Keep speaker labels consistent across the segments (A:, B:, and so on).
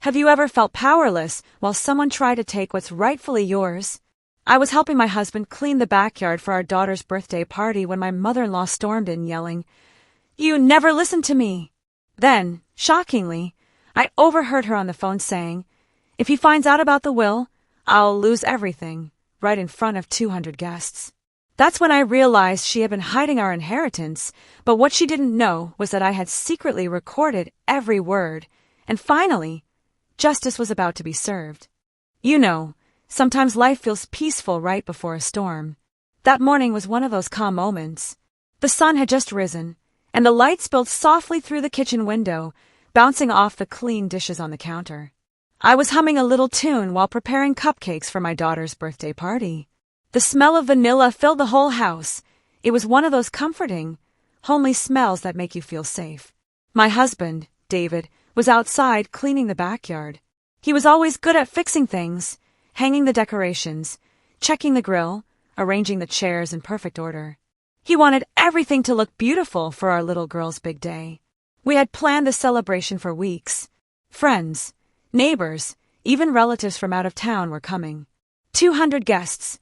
A: Have you ever felt powerless while someone tried to take what's rightfully yours? I was helping my husband clean the backyard for our daughter's birthday party when my mother-in-law stormed in yelling, "You never listen to me!" Then, shockingly, I overheard her on the phone saying, "If he finds out about the will, I'll lose everything," right in front of 200 guests. That's when I realized she had been hiding our inheritance, but what she didn't know was that I had secretly recorded every word, and finally, justice was about to be served. You know, sometimes life feels peaceful right before a storm. That morning was one of those calm moments. The sun had just risen, and the light spilled softly through the kitchen window, bouncing off the clean dishes on the counter. I was humming a little tune while preparing cupcakes for my daughter's birthday party. The smell of vanilla filled the whole house. It was one of those comforting, homely smells that make you feel safe. My husband, David, was outside cleaning the backyard. He was always good at fixing things, hanging the decorations, checking the grill, arranging the chairs in perfect order. He wanted everything to look beautiful for our little girl's big day. We had planned the celebration for weeks. Friends, neighbors, even relatives from out of town were coming. 200 guests,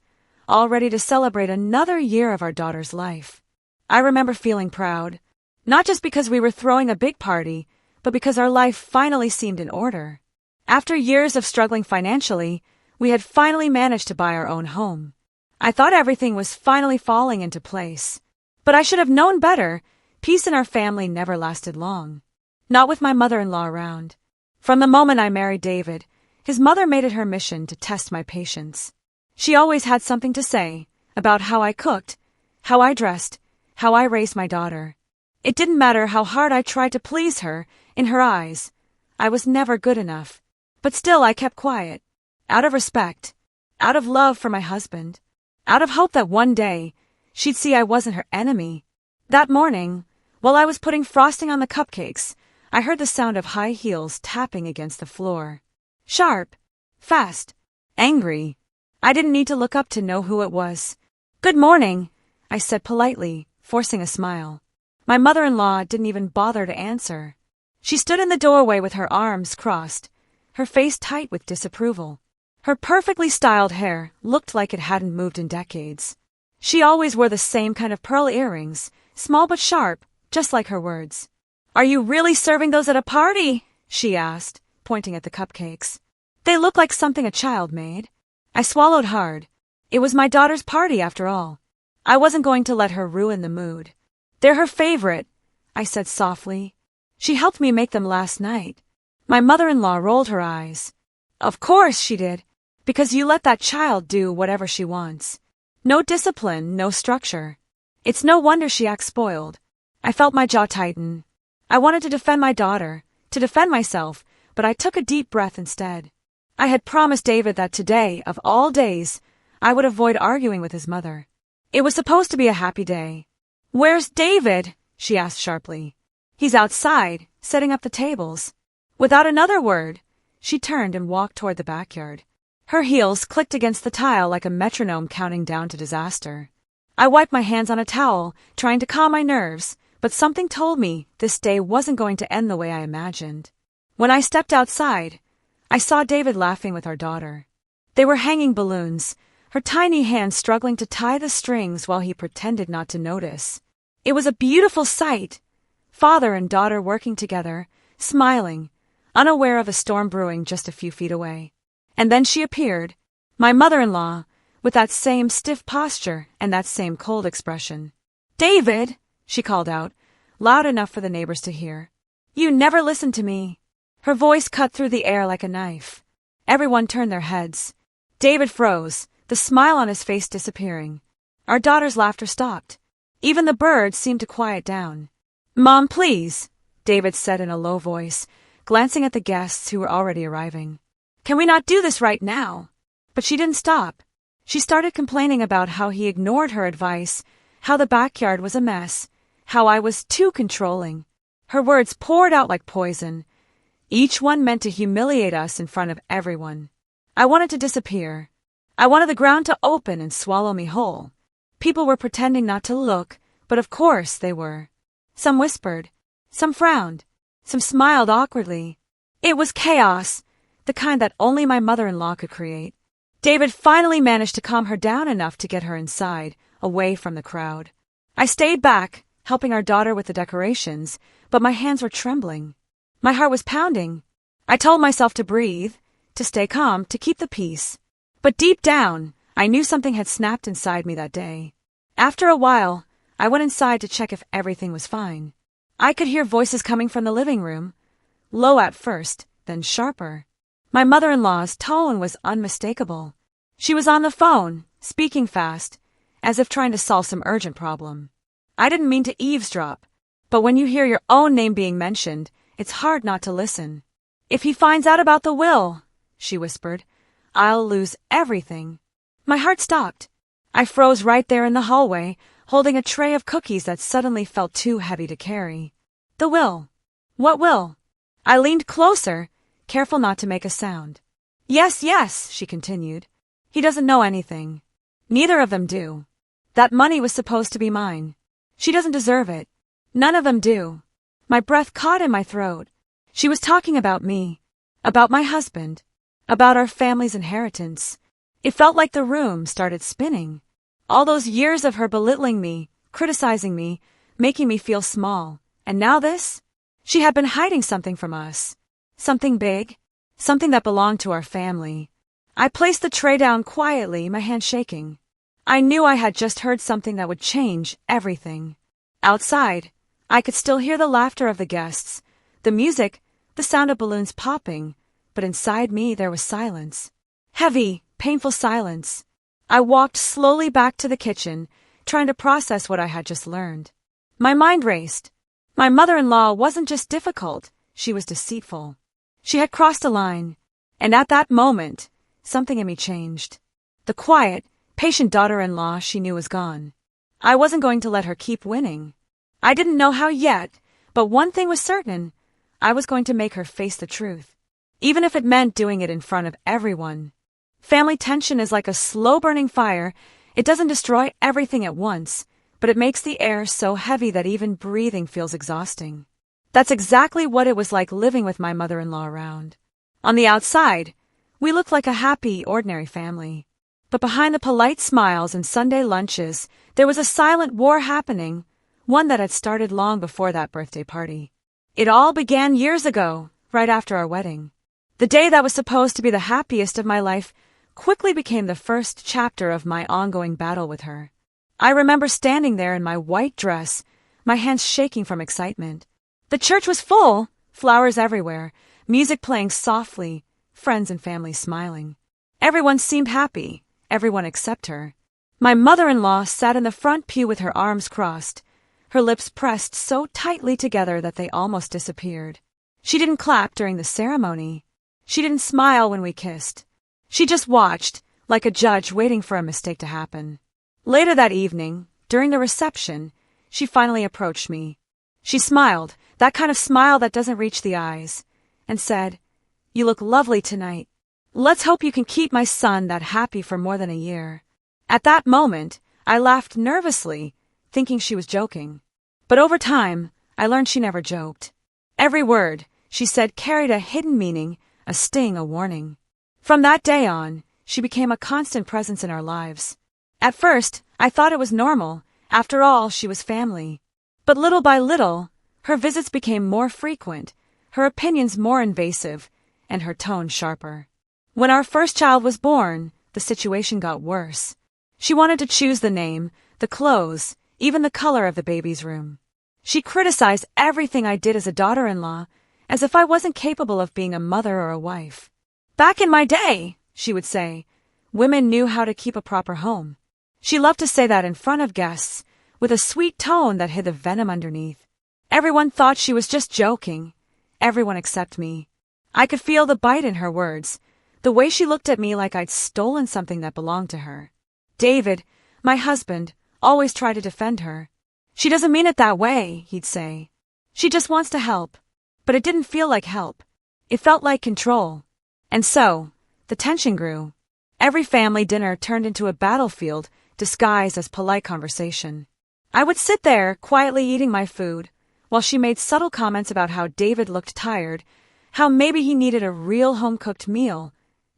A: all ready to celebrate another year of our daughter's life. I remember feeling proud, not just because we were throwing a big party, but because our life finally seemed in order. After years of struggling financially, we had finally managed to buy our own home. I thought everything was finally falling into place. But I should have known better. Peace in our family never lasted long. Not with my mother-in-law around. From the moment I married David, his mother made it her mission to test my patience. She always had something to say about how I cooked, how I dressed, how I raised my daughter. It didn't matter how hard I tried to please her. In her eyes, I was never good enough. But still I kept quiet, out of respect, out of love for my husband, out of hope that one day she'd see I wasn't her enemy. That morning, while I was putting frosting on the cupcakes, I heard the sound of high heels tapping against the floor. Sharp, fast, angry. I didn't need to look up to know who it was. "Good morning," I said politely, forcing a smile. My mother-in-law didn't even bother to answer. She stood in the doorway with her arms crossed, her face tight with disapproval. Her perfectly styled hair looked like it hadn't moved in decades. She always wore the same kind of pearl earrings, small but sharp, just like her words. "Are you really serving those at a party?" she asked, pointing at the cupcakes. "They look like something a child made." I swallowed hard. It was my daughter's party after all. I wasn't going to let her ruin the mood. "They're her favorite," I said softly. "She helped me make them last night." My mother-in-law rolled her eyes. "Of course she did, because you let that child do whatever she wants. No discipline, no structure. It's no wonder she acts spoiled." I felt my jaw tighten. I wanted to defend my daughter, to defend myself, but I took a deep breath instead. I had promised David that today, of all days, I would avoid arguing with his mother. It was supposed to be a happy day. "Where's David?" she asked sharply. "He's outside, setting up the tables." Without another word, she turned and walked toward the backyard. Her heels clicked against the tile like a metronome counting down to disaster. I wiped my hands on a towel, trying to calm my nerves, but something told me this day wasn't going to end the way I imagined. When I stepped outside, I saw David laughing with our daughter. They were hanging balloons, her tiny hands struggling to tie the strings while he pretended not to notice. It was a beautiful sight. Father and daughter working together, smiling, unaware of a storm brewing just a few feet away. And then she appeared, my mother-in-law, with that same stiff posture and that same cold expression. "David," she called out, loud enough for the neighbors to hear. "You never listened to me." Her voice cut through the air like a knife. Everyone turned their heads. David froze, the smile on his face disappearing. Our daughter's laughter stopped. Even the birds seemed to quiet down. "Mom, please," David said in a low voice, glancing at the guests who were already arriving. "Can we not do this right now?" But she didn't stop. She started complaining about how he ignored her advice, how the backyard was a mess, how I was too controlling. Her words poured out like poison, each one meant to humiliate us in front of everyone. I wanted to disappear. I wanted the ground to open and swallow me whole. People were pretending not to look, but of course they were. Some whispered, some frowned, some smiled awkwardly. It was chaos, the kind that only my mother-in-law could create. David finally managed to calm her down enough to get her inside, away from the crowd. I stayed back, helping our daughter with the decorations, but my hands were trembling. My heart was pounding. I told myself to breathe, to stay calm, to keep the peace. But deep down, I knew something had snapped inside me that day. After a while, I went inside to check if everything was fine. I could hear voices coming from the living room, low at first, then sharper. My mother-in-law's tone was unmistakable. She was on the phone, speaking fast, as if trying to solve some urgent problem. I didn't mean to eavesdrop, but when you hear your own name being mentioned, it's hard not to listen. "If he finds out about the will," she whispered, "I'll lose everything." My heart stopped. I froze right there in the hallway, holding a tray of cookies that suddenly felt too heavy to carry. The will. What will? I leaned closer, careful not to make a sound. Yes, she continued. "He doesn't know anything. Neither of them do. That money was supposed to be mine. She doesn't deserve it. None of them do." My breath caught in my throat. She was talking about me, about my husband, about our family's inheritance. It felt like the room started spinning. All those years of her belittling me, criticizing me, making me feel small. And now this? She had been hiding something from us. Something big. Something that belonged to our family. I placed the tray down quietly, my hand shaking. I knew I had just heard something that would change everything. Outside, I could still hear the laughter of the guests, the music, the sound of balloons popping, but inside me there was silence. Heavy, painful silence. I walked slowly back to the kitchen, trying to process what I had just learned. My mind raced. My mother-in-law wasn't just difficult, she was deceitful. She had crossed a line, and at that moment, something in me changed. The quiet, patient daughter-in-law she knew was gone. I wasn't going to let her keep winning. I didn't know how yet, but one thing was certain. I was going to make her face the truth, even if it meant doing it in front of everyone. Family tension is like a slow-burning fire. It doesn't destroy everything at once, but it makes the air so heavy that even breathing feels exhausting. That's exactly what it was like living with my mother-in-law around. On the outside, we looked like a happy, ordinary family. But behind the polite smiles and Sunday lunches, there was a silent war happening, one that had started long before that birthday party. It all began years ago, right after our wedding. The day that was supposed to be the happiest of my life quickly became the first chapter of my ongoing battle with her. I remember standing there in my white dress, my hands shaking from excitement. The church was full, flowers everywhere, music playing softly, friends and family smiling. Everyone seemed happy, everyone except her. My mother-in-law sat in the front pew with her arms crossed, her lips pressed so tightly together that they almost disappeared. She didn't clap during the ceremony. She didn't smile when we kissed. She just watched, like a judge waiting for a mistake to happen. Later that evening, during the reception, she finally approached me. She smiled, that kind of smile that doesn't reach the eyes, and said, "You look lovely tonight. Let's hope you can keep my son that happy for more than a year." At that moment, I laughed nervously, thinking she was joking. But over time, I learned she never joked. Every word she said carried a hidden meaning, a sting, a warning. From that day on, she became a constant presence in our lives. At first, I thought it was normal. After all, she was family. But little by little, her visits became more frequent, her opinions more invasive, and her tone sharper. When our first child was born, the situation got worse. She wanted to choose the name, the clothes, even the color of the baby's room. She criticized everything I did as a daughter-in-law, as if I wasn't capable of being a mother or a wife. "Back in my day," she would say, "women knew how to keep a proper home." She loved to say that in front of guests, with a sweet tone that hid the venom underneath. Everyone thought she was just joking. Everyone except me. I could feel the bite in her words, the way she looked at me like I'd stolen something that belonged to her. David, my husband, always tried to defend her. "She doesn't mean it that way," he'd say. "She just wants to help." But it didn't feel like help. It felt like control. And so, the tension grew. Every family dinner turned into a battlefield disguised as polite conversation. I would sit there, quietly eating my food, while she made subtle comments about how David looked tired, how maybe he needed a real home-cooked meal,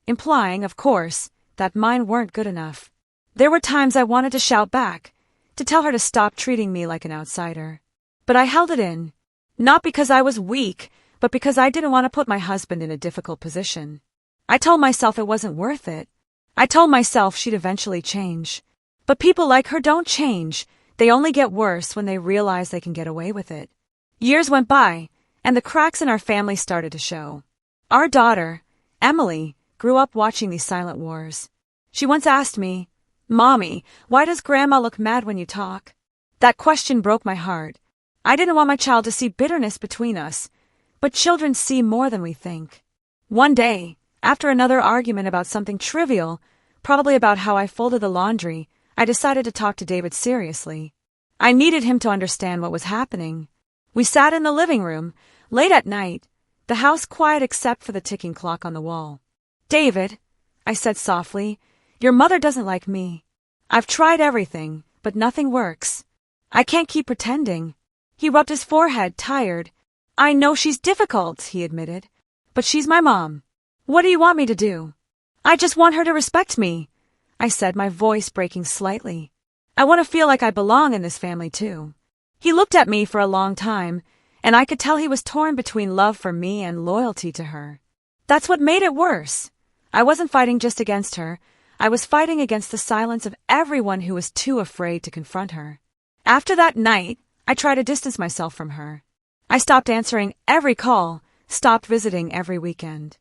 A: implying, of course, that mine weren't good enough. There were times I wanted to shout back, to tell her to stop treating me like an outsider. But I held it in, not because I was weak, but because I didn't want to put my husband in a difficult position. I told myself it wasn't worth it. I told myself she'd eventually change. But people like her don't change. They only get worse when they realize they can get away with it. Years went by, and the cracks in our family started to show. Our daughter, Emily, grew up watching these silent wars. She once asked me, "Mommy, why does Grandma look mad when you talk?" That question broke my heart. I didn't want my child to see bitterness between us, but children see more than we think. One day, after another argument about something trivial, probably about how I folded the laundry, I decided to talk to David seriously. I needed him to understand what was happening. We sat in the living room, late at night, the house quiet except for the ticking clock on the wall. "David," I said softly, "your mother doesn't like me. I've tried everything, but nothing works. I can't keep pretending." He rubbed his forehead, tired. "I know she's difficult," he admitted, "but she's my mom. What do you want me to do?" "I just want her to respect me," I said, my voice breaking slightly. "I want to feel like I belong in this family too." He looked at me for a long time, and I could tell he was torn between love for me and loyalty to her. That's what made it worse. I wasn't fighting just against her. I was fighting against the silence of everyone who was too afraid to confront her. After that night, I tried to distance myself from her. I stopped answering every call, stopped visiting every weekend.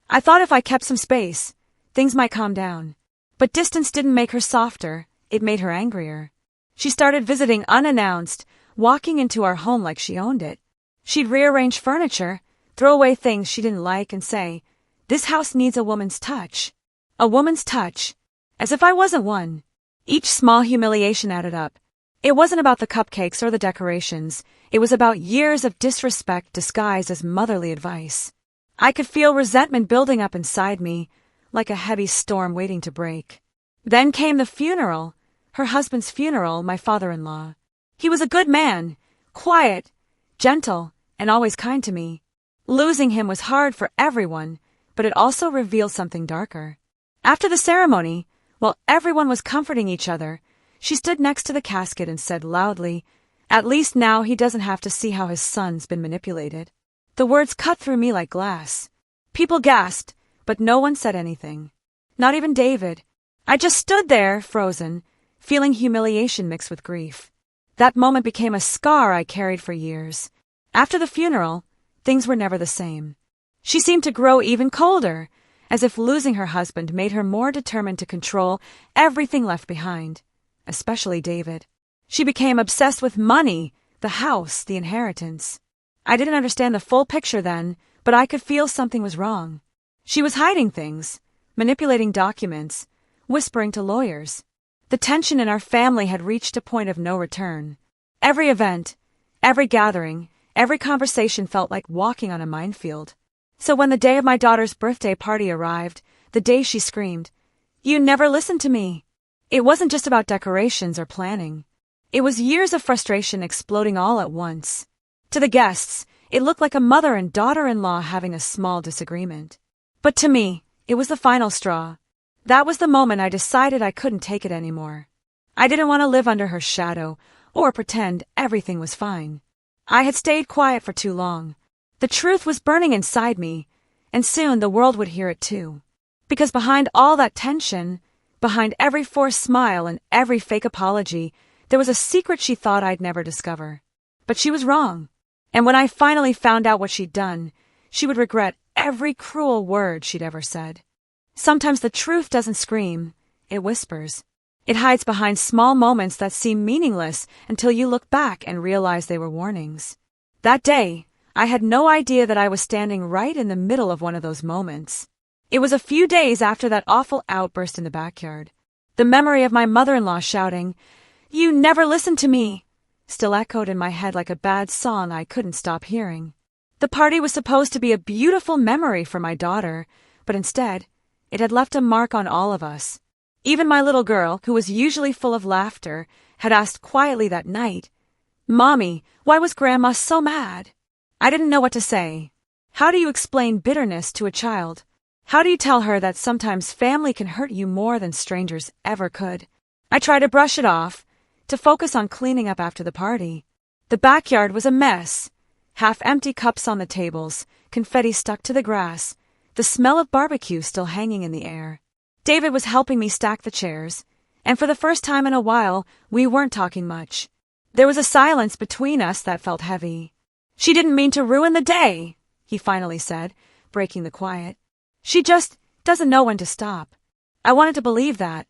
A: I thought if I kept some space, things might calm down. But distance didn't make her softer, it made her angrier. She started visiting unannounced, walking into our home like she owned it. She'd rearrange furniture, throw away things she didn't like and say, "This house needs a woman's touch." A woman's touch. As if I wasn't one. Each small humiliation added up. It wasn't about the cupcakes or the decorations. It was about years of disrespect disguised as motherly advice. I could feel resentment building up inside me, like a heavy storm waiting to break. Then came the funeral, her husband's funeral, my father-in-law. He was a good man, quiet, gentle, and always kind to me. Losing him was hard for everyone, but it also revealed something darker. After the ceremony, while everyone was comforting each other, she stood next to the casket and said loudly, "At least now he doesn't have to see how his son's been manipulated." The words cut through me like glass. People gasped, but no one said anything. Not even David. I just stood there, frozen, feeling humiliation mixed with grief. That moment became a scar I carried for years. After the funeral, things were never the same. She seemed to grow even colder, as if losing her husband made her more determined to control everything left behind, especially David. She became obsessed with money, the house, the inheritance. I didn't understand the full picture then, but I could feel something was wrong. She was hiding things, manipulating documents, whispering to lawyers. The tension in our family had reached a point of no return. Every event, every gathering, every conversation felt like walking on a minefield. So when the day of my daughter's birthday party arrived, the day she screamed, "You never listened to me," it wasn't just about decorations or planning. It was years of frustration exploding all at once. To the guests, it looked like a mother and daughter-in-law having a small disagreement. But to me, it was the final straw. That was the moment I decided I couldn't take it anymore. I didn't want to live under her shadow or pretend everything was fine. I had stayed quiet for too long. The truth was burning inside me, and soon the world would hear it too. Because behind all that tension, behind every forced smile and every fake apology, there was a secret she thought I'd never discover. But she was wrong. And when I finally found out what she'd done, she would regret every cruel word she'd ever said. Sometimes the truth doesn't scream, it whispers. It hides behind small moments that seem meaningless until you look back and realize they were warnings. That day, I had no idea that I was standing right in the middle of one of those moments. It was a few days after that awful outburst in the backyard. The memory of my mother-in-law shouting, "You never listened to me," still echoed in my head like a bad song I couldn't stop hearing. The party was supposed to be a beautiful memory for my daughter, but instead, it had left a mark on all of us. Even my little girl, who was usually full of laughter, had asked quietly that night, "Mommy, why was Grandma so mad?" I didn't know what to say. How do you explain bitterness to a child? How do you tell her that sometimes family can hurt you more than strangers ever could? I try to brush it off, to focus on cleaning up after the party. The backyard was a mess. Half-empty cups on the tables, confetti stuck to the grass, the smell of barbecue still hanging in the air. David was helping me stack the chairs, and for the first time in a while, we weren't talking much. There was a silence between us that felt heavy. "She didn't mean to ruin the day," he finally said, breaking the quiet. "She just doesn't know when to stop." I wanted to believe that.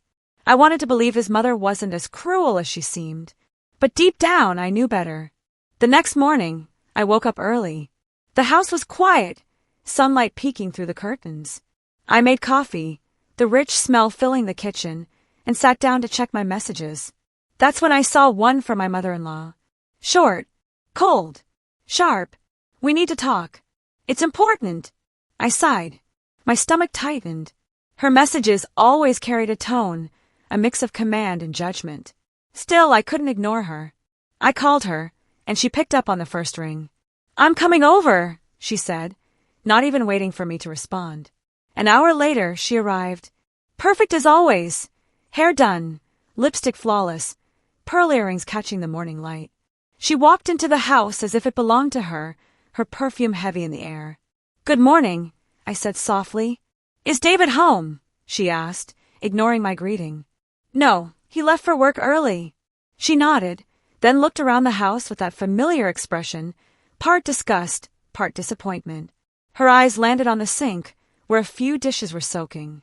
A: I wanted to believe his mother wasn't as cruel as she seemed. But deep down, I knew better. The next morning, I woke up early. The house was quiet, sunlight peeking through the curtains. I made coffee, the rich smell filling the kitchen, and sat down to check my messages. That's when I saw one from my mother-in-law. Short, cold, sharp. "We need to talk. It's important." I sighed. My stomach tightened. Her messages always carried a tone, a mix of command and judgment. Still, I couldn't ignore her. I called her, and she picked up on the first ring. "I'm coming over," she said, not even waiting for me to respond. An hour later, she arrived. Perfect as always. Hair done, lipstick flawless, pearl earrings catching the morning light. She walked into the house as if it belonged to her, her perfume heavy in the air. "Good morning," I said softly. "Is David home?" she asked, ignoring my greeting. "No, he left for work early." She nodded, then looked around the house with that familiar expression, part disgust, part disappointment. Her eyes landed on the sink, where a few dishes were soaking.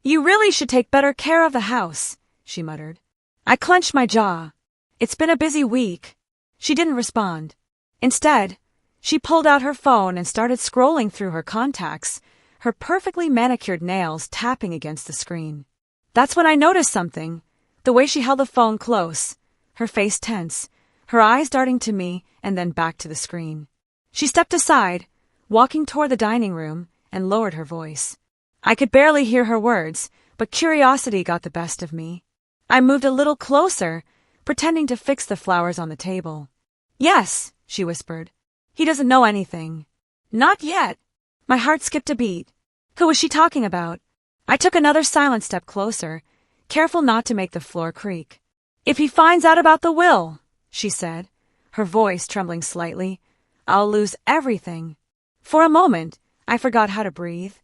A: "You really should take better care of the house," she muttered. I clenched my jaw. "It's been a busy week." She didn't respond. Instead, she pulled out her phone and started scrolling through her contacts, her perfectly manicured nails tapping against the screen. That's when I noticed something, the way she held the phone close, her face tense, her eyes darting to me and then back to the screen. She stepped aside, walking toward the dining room, and lowered her voice. I could barely hear her words, but curiosity got the best of me. I moved a little closer, pretending to fix the flowers on the table. "Yes," she whispered. "He doesn't know anything." "Not yet." My heart skipped a beat. Who was she talking about? I took another silent step closer, careful not to make the floor creak. "If he finds out about the will," she said, her voice trembling slightly, "I'll lose everything." For a moment, I forgot how to breathe.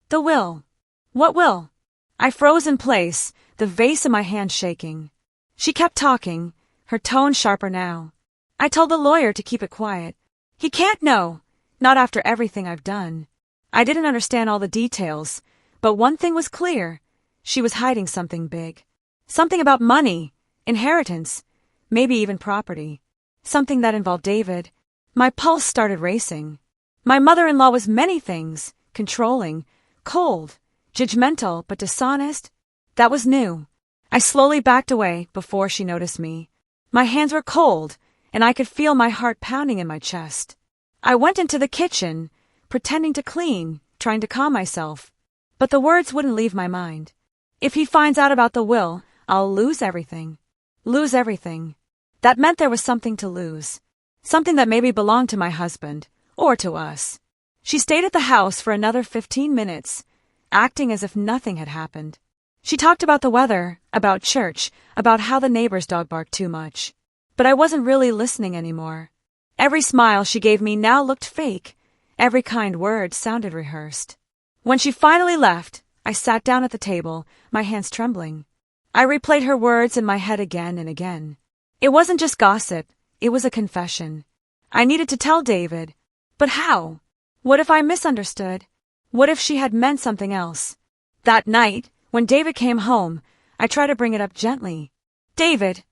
A: The will. What will? I froze in place, the vase in my hand shaking. She kept talking, her tone sharper now. "I told the lawyer to keep it quiet. He can't know, not after everything I've done." I didn't understand all the details, but one thing was clear. She was hiding something big. Something about money, inheritance, maybe even property. Something that involved David. My pulse started racing. My mother-in-law was many things, controlling, cold, judgmental, but dishonest. That was new. I slowly backed away before she noticed me. My hands were cold, and I could feel my heart pounding in my chest. I went into the kitchen, pretending to clean, trying to calm myself. But the words wouldn't leave my mind. "If he finds out about the will, I'll lose everything." Lose everything. That meant there was something to lose. Something that maybe belonged to my husband, or to us. She stayed at the house for another 15 minutes, acting as if nothing had happened. She talked about the weather, about church, about how the neighbor's dog barked too much. But I wasn't really listening anymore. Every smile she gave me now looked fake. Every kind word sounded rehearsed. When she finally left, I sat down at the table, my hands trembling. I replayed her words in my head again and again. It wasn't just gossip, it was a confession. I needed to tell David. But how? What if I misunderstood? What if she had meant something else? That night, when David came home, I tried to bring it up gently. "David,"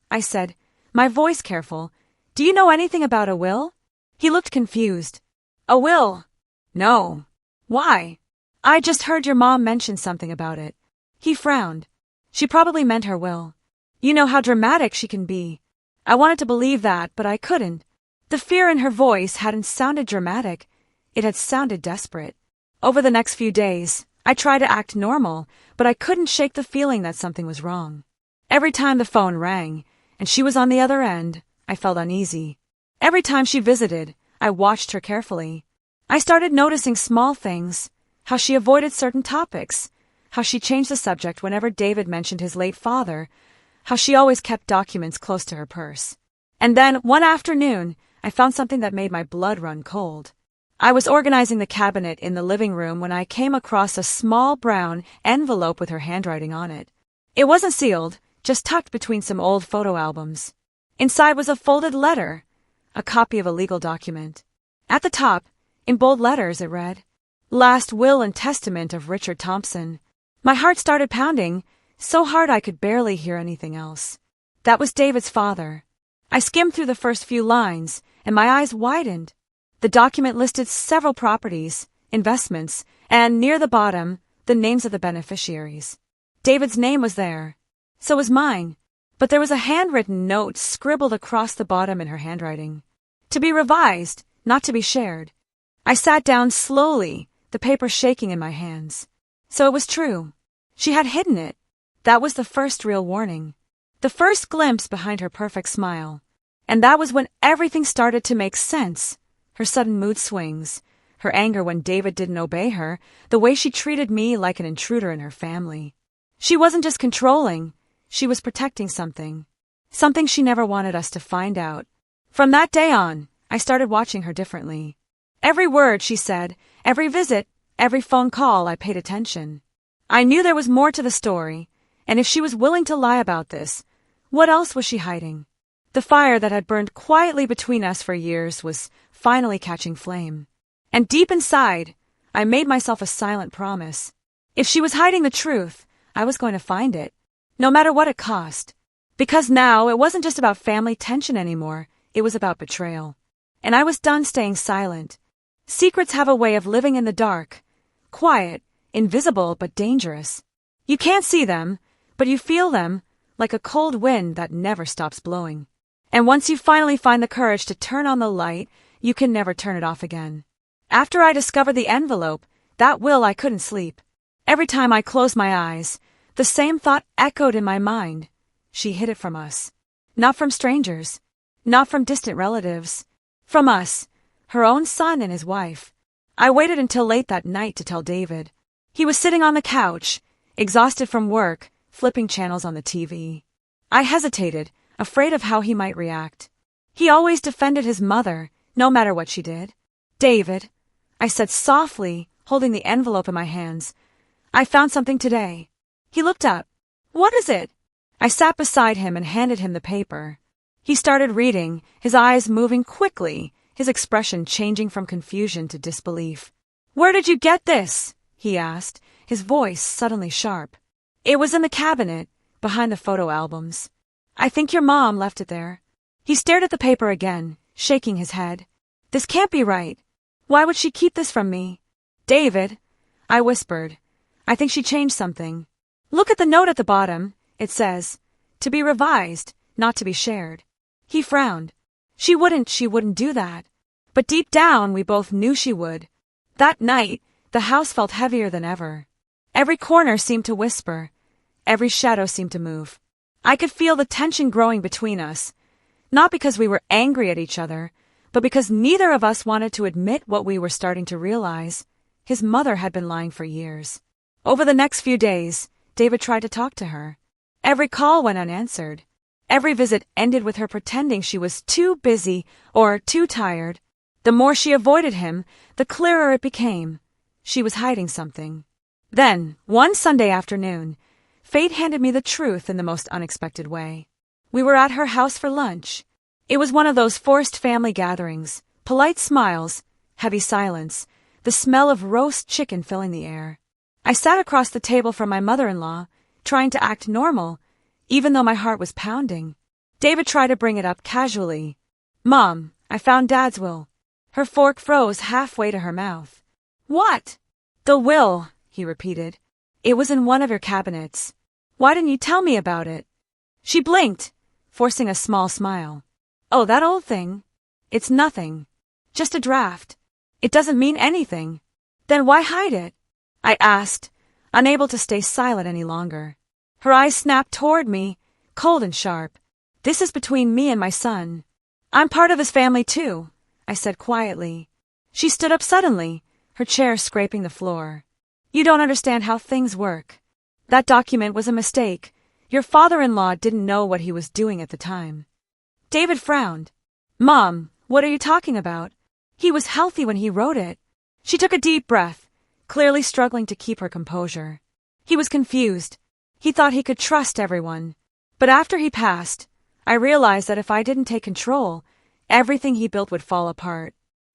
A: I said, my voice careful, "do you know anything about a will?" He looked confused. "A will? No. Why?" "I just heard your mom mention something about it." He frowned. She probably meant her will. You know how dramatic she can be. I wanted to believe that, but I couldn't. The fear in her voice hadn't sounded dramatic. It had sounded desperate. Over the next few days, I tried to act normal, but I couldn't shake the feeling that something was wrong. Every time the phone rang, and she was on the other end, I felt uneasy. Every time she visited, I watched her carefully. I started noticing small things, how she avoided certain topics, how she changed the subject whenever David mentioned his late father, how she always kept documents close to her purse. And then, one afternoon, I found something that made my blood run cold. I was organizing the cabinet in the living room when I came across a small brown envelope with her handwriting on it. It wasn't sealed, just tucked between some old photo albums. Inside was a folded letter, a copy of a legal document. At the top, in bold letters, it read, "Last Will and Testament of Richard Thompson." My heart started pounding, so hard I could barely hear anything else. That was David's father. I skimmed through the first few lines, and my eyes widened. The document listed several properties, investments, and near the bottom, the names of the beneficiaries. David's name was there. So was mine. But there was a handwritten note scribbled across the bottom in her handwriting. To be revised, not to be shared. I sat down slowly, the paper shaking in my hands. So it was true. She had hidden it. That was the first real warning. The first glimpse behind her perfect smile. And that was when everything started to make sense. Her sudden mood swings, her anger when David didn't obey her, the way she treated me like an intruder in her family. She wasn't just controlling, she was protecting something. Something she never wanted us to find out. From that day on, I started watching her differently. Every word she said, every visit, every phone call, I paid attention. I knew there was more to the story, and if she was willing to lie about this, what else was she hiding? The fire that had burned quietly between us for years was finally catching flame. And deep inside, I made myself a silent promise. If she was hiding the truth, I was going to find it, no matter what it cost. Because now it wasn't just about family tension anymore, it was about betrayal. And I was done staying silent. Secrets have a way of living in the dark, quiet, invisible, but dangerous. You can't see them, but you feel them, like a cold wind that never stops blowing. And once you finally find the courage to turn on the light, you can never turn it off again. After I discovered the envelope, that will, I couldn't sleep. Every time I closed my eyes, the same thought echoed in my mind. She hid it from us. Not from strangers. Not from distant relatives. From us, her own son and his wife. I waited until late that night to tell David. He was sitting on the couch, exhausted from work, flipping channels on the TV. I hesitated, afraid of how he might react. He always defended his mother, no matter what she did. "David," I said softly, holding the envelope in my hands, "I found something today." He looked up. "What is it?" I sat beside him and handed him the paper. He started reading, his eyes moving quickly, his expression changing from confusion to disbelief. "Where did you get this?" he asked, his voice suddenly sharp. "It was in the cabinet, behind the photo albums. I think your mom left it there." He stared at the paper again, shaking his head. "This can't be right. Why would she keep this from me?" "David," I whispered, "I think she changed something. Look at the note at the bottom. It says, 'To be revised, not to be shared.'" He frowned. She wouldn't do that. But deep down, we both knew she would. That night, the house felt heavier than ever. Every corner seemed to whisper. Every shadow seemed to move. I could feel the tension growing between us, not because we were angry at each other, but because neither of us wanted to admit what we were starting to realize. His mother had been lying for years. Over the next few days, David tried to talk to her. Every call went unanswered. Every visit ended with her pretending she was too busy or too tired. The more she avoided him, the clearer it became. She was hiding something. Then, one Sunday afternoon, fate handed me the truth in the most unexpected way. We were at her house for lunch. It was one of those forced family gatherings, polite smiles, heavy silence, the smell of roast chicken filling the air. I sat across the table from my mother-in-law, trying to act normal, even though my heart was pounding. David tried to bring it up casually. "Mom, I found Dad's will." Her fork froze halfway to her mouth. "What?" "The will," he repeated. "It was in one of your cabinets. Why didn't you tell me about it?" She blinked, forcing a small smile. "Oh, that old thing. It's nothing. Just a draft. It doesn't mean anything." "Then why hide it?" I asked, unable to stay silent any longer. Her eyes snapped toward me, cold and sharp. "This is between me and my son. I'm part of his family too," I said quietly. She stood up suddenly, her chair scraping the floor. You don't understand how things work. That document was a mistake. Your father-in-law didn't know what he was doing at the time. David frowned. Mom, what are you talking about? He was healthy when he wrote it. She took a deep breath, clearly struggling to keep her composure. He was confused. He thought he could trust everyone. But after he passed, I realized that if I didn't take control, everything he built would fall apart.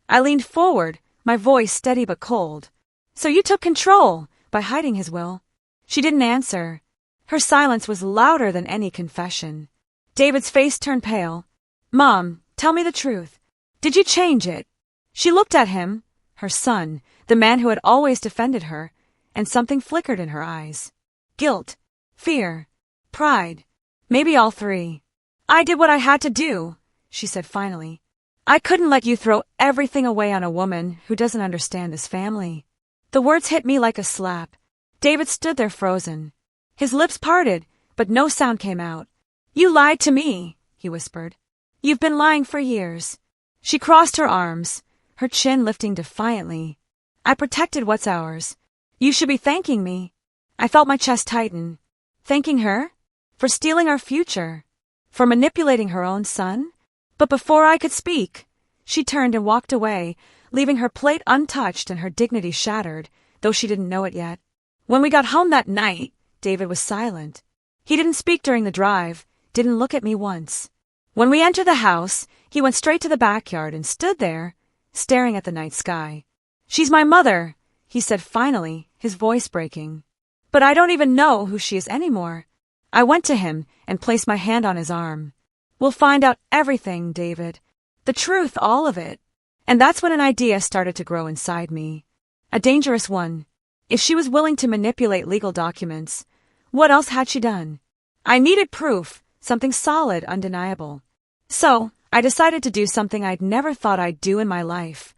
A: I leaned forward, my voice steady but cold. So you took control by hiding his will? She didn't answer. Her silence was louder than any confession. David's face turned pale. Mom, tell me the truth. Did you change it? She looked at him, her son, the man who had always defended her, and something flickered in her eyes. Guilt, fear, pride, maybe all three. I did what I had to do, she said finally. I couldn't let you throw everything away on a woman who doesn't understand this family. The words hit me like a slap. David stood there frozen. His lips parted, but no sound came out. You lied to me, he whispered. You've been lying for years. She crossed her arms, her chin lifting defiantly. I protected what's ours. You should be thanking me. I felt my chest tighten. Thanking her? For stealing our future? For manipulating her own son? But before I could speak, she turned and walked away, leaving her plate untouched and her dignity shattered, though she didn't know it yet. When we got home that night, David was silent. He didn't speak during the drive, didn't look at me once. When we entered the house, he went straight to the backyard and stood there, staring at the night sky. She's my mother, he said finally, his voice breaking. But I don't even know who she is anymore. I went to him and placed my hand on his arm. We'll find out everything, David. The truth, all of it. And that's when an idea started to grow inside me. A dangerous one. If she was willing to manipulate legal documents, what else had she done? I needed proof, something solid, undeniable. So, I decided to do something I'd never thought I'd do in my life.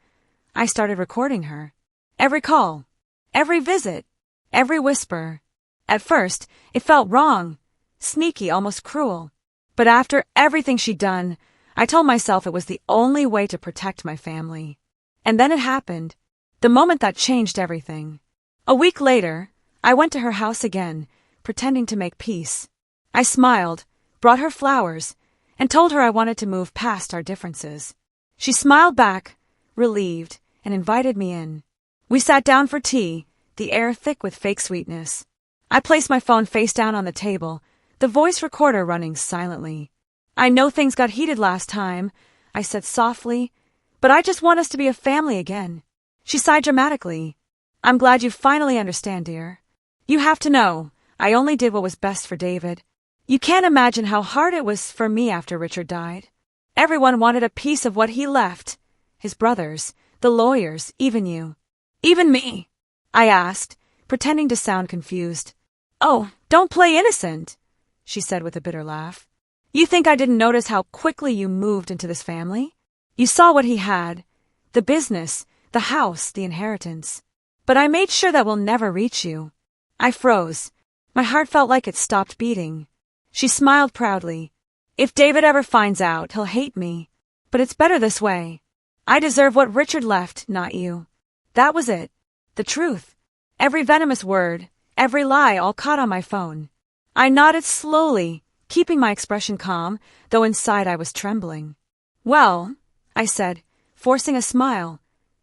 A: I started recording her. Every call, every visit, every whisper. At first, it felt wrong, sneaky, almost cruel. But after everything she'd done, I told myself it was the only way to protect my family. And then it happened. The moment that changed everything. A week later, I went to her house again, pretending to make peace. I smiled, brought her flowers, and told her I wanted to move past our differences. She smiled back, relieved, and invited me in. We sat down for tea, the air thick with fake sweetness. I placed my phone face down on the table, the voice recorder running silently. I know things got heated last time, I said softly, but I just want us to be a family again. She sighed dramatically. I'm glad you finally understand, dear. You have to know, I only did what was best for David. You can't imagine how hard it was for me after Richard died. Everyone wanted a piece of what he left. His brothers, the lawyers, even you. Even me? I asked, pretending to sound confused. Oh, don't play innocent, she said with a bitter laugh. You think I didn't notice how quickly you moved into this family? You saw what he had, the business, the house, the inheritance. But I made sure that will never reach you. I froze. My heart felt like it stopped beating. She smiled proudly. If David ever finds out, he'll hate me. But it's better this way. I deserve what Richard left, not you. That was it. The truth. Every venomous word, every lie, all caught on my phone. I nodded slowly, keeping my expression calm, though inside I was trembling. Well, I said, forcing a smile.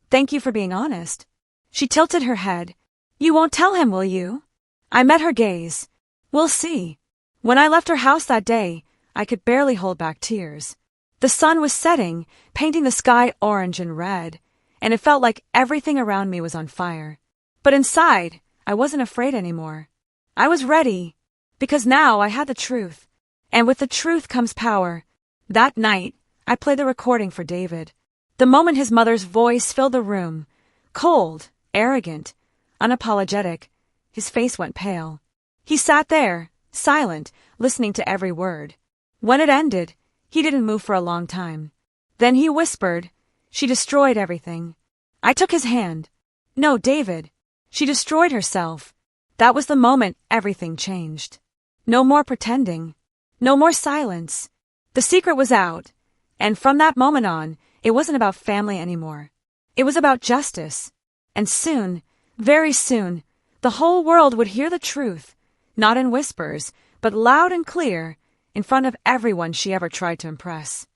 A: Thank you for being honest. She tilted her head. You won't tell him, will you? I met her gaze. We'll see. When I left her house that day, I could barely hold back tears. The sun was setting, painting the sky orange and red, and it felt like everything around me was on fire. But inside, I wasn't afraid anymore. I was ready, because now I had the truth. And with the truth comes power. That night, I played the recording for David. The moment his mother's voice filled the room, cold, arrogant, unapologetic, his face went pale. He sat there, silent, listening to every word. When it ended, he didn't move for a long time. Then he whispered, "She destroyed everything." I took his hand. "No, David. She destroyed herself." That was the moment everything changed. No more pretending. No more silence. The secret was out. And from that moment on, it wasn't about family anymore. It was about justice. And soon, very soon, the whole world would hear the truth, not in whispers, but loud and clear, in front of everyone she ever tried to impress.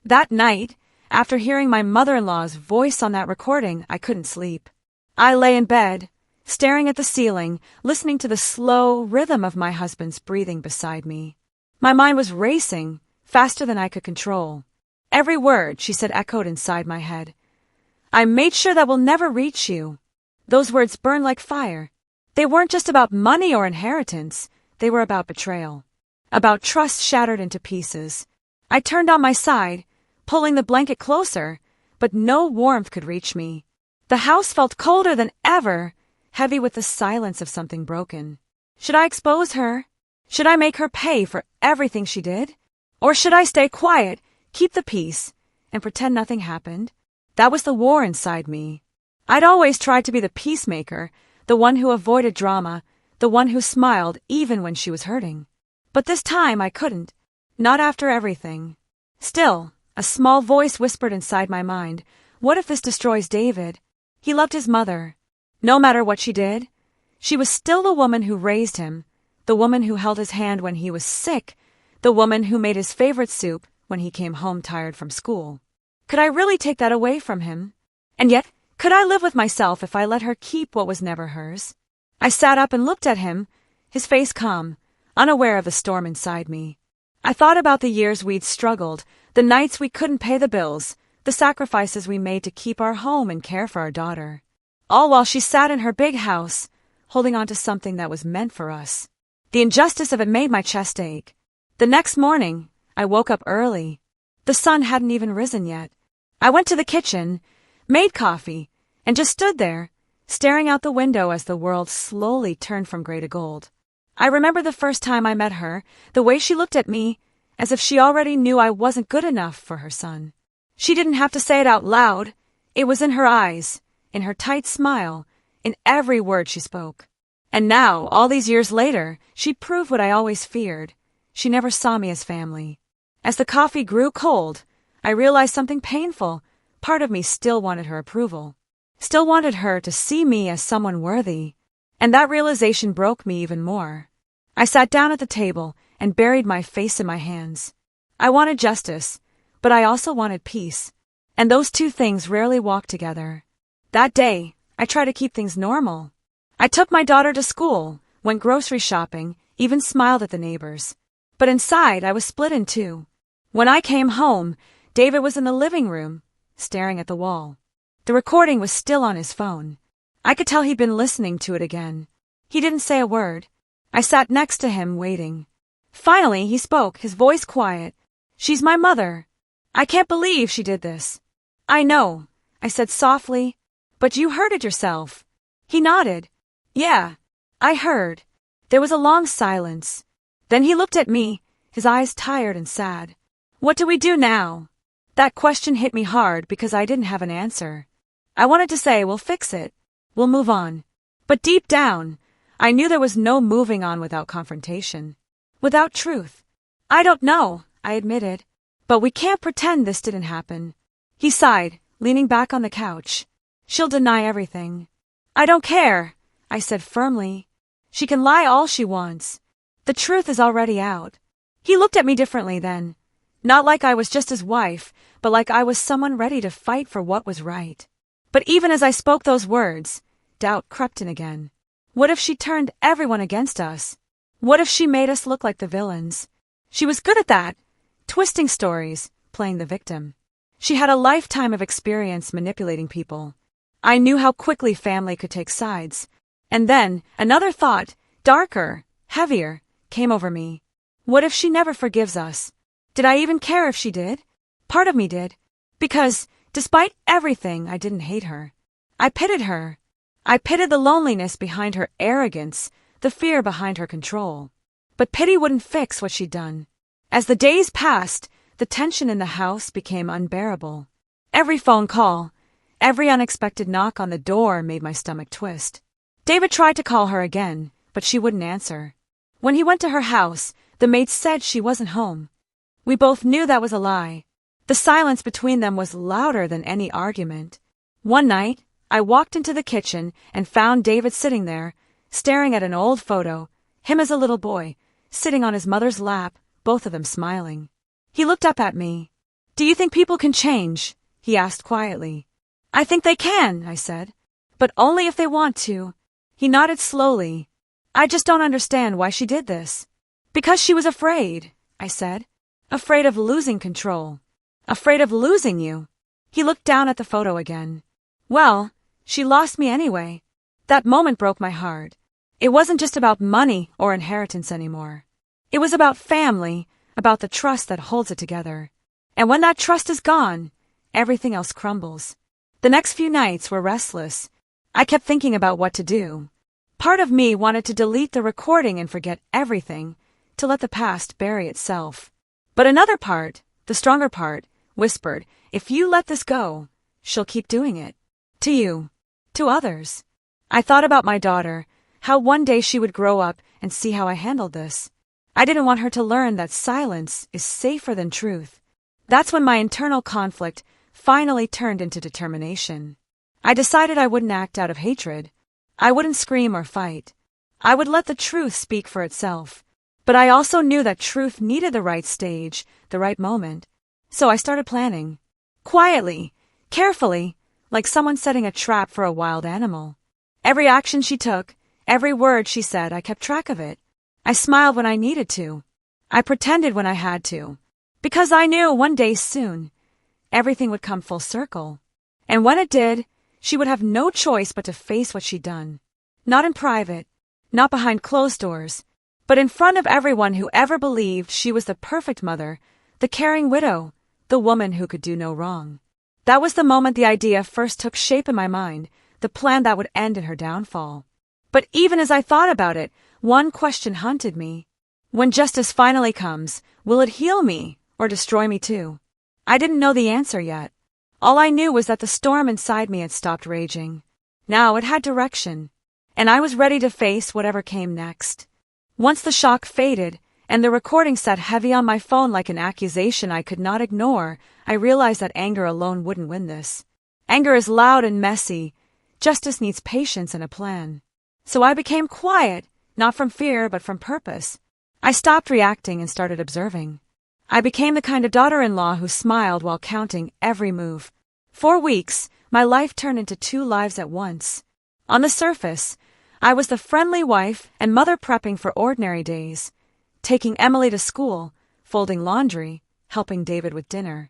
A: That night, after hearing my mother-in-law's voice on that recording, I couldn't sleep. I lay in bed, staring at the ceiling, listening to the slow rhythm of my husband's breathing beside me. My mind was racing, faster than I could control. Every word she said echoed inside my head. I made sure that we'll never reach you. Those words burned like fire. They weren't just about money or inheritance. They were about betrayal. About trust shattered into pieces. I turned on my side, pulling the blanket closer, but no warmth could reach me. The house felt colder than ever, heavy with the silence of something broken. Should I expose her? Should I make her pay for everything she did? Or should I stay quiet, keep the peace, and pretend nothing happened? That was the war inside me. I'd always tried to be the peacemaker, the one who avoided drama, the one who smiled even when she was hurting. But this time I couldn't. Not after everything. Still, a small voice whispered inside my mind, what if this destroys David? He loved his mother. No matter what she did, she was still the woman who raised him, the woman who held his hand when he was sick, the woman who made his favorite soup when he came home tired from school. Could I really take that away from him? And yet, could I live with myself if I let her keep what was never hers? I sat up and looked at him, his face calm, unaware of the storm inside me. I thought about the years we'd struggled, the nights we couldn't pay the bills, the sacrifices we made to keep our home and care for our daughter. All while she sat in her big house, holding on to something that was meant for us. The injustice of it made my chest ache. The next morning, I woke up early. The sun hadn't even risen yet. I went to the kitchen, made coffee, and just stood there, staring out the window as the world slowly turned from gray to gold. I remember the first time I met her, the way she looked at me, as if she already knew I wasn't good enough for her son. She didn't have to say it out loud. It was in her eyes, in her tight smile, in every word she spoke. And now, all these years later, she proved what I always feared. She never saw me as family. As the coffee grew cold, I realized something painful. Part of me still wanted her approval. Still wanted her to see me as someone worthy. And that realization broke me even more. I sat down at the table and buried my face in my hands. I wanted justice, but I also wanted peace. And those two things rarely walk together. That day, I tried to keep things normal. I took my daughter to school, went grocery shopping, even smiled at the neighbors. But inside, I was split in two. When I came home, David was in the living room, staring at the wall. The recording was still on his phone. I could tell he'd been listening to it again. He didn't say a word. I sat next to him, waiting. Finally, he spoke, his voice quiet. "She's my mother. I can't believe she did this." "I know," I said softly, "but you heard it yourself." He nodded. "Yeah, I heard." There was a long silence. Then he looked at me, his eyes tired and sad. "What do we do now?" That question hit me hard because I didn't have an answer. I wanted to say, we'll fix it. We'll move on. But deep down, I knew there was no moving on without confrontation. Without truth. "I don't know," I admitted. "But we can't pretend this didn't happen." He sighed, leaning back on the couch. "She'll deny everything." "I don't care," I said firmly. "She can lie all she wants. The truth is already out." He looked at me differently then. Not like I was just his wife, but like I was someone ready to fight for what was right. But even as I spoke those words, doubt crept in again. What if she turned everyone against us? What if she made us look like the villains? She was good at that, twisting stories, playing the victim. She had a lifetime of experience manipulating people. I knew how quickly family could take sides. And then, another thought, darker, heavier, came over me. What if she never forgives us? Did I even care if she did? Part of me did. Because, despite everything, I didn't hate her. I pitied her. I pitied the loneliness behind her arrogance, the fear behind her control. But pity wouldn't fix what she'd done. As the days passed, the tension in the house became unbearable. Every phone call, every unexpected knock on the door made my stomach twist. David tried to call her again, but she wouldn't answer. When he went to her house, the maid said she wasn't home. We both knew that was a lie. The silence between them was louder than any argument. One night, I walked into the kitchen and found David sitting there, staring at an old photo, him as a little boy, sitting on his mother's lap, both of them smiling. He looked up at me. "Do you think people can change?" he asked quietly. "I think they can," I said. "But only if they want to." He nodded slowly. "I just don't understand why she did this." "Because she was afraid," I said. "Afraid of losing control. Afraid of losing you." He looked down at the photo again. "Well, she lost me anyway." That moment broke my heart. It wasn't just about money or inheritance anymore. It was about family, about the trust that holds it together. And when that trust is gone, everything else crumbles. The next few nights were restless. I kept thinking about what to do. Part of me wanted to delete the recording and forget everything, to let the past bury itself. But another part, the stronger part, whispered, "If you let this go, she'll keep doing it. To you. To others." I thought about my daughter, how one day she would grow up and see how I handled this. I didn't want her to learn that silence is safer than truth. That's when my internal conflict finally turned into determination. I decided I wouldn't act out of hatred. I wouldn't scream or fight. I would let the truth speak for itself. But I also knew that truth needed the right stage, the right moment. So I started planning. Quietly, carefully, like someone setting a trap for a wild animal. Every action she took, every word she said, I kept track of it. I smiled when I needed to. I pretended when I had to. Because I knew one day soon, everything would come full circle. And when it did, she would have no choice but to face what she'd done. Not in private, not behind closed doors, but in front of everyone who ever believed she was the perfect mother, the caring widow, the woman who could do no wrong. That was the moment the idea first took shape in my mind, the plan that would end in her downfall. But even as I thought about it, one question haunted me. When justice finally comes, will it heal me or destroy me too? I didn't know the answer yet. All I knew was that the storm inside me had stopped raging. Now it had direction, and I was ready to face whatever came next. Once the shock faded, and the recording sat heavy on my phone like an accusation I could not ignore, I realized that anger alone wouldn't win this. Anger is loud and messy. Justice needs patience and a plan. So I became quiet, not from fear but from purpose. I stopped reacting and started observing. I became the kind of daughter-in-law who smiled while counting every move. For weeks, my life turned into two lives at once. On the surface, I was the friendly wife and mother prepping for ordinary days, taking Emily to school, folding laundry, helping David with dinner.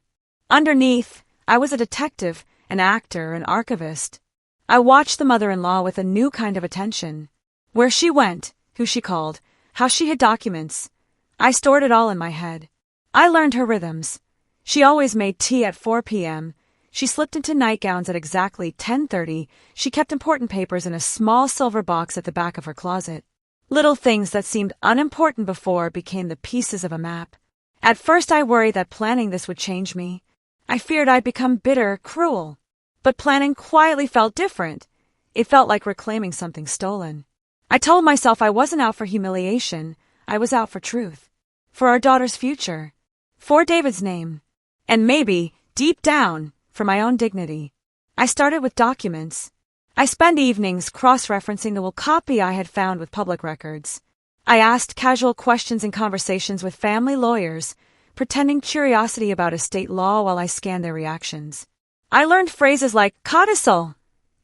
A: Underneath, I was a detective, an actor, an archivist. I watched the mother-in-law with a new kind of attention. Where she went, who she called, how she hid documents. I stored it all in my head. I learned her rhythms. She always made tea at 4 p.m. She slipped into nightgowns at exactly 10:30. She kept important papers in a small silver box at the back of her closet. Little things that seemed unimportant before became the pieces of a map. At first I worried that planning this would change me. I feared I'd become bitter, cruel. But planning quietly felt different. It felt like reclaiming something stolen. I told myself I wasn't out for humiliation. I was out for truth. For our daughter's future. For David's name. And maybe, deep down, for my own dignity. I started with documents. I spent evenings cross-referencing the copy I had found with public records. I asked casual questions in conversations with family lawyers, pretending curiosity about estate law while I scanned their reactions. I learned phrases like codicil,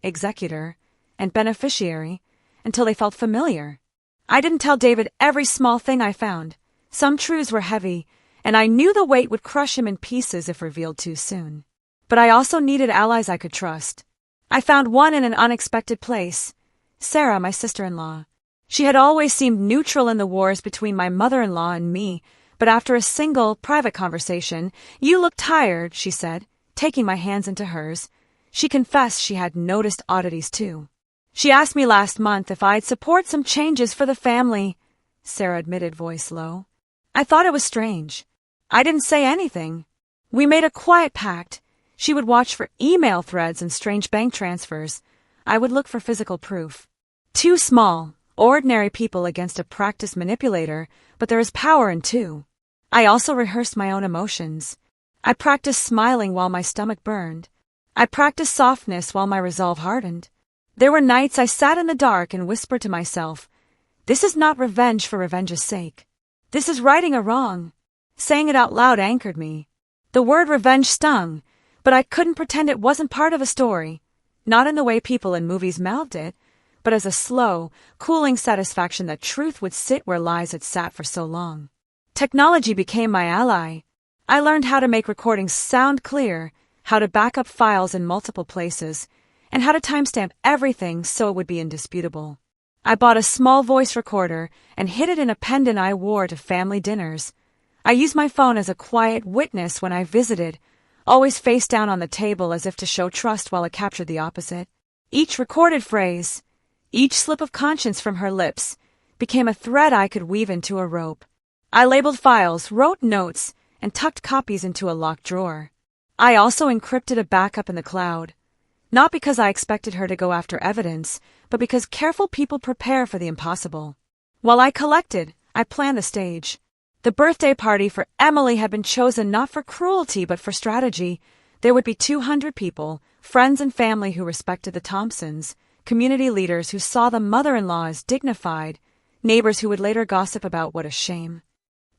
A: executor, and beneficiary until they felt familiar. I didn't tell David every small thing I found. Some truths were heavy, and I knew the weight would crush him in pieces if revealed too soon. But I also needed allies I could trust. I found one in an unexpected place. Sarah, my sister-in-law. She had always seemed neutral in the wars between my mother-in-law and me, but after a single, private conversation, "You look tired," she said, taking my hands into hers. She confessed she had noticed oddities too. "She asked me last month if I'd support some changes for the family," Sarah admitted, voice low. I thought it was strange. I didn't say anything. We made a quiet pact. She would watch for email threads and strange bank transfers. I would look for physical proof. Two small, ordinary people against a practiced manipulator, but there is power in two. I also rehearsed my own emotions. I practiced smiling while my stomach burned. I practiced softness while my resolve hardened. There were nights I sat in the dark and whispered to myself, "This is not revenge for revenge's sake. This is righting a wrong." Saying it out loud anchored me. The word revenge stung, but I couldn't pretend it wasn't part of a story, not in the way people in movies mouthed it, but as a slow, cooling satisfaction that truth would sit where lies had sat for so long. Technology became my ally. I learned how to make recordings sound clear, how to back up files in multiple places, and how to timestamp everything so it would be indisputable. I bought a small voice recorder and hid it in a pendant I wore to family dinners. I used my phone as a quiet witness when I visited, always face down on the table as if to show trust while it captured the opposite. Each recorded phrase, each slip of conscience from her lips, became a thread I could weave into a rope. I labeled files, wrote notes, and tucked copies into a locked drawer. I also encrypted a backup in the cloud. Not because I expected her to go after evidence, but because careful people prepare for the impossible. While I collected, I planned the stage. The birthday party for Emily had been chosen not for cruelty but for strategy. There would be 200 people, friends and family who respected the Thompsons, community leaders who saw the mother-in-law as dignified, neighbors who would later gossip about what a shame.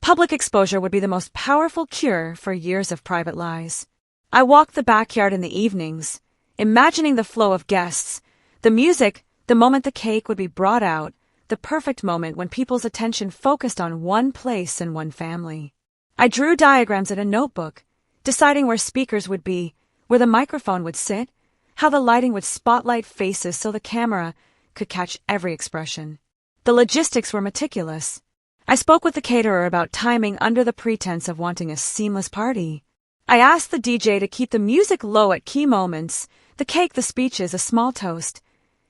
A: Public exposure would be the most powerful cure for years of private lies. I walked the backyard in the evenings, imagining the flow of guests, the music, the moment the cake would be brought out, the perfect moment when people's attention focused on one place and one family. I drew diagrams in a notebook, deciding where speakers would be, where the microphone would sit, how the lighting would spotlight faces so the camera could catch every expression. The logistics were meticulous. I spoke with the caterer about timing under the pretense of wanting a seamless party. I asked the DJ to keep the music low at key moments, the cake, the speeches, a small toast,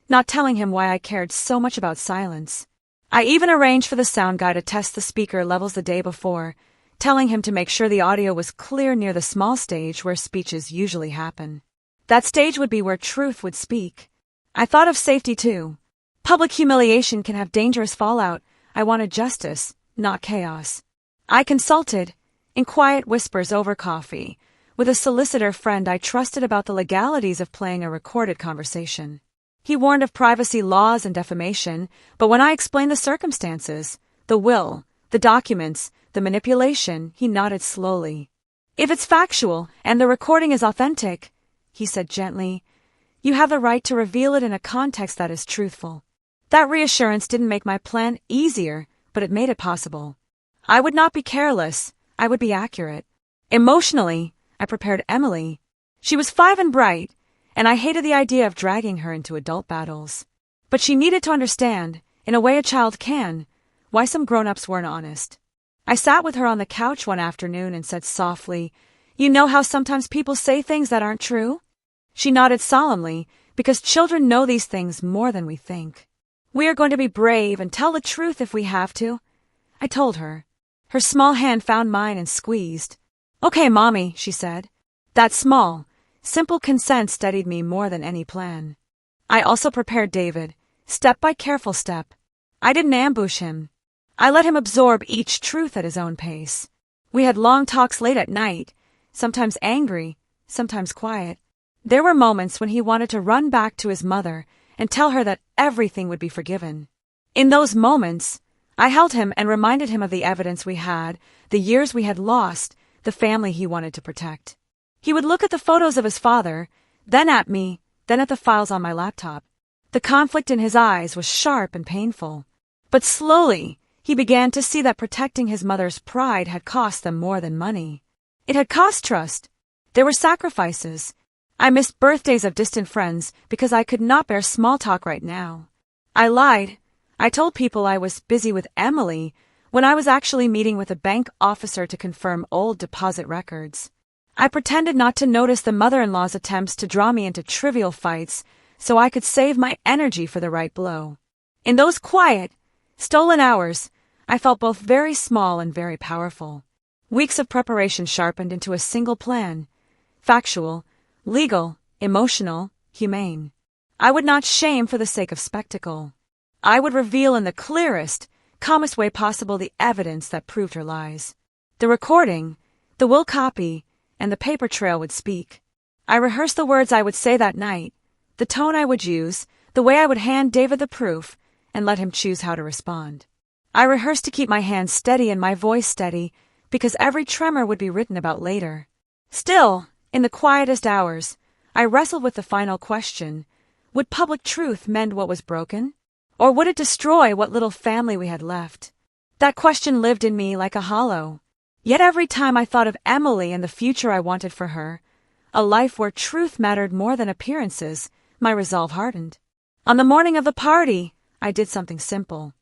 A: not telling him why I cared so much about silence. I even arranged for the sound guy to test the speaker levels the day before, telling him to make sure the audio was clear near the small stage where speeches usually happen. That stage would be where truth would speak. I thought of safety too. Public humiliation can have dangerous fallout. I wanted justice, not chaos. I consulted, in quiet whispers over coffee, with a solicitor friend I trusted about the legalities of playing a recorded conversation. He warned of privacy laws and defamation, but when I explained the circumstances, the will, the documents, the manipulation, he nodded slowly. "If it's factual and the recording is authentic," he said gently, "you have the right to reveal it in a context that is truthful." That reassurance didn't make my plan easier, but it made it possible. I would not be careless, I would be accurate. Emotionally, I prepared Emily. She was 5 and bright, and I hated the idea of dragging her into adult battles. But she needed to understand, in a way a child can, why some grown-ups weren't honest. I sat with her on the couch one afternoon and said softly, "You know how sometimes people say things that aren't true?" She nodded solemnly, because children know these things more than we think. "We are going to be brave and tell the truth if we have to," I told her. Her small hand found mine and squeezed. "Okay, Mommy," she said. That small, simple consent steadied me more than any plan. I also prepared David, step by careful step. I didn't ambush him. I let him absorb each truth at his own pace. We had long talks late at night, sometimes angry, sometimes quiet. There were moments when he wanted to run back to his mother and tell her that everything would be forgiven. In those moments, I held him and reminded him of the evidence we had, the years we had lost, the family he wanted to protect. He would look at the photos of his father, then at me, then at the files on my laptop. The conflict in his eyes was sharp and painful. But slowly, he began to see that protecting his mother's pride had cost them more than money. It had cost trust. There were sacrifices. I missed birthdays of distant friends because I could not bear small talk right now. I lied. I told people I was busy with Emily when I was actually meeting with a bank officer to confirm old deposit records. I pretended not to notice the mother-in-law's attempts to draw me into trivial fights so I could save my energy for the right blow. In those quiet, stolen hours, I felt both very small and very powerful. Weeks of preparation sharpened into a single plan. Factual, legal, emotional, humane. I would not shame for the sake of spectacle. I would reveal in the clearest, calmest way possible the evidence that proved her lies. The recording, the will copy, and the paper trail would speak. I rehearsed the words I would say that night, the tone I would use, the way I would hand David the proof, and let him choose how to respond. I rehearsed to keep my hands steady and my voice steady, because every tremor would be written about later. Still, in the quietest hours, I wrestled with the final question: would public truth mend what was broken? Or would it destroy what little family we had left? That question lived in me like a hollow. Yet every time I thought of Emily and the future I wanted for her, a life where truth mattered more than appearances, my resolve hardened. On the morning of the party, I did something simple.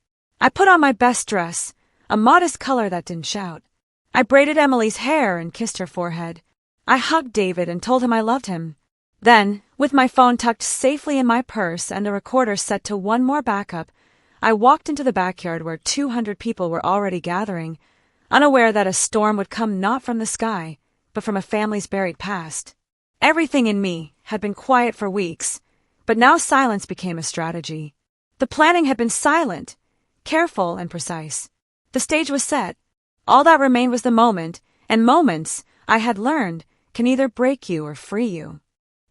A: I put on my best dress, a modest color that didn't shout. I braided Emily's hair and kissed her forehead. I hugged David and told him I loved him. Then, with my phone tucked safely in my purse and the recorder set to one more backup, I walked into the backyard where 200 people were already gathering, unaware that a storm would come not from the sky, but from a family's buried past. Everything in me had been quiet for weeks, but now silence became a strategy. The planning had been silent, careful and precise. The stage was set. All that remained was the moment, and moments, I had learned, can either break you or free you.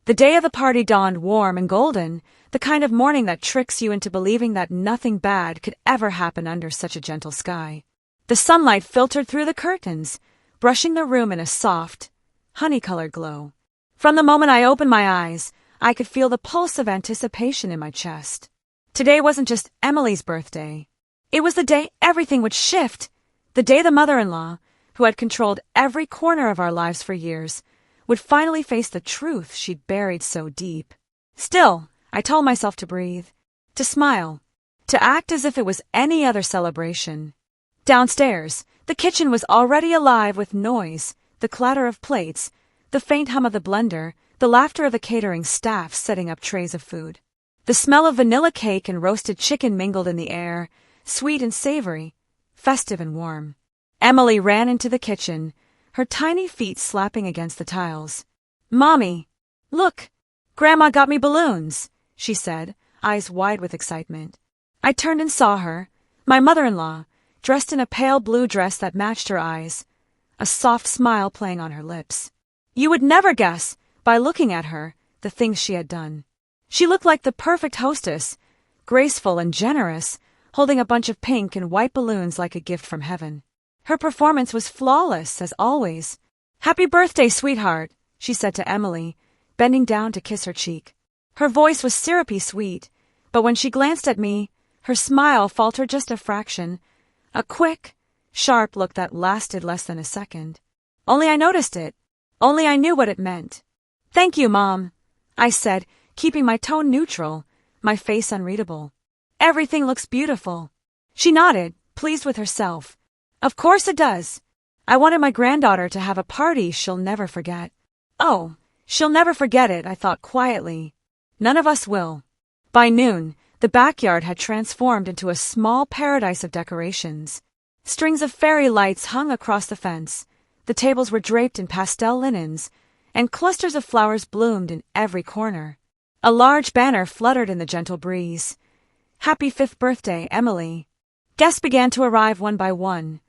A: The day of the party dawned warm and golden, the kind of morning that tricks you into believing that nothing bad could ever happen under such a gentle sky. The sunlight filtered through the curtains, brushing the room in a soft, honey-colored glow. From the moment I opened my eyes, I could feel the pulse of anticipation in my chest. Today wasn't just Emily's birthday. It was the day everything would shift, the day the mother-in-law, who had controlled every corner of our lives for years, would finally face the truth she'd buried so deep. Still, I told myself to breathe, to smile, to act as if it was any other celebration. Downstairs, the kitchen was already alive with noise, the clatter of plates, the faint hum of the blender, the laughter of the catering staff setting up trays of food. The smell of vanilla cake and roasted chicken mingled in the air, sweet and savory, festive and warm. Emily ran into the kitchen, her tiny feet slapping against the tiles. "Mommy, look, Grandma got me balloons," she said, eyes wide with excitement. I turned and saw her, my mother-in-law, dressed in a pale blue dress that matched her eyes, a soft smile playing on her lips. You would never guess, by looking at her, the things she had done. She looked like the perfect hostess, graceful and generous, holding a bunch of pink and white balloons like a gift from heaven. Her performance was flawless, as always. "Happy birthday, sweetheart," she said to Emily, bending down to kiss her cheek. Her voice was syrupy sweet, but when she glanced at me, her smile faltered just a fraction, a quick, sharp look that lasted less than a second. Only I noticed it. Only I knew what it meant. "Thank you, Mom," I said, keeping my tone neutral, my face unreadable. "Everything looks beautiful." She nodded, pleased with herself. "Of course it does. I wanted my granddaughter to have a party she'll never forget." "Oh, she'll never forget it," I thought quietly. "None of us will." By noon, the backyard had transformed into a small paradise of decorations. Strings of fairy lights hung across the fence, the tables were draped in pastel linens, and clusters of flowers bloomed in every corner. A large banner fluttered in the gentle breeze. "Happy 5th birthday, Emily." Guests began to arrive one by one.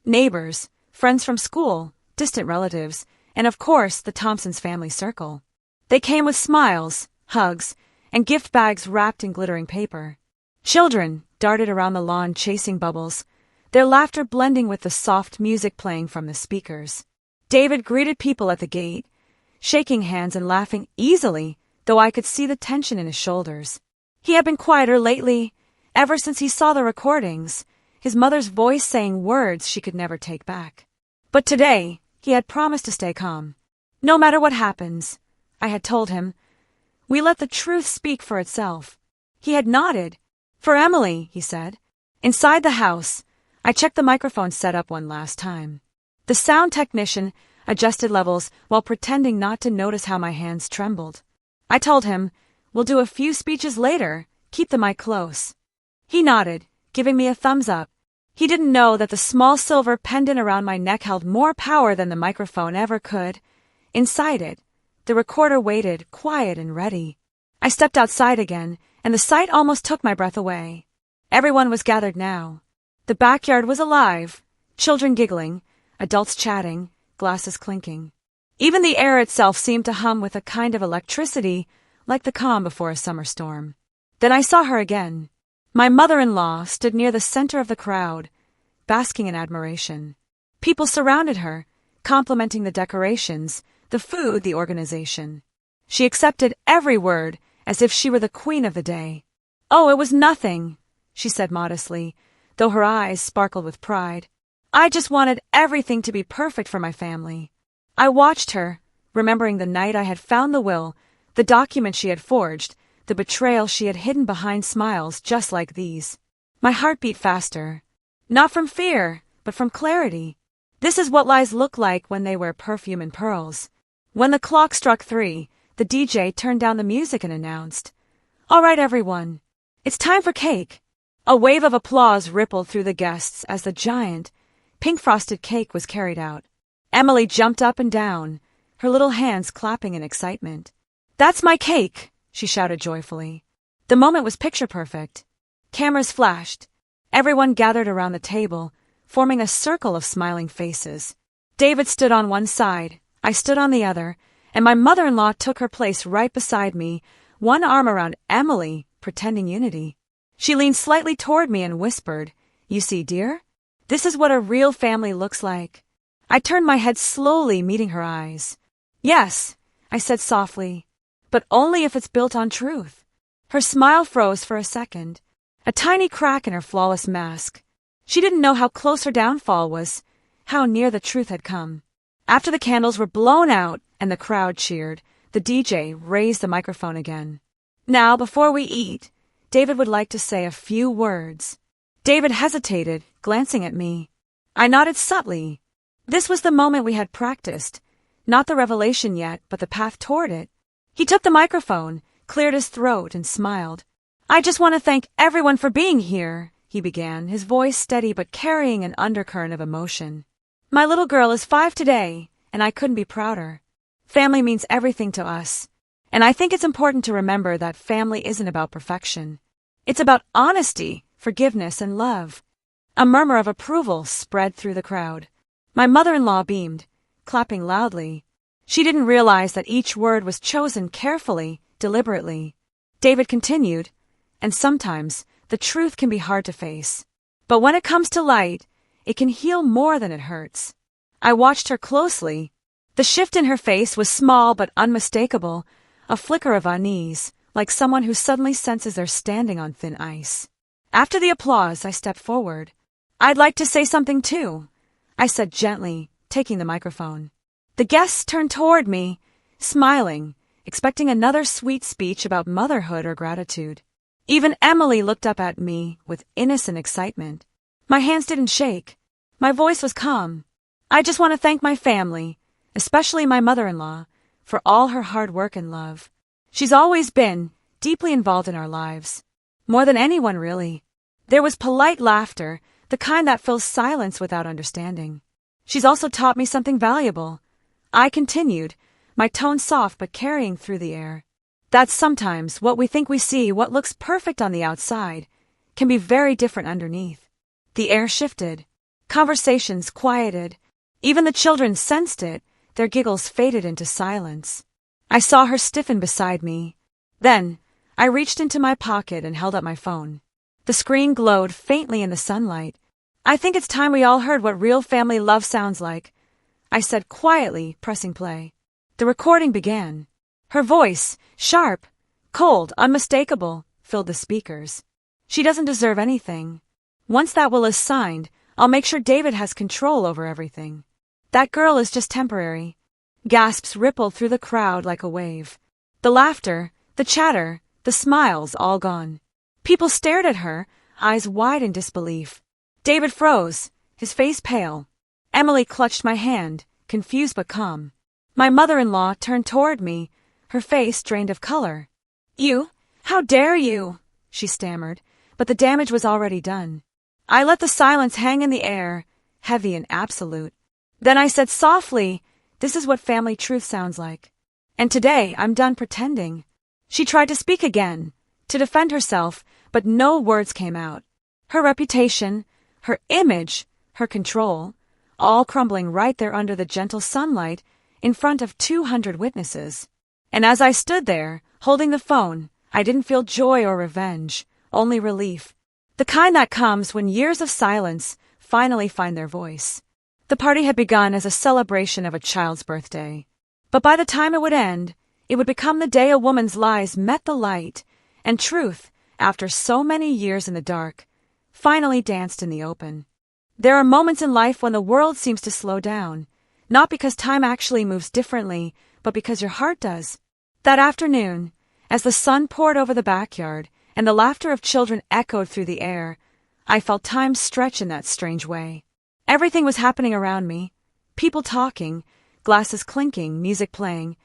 A: Neighbors, friends from school, distant relatives, and of course the Thompsons' family circle. They came with smiles, hugs, and gift bags wrapped in glittering paper. Children darted around the lawn chasing bubbles, their laughter blending with the soft music playing from the speakers. David greeted people at the gate, shaking hands and laughing easily, though I could see the tension in his shoulders. He had been quieter lately, ever since he saw the recordings, his mother's voice saying words she could never take back. But today, he had promised to stay calm. "No matter what happens," I had told him, "we let the truth speak for itself." He had nodded. "For Emily," he said. Inside the house, I checked the microphone setup one last time. The sound technician adjusted levels while pretending not to notice how my hands trembled. I told him, "We'll do a few speeches later, keep the mic close." He nodded, giving me a thumbs up. He didn't know that the small silver pendant around my neck held more power than the microphone ever could. Inside it, the recorder waited, quiet and ready. I stepped outside again, and the sight almost took my breath away. Everyone was gathered now. The backyard was alive, children giggling, adults chatting, glasses clinking. Even the air itself seemed to hum with a kind of electricity, like the calm before a summer storm. Then I saw her again. My mother-in-law stood near the center of the crowd, basking in admiration. People surrounded her, complimenting the decorations, the food, the organization. She accepted every word as if she were the queen of the day. "Oh, it was nothing," she said modestly, though her eyes sparkled with pride. "I just wanted everything to be perfect for my family." I watched her, remembering the night I had found the will, the document she had forged, the betrayal she had hidden behind smiles just like these. My heart beat faster. Not from fear, but from clarity. This is what lies look like when they wear perfume and pearls. When the clock struck 3, the DJ turned down the music and announced, "All right, everyone. It's time for cake." A wave of applause rippled through the guests as the giant, pink-frosted cake was carried out. Emily jumped up and down, her little hands clapping in excitement. "That's my cake," she shouted joyfully. The moment was picture-perfect. Cameras flashed. Everyone gathered around the table, forming a circle of smiling faces. David stood on one side, I stood on the other, and my mother-in-law took her place right beside me, one arm around Emily, pretending unity. She leaned slightly toward me and whispered, "You see, dear? This is what a real family looks like." I turned my head slowly, meeting her eyes. "Yes," I said softly, "but only if it's built on truth." Her smile froze for a second, a tiny crack in her flawless mask. She didn't know how close her downfall was, how near the truth had come. After the candles were blown out and the crowd cheered, the DJ raised the microphone again. "Now, before we eat, David would like to say a few words." David hesitated, glancing at me. I nodded subtly. This was the moment we had practiced, not the revelation yet, but the path toward it. He took the microphone, cleared his throat, and smiled. "I just want to thank everyone for being here," he began, his voice steady but carrying an undercurrent of emotion. "My little girl is 5 today, and I couldn't be prouder. Family means everything to us. And I think it's important to remember that family isn't about perfection. It's about honesty, forgiveness, and love." A murmur of approval spread through the crowd. My mother-in-law beamed, clapping loudly. She didn't realize that each word was chosen carefully, deliberately. David continued, "And sometimes the truth can be hard to face. But when it comes to light, it can heal more than it hurts." I watched her closely. The shift in her face was small but unmistakable, a flicker of unease, like someone who suddenly senses they're standing on thin ice. After the applause, I stepped forward. "I'd like to say something too," I said gently, taking the microphone. The guests turned toward me, smiling, expecting another sweet speech about motherhood or gratitude. Even Emily looked up at me with innocent excitement. My hands didn't shake. My voice was calm. "I just want to thank my family, especially my mother-in-law, for all her hard work and love. She's always been deeply involved in our lives. More than anyone, really." There was polite laughter, the kind that fills silence without understanding. "She's also taught me something valuable," I continued, my tone soft but carrying through the air. "That sometimes what we think we see, what looks perfect on the outside, can be very different underneath." The air shifted. Conversations quieted. Even the children sensed it, their giggles faded into silence. I saw her stiffen beside me. Then, I reached into my pocket and held up my phone. The screen glowed faintly in the sunlight. "I think it's time we all heard what real family love sounds like," I said quietly, pressing play. The recording began. Her voice, sharp, cold, unmistakable, filled the speakers. "She doesn't deserve anything. Once that will is signed, I'll make sure David has control over everything. That girl is just temporary." Gasps rippled through the crowd like a wave. The laughter, the chatter, the smiles all gone. People stared at her, eyes wide in disbelief. David froze, his face pale. Emily clutched my hand, confused but calm. My mother-in-law turned toward me, her face drained of color. "You? How dare you?" she stammered, but the damage was already done. I let the silence hang in the air, heavy and absolute. Then I said softly, "This is what family truth sounds like. And today I'm done pretending." She tried to speak again, to defend herself, but no words came out. Her reputation, her image, her control, all crumbling right there under the gentle sunlight, in front of 200 witnesses. And as I stood there, holding the phone, I didn't feel joy or revenge, only relief. The kind that comes when years of silence finally find their voice. The party had begun as a celebration of a child's birthday. But by the time it would end, it would become the day a woman's lies met the light, and truth, after so many years in the dark, finally danced in the open. There are moments in life when the world seems to slow down, not because time actually moves differently, but because your heart does. That afternoon, as the sun poured over the backyard and the laughter of children echoed through the air, I felt time stretch in that strange way. Everything was happening around me, people talking, glasses clinking, music playing,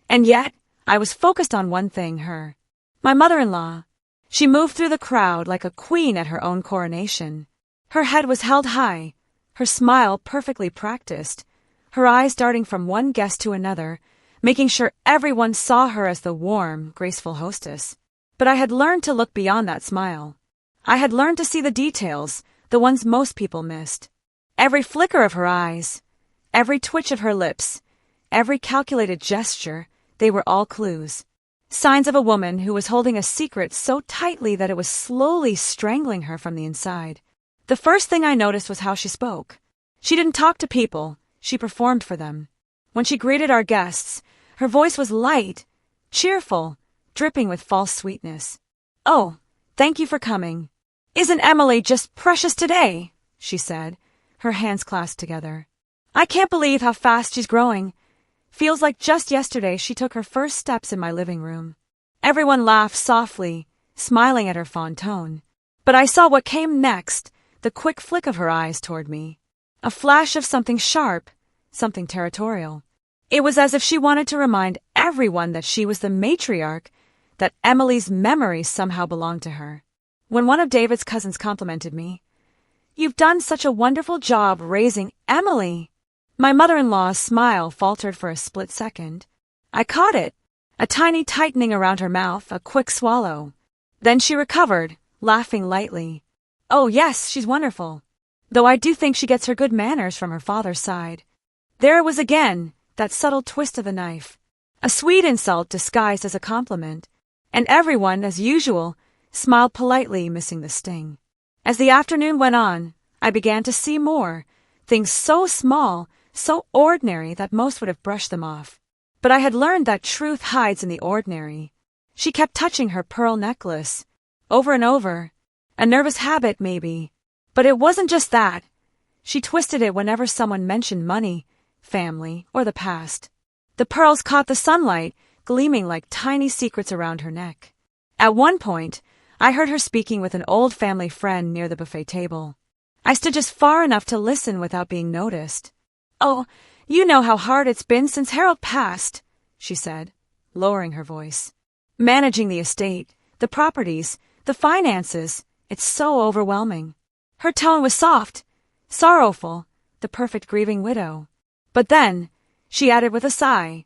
A: and yet I was focused on one thing, her. My mother-in-law. She moved through the crowd like a queen at her own coronation. Her head was held high, her smile perfectly practiced, her eyes darting from one guest to another, making sure everyone saw her as the warm, graceful hostess. But I had learned to look beyond that smile. I had learned to see the details, the ones most people missed. Every flicker of her eyes, every twitch of her lips, every calculated gesture, they were all clues. Signs of a woman who was holding a secret so tightly that it was slowly strangling her from the inside. The first thing I noticed was how she spoke. She didn't talk to people, she performed for them. When she greeted our guests, her voice was light, cheerful, dripping with false sweetness. "Oh, thank you for coming. Isn't Emily just precious today?" she said, her hands clasped together. "I can't believe how fast she's growing. Feels like just yesterday she took her first steps in my living room." Everyone laughed softly, smiling at her fond tone. But I saw what came next, the quick flick of her eyes toward me. A flash of something sharp, something territorial. It was as if she wanted to remind everyone that she was the matriarch, that Emily's memories somehow belonged to her. When one of David's cousins complimented me, "You've done such a wonderful job raising Emily," my mother-in-law's smile faltered for a split second. I caught it, a tiny tightening around her mouth, a quick swallow. Then she recovered, laughing lightly. "Oh yes, she's wonderful. Though I do think she gets her good manners from her father's side." There it was again, that subtle twist of the knife. A sweet insult disguised as a compliment. And everyone, as usual, smiled politely, missing the sting. As the afternoon went on, I began to see more, things so small, so ordinary that most would have brushed them off. But I had learned that truth hides in the ordinary. She kept touching her pearl necklace, over and over. A nervous habit, maybe. But it wasn't just that. She twisted it whenever someone mentioned money, family, or the past. The pearls caught the sunlight, gleaming like tiny secrets around her neck. At one point, I heard her speaking with an old family friend near the buffet table. I stood just far enough to listen without being noticed. "Oh, you know how hard it's been since Harold passed," she said, lowering her voice. "Managing the estate, the properties, the finances, it's so overwhelming." Her tone was soft, sorrowful, the perfect grieving widow. But then, she added with a sigh,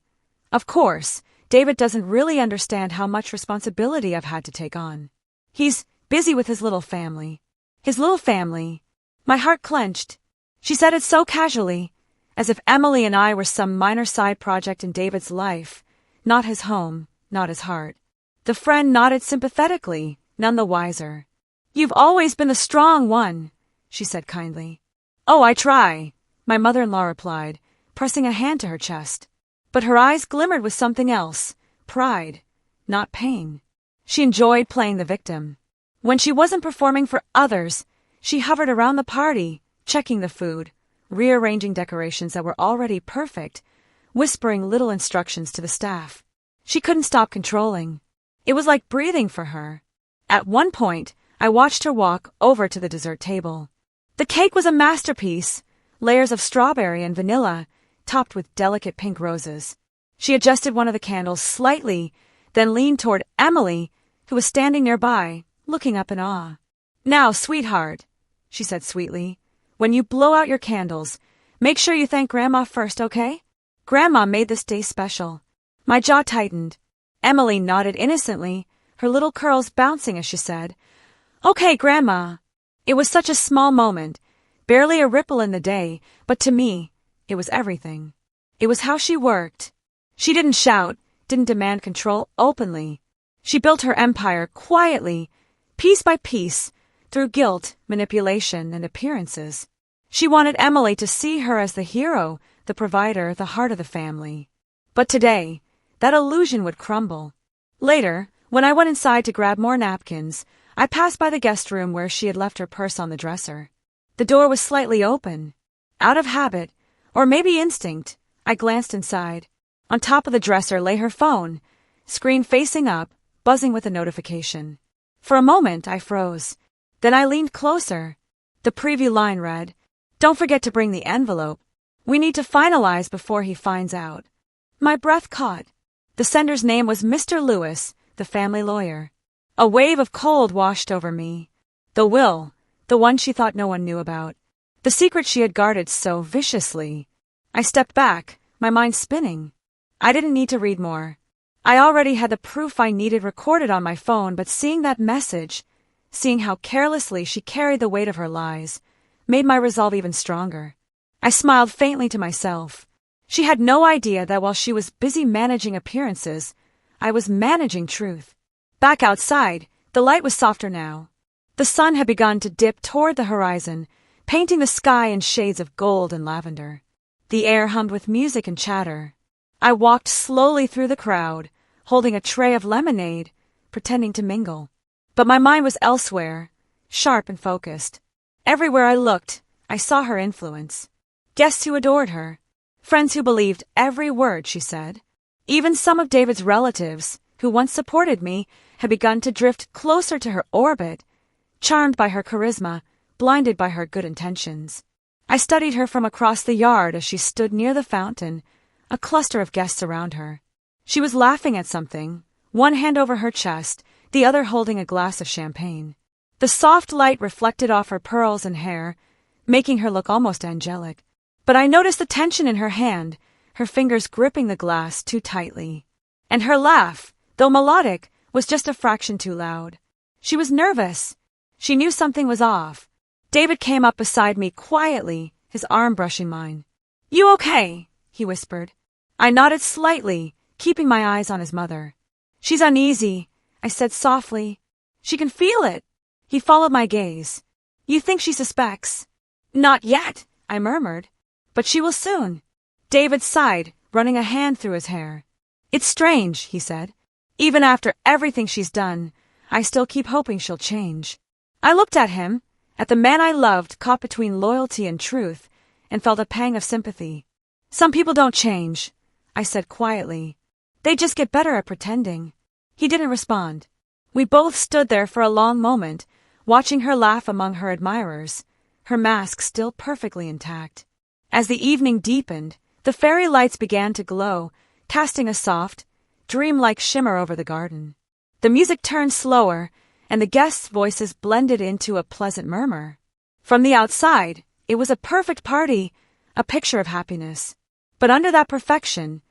A: "Of course, David doesn't really understand how much responsibility I've had to take on. He's busy with his little family." His little family. My heart clenched. She said it so casually, as if Emily and I were some minor side project in David's life, not his home, not his heart. The friend nodded sympathetically, none the wiser. "You've always been the strong one," she said kindly. "Oh, I try," my mother-in-law replied, pressing a hand to her chest. But her eyes glimmered with something else, pride, not pain. She enjoyed playing the victim. When she wasn't performing for others, she hovered around the party, checking the food, rearranging decorations that were already perfect, whispering little instructions to the staff. She couldn't stop controlling. It was like breathing for her. At one point, I watched her walk over to the dessert table. The cake was a masterpiece, layers of strawberry and vanilla, topped with delicate pink roses. She adjusted one of the candles slightly, then leaned toward Emily, who was standing nearby, looking up in awe. "Now, sweetheart," she said sweetly, "when you blow out your candles, make sure you thank Grandma first, okay? Grandma made this day special." My jaw tightened. Emily nodded innocently, her little curls bouncing as she said, "Okay, Grandma." It was such a small moment, barely a ripple in the day, but to me, it was everything. It was how she worked. She didn't shout, didn't demand control openly. She built her empire quietly, piece by piece, through guilt, manipulation, and appearances. She wanted Emily to see her as the hero, the provider, the heart of the family. But today, that illusion would crumble. Later, when I went inside to grab more napkins, I passed by the guest room where she had left her purse on the dresser. The door was slightly open. Out of habit, or maybe instinct, I glanced inside. On top of the dresser lay her phone, screen facing up, buzzing with a notification. For a moment, I froze. Then I leaned closer. The preview line read, "Don't forget to bring the envelope. We need to finalize before he finds out." My breath caught. The sender's name was Mr. Lewis, the family lawyer. A wave of cold washed over me. The will, the one she thought no one knew about. The secret she had guarded so viciously. I stepped back, my mind spinning. I didn't need to read more. I already had the proof I needed recorded on my phone, but seeing that message, seeing how carelessly she carried the weight of her lies, made my resolve even stronger. I smiled faintly to myself. She had no idea that while she was busy managing appearances, I was managing truth. Back outside, the light was softer now. The sun had begun to dip toward the horizon, painting the sky in shades of gold and lavender. The air hummed with music and chatter. I walked slowly through the crowd, holding a tray of lemonade, pretending to mingle. But my mind was elsewhere, sharp and focused. Everywhere I looked, I saw her influence. Guests who adored her. Friends who believed every word she said. Even some of David's relatives, who once supported me, had begun to drift closer to her orbit, charmed by her charisma, blinded by her good intentions. I studied her from across the yard as she stood near the fountain, a cluster of guests around her. She was laughing at something, one hand over her chest, the other holding a glass of champagne. The soft light reflected off her pearls and hair, making her look almost angelic. But I noticed the tension in her hand, her fingers gripping the glass too tightly. And her laugh, though melodic, was just a fraction too loud. She was nervous. She knew something was off. David came up beside me quietly, his arm brushing mine. "You okay?" he whispered. I nodded slightly, keeping my eyes on his mother. "She's uneasy," I said softly. "She can feel it." He followed my gaze. "You think she suspects?" "Not yet," I murmured. "But she will soon." David sighed, running a hand through his hair. "It's strange," he said. "Even after everything she's done, I still keep hoping she'll change." I looked at him, at the man I loved caught between loyalty and truth, and felt a pang of sympathy. "Some people don't change," I said quietly. "They just get better at pretending." He didn't respond. We both stood there for a long moment, watching her laugh among her admirers, her mask still perfectly intact. As the evening deepened, the fairy lights began to glow, casting a soft, dreamlike shimmer over the garden. The music turned slower, and the guests' voices blended into a pleasant murmur. From the outside, it was a perfect party, a picture of happiness. But under that perfection,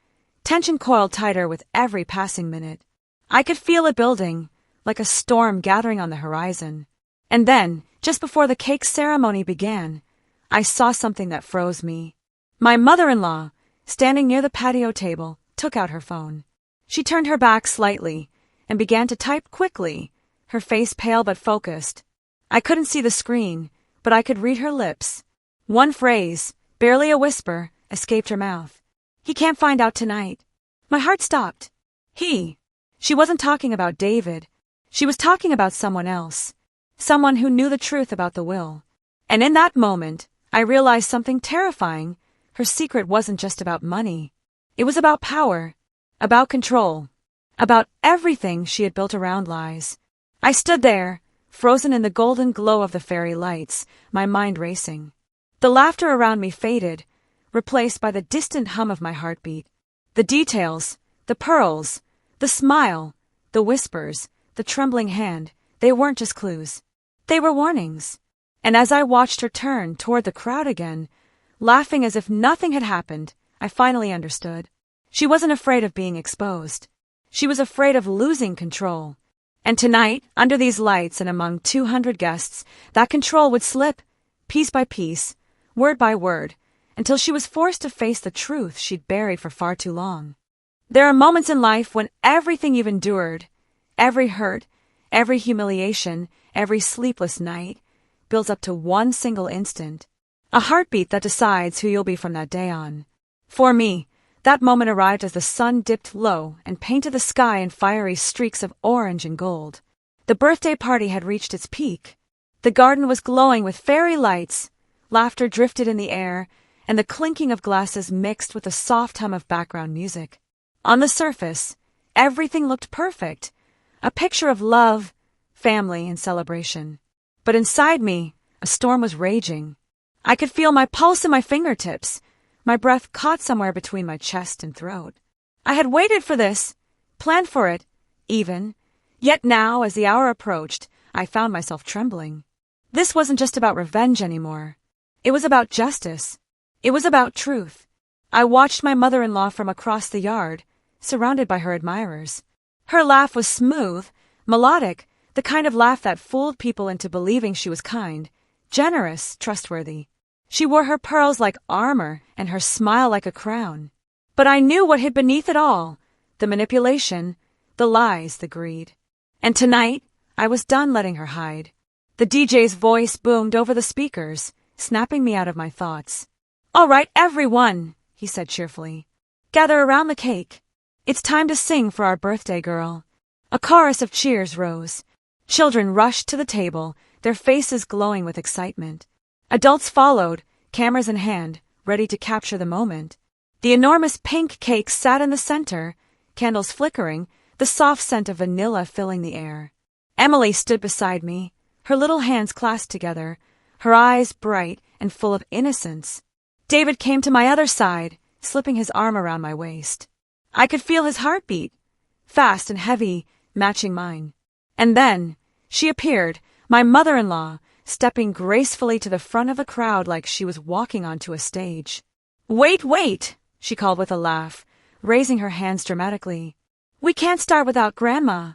A: tension coiled tighter with every passing minute. I could feel it building, like a storm gathering on the horizon. And then, just before the cake ceremony began, I saw something that froze me. My mother-in-law, standing near the patio table, took out her phone. She turned her back slightly and began to type quickly, her face pale but focused. I couldn't see the screen, but I could read her lips. One phrase, barely a whisper, escaped her mouth. "He can't find out tonight." My heart stopped. He. She wasn't talking about David. She was talking about someone else. Someone who knew the truth about the will. And in that moment, I realized something terrifying. Her secret wasn't just about money. It was about power, about control, about everything she had built around lies. I stood there, frozen in the golden glow of the fairy lights, my mind racing. The laughter around me faded, replaced by the distant hum of my heartbeat. The details, the pearls, the smile, the whispers, the trembling hand, they weren't just clues. They were warnings. And as I watched her turn toward the crowd again, laughing as if nothing had happened, I finally understood. She wasn't afraid of being exposed. She was afraid of losing control. And tonight, under these lights and among 200 guests, that control would slip, piece by piece, word by word, until she was forced to face the truth she'd buried for far too long. There are moments in life when everything you've endured, every hurt, every humiliation, every sleepless night, builds up to one single instant, a heartbeat that decides who you'll be from that day on. For me, that moment arrived as the sun dipped low and painted the sky in fiery streaks of orange and gold. The birthday party had reached its peak. The garden was glowing with fairy lights, laughter drifted in the air, and the clinking of glasses mixed with the soft hum of background music. On the surface, everything looked perfect, a picture of love, family, and celebration. But inside me, a storm was raging. I could feel my pulse in my fingertips, my breath caught somewhere between my chest and throat. I had waited for this, planned for it, even. Yet now, as the hour approached, I found myself trembling. This wasn't just about revenge anymore. It was about justice. It was about truth. I watched my mother-in-law from across the yard, surrounded by her admirers. Her laugh was smooth, melodic, the kind of laugh that fooled people into believing she was kind, generous, trustworthy. She wore her pearls like armor and her smile like a crown. But I knew what hid beneath it all, the manipulation, the lies, the greed. And tonight, I was done letting her hide. The DJ's voice boomed over the speakers, snapping me out of my thoughts. "All right, everyone," he said cheerfully. "Gather around the cake. It's time to sing for our birthday girl." A chorus of cheers rose. Children rushed to the table, their faces glowing with excitement. Adults followed, cameras in hand, ready to capture the moment. The enormous pink cake sat in the center, candles flickering, the soft scent of vanilla filling the air. Emily stood beside me, her little hands clasped together, her eyes bright and full of innocence. David came to my other side, slipping his arm around my waist. I could feel his heartbeat, fast and heavy, matching mine. And then, she appeared, my mother-in-law, stepping gracefully to the front of a crowd like she was walking onto a stage. "Wait, wait," she called with a laugh, raising her hands dramatically. "We can't start without Grandma."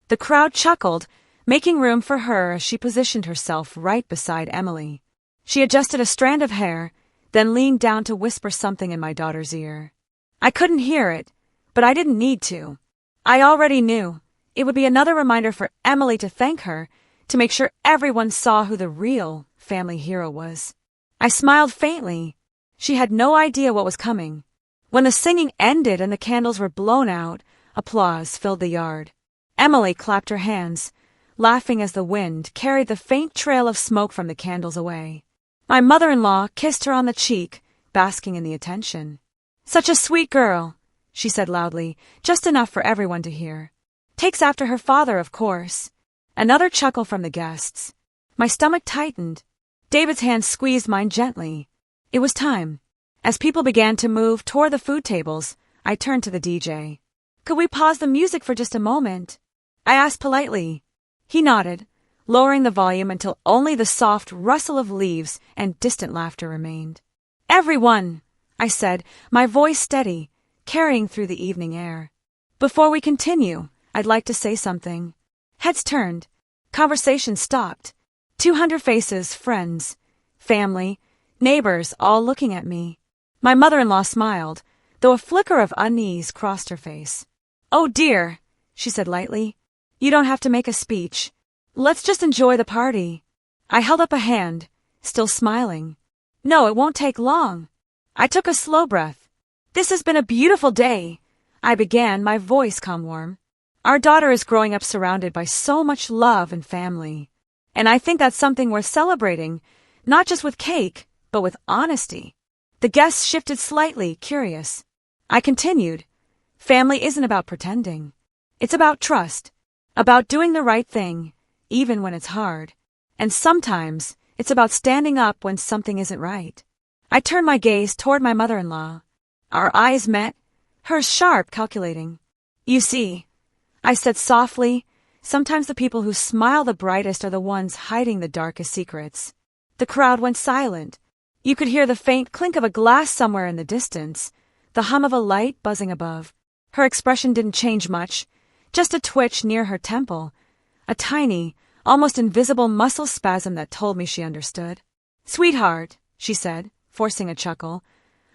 A: The crowd chuckled, making room for her as she positioned herself right beside Emily. She adjusted a strand of hair, then leaned down to whisper something in my daughter's ear. I couldn't hear it, but I didn't need to. I already knew. It would be another reminder for Emily to thank her, to make sure everyone saw who the real family hero was. I smiled faintly. She had no idea what was coming. When the singing ended and the candles were blown out, applause filled the yard. Emily clapped her hands, laughing as the wind carried the faint trail of smoke from the candles away. My mother-in-law kissed her on the cheek, basking in the attention. "Such a sweet girl," she said loudly, just enough for everyone to hear. "Takes after her father, of course." Another chuckle from the guests. My stomach tightened. David's hand squeezed mine gently. It was time. As people began to move toward the food tables, I turned to the DJ. "Could we pause the music for just a moment?" I asked politely. He nodded, lowering the volume until only the soft rustle of leaves and distant laughter remained. "Everyone," I said, my voice steady, carrying through the evening air. "Before we continue, I'd like to say something." Heads turned. Conversation stopped. 200 faces, friends, family, neighbors, all looking at me. My mother-in-law smiled, though a flicker of unease crossed her face. "Oh dear," she said lightly. "You don't have to make a speech. Let's just enjoy the party." I held up a hand, still smiling. "No, it won't take long." I took a slow breath. "This has been a beautiful day," I began, my voice calm warm. "Our daughter is growing up surrounded by so much love and family. And I think that's something worth celebrating, not just with cake, but with honesty." The guests shifted slightly, curious. I continued. "Family isn't about pretending. It's about trust, about doing the right thing, even when it's hard. And sometimes it's about standing up when something isn't right." I turned my gaze toward my mother-in-law. Our eyes met, hers sharp, calculating. "You see," I said softly, "sometimes the people who smile the brightest are the ones hiding the darkest secrets." The crowd went silent. You could hear the faint clink of a glass somewhere in the distance, the hum of a light buzzing above. Her expression didn't change much, just a twitch near her temple, a tiny, almost invisible muscle spasm that told me she understood. "Sweetheart," she said, forcing a chuckle,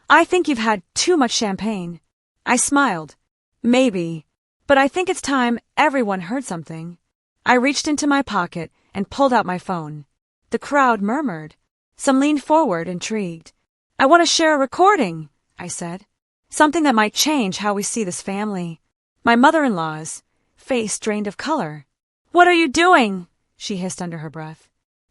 A: I think you've had too much champagne. I smiled. Maybe. But I think it's time everyone heard something. I reached into my pocket and pulled out my phone. The crowd murmured. Some leaned forward, intrigued. I want to share a recording, I said. Something that might change how we see this family. My mother-in-law's face drained of color. What are you doing? She hissed under her breath.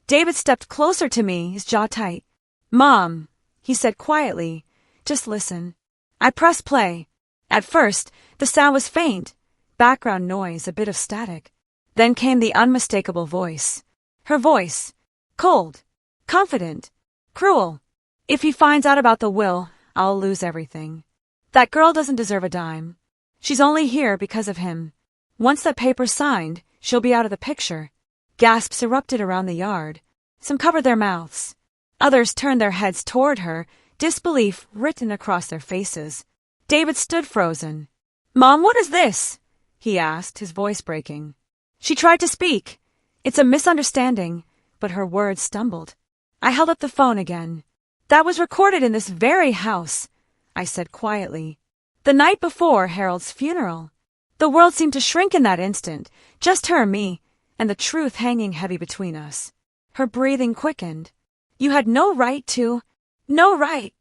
A: David stepped closer to me, his jaw tight. Mom, he said quietly, just listen. I pressed play. At first, the sound was faint, background noise, a bit of static. Then came the unmistakable voice. Her voice. Cold. Confident. Cruel. If he finds out about the will, I'll lose everything. That girl doesn't deserve a dime. She's only here because of him. Once that paper's signed, she'll be out of the picture. Gasps erupted around the yard. Some covered their mouths. Others turned their heads toward her, disbelief written across their faces. David stood frozen. Mom, what is this? He asked, his voice breaking. She tried to speak. It's a misunderstanding, but her words stumbled. I held up the phone again. That was recorded in this very house, I said quietly. The night before Harold's funeral. The world seemed to shrink in that instant, just her and me, and the truth hanging heavy between us. Her breathing quickened. You had no right to... No right.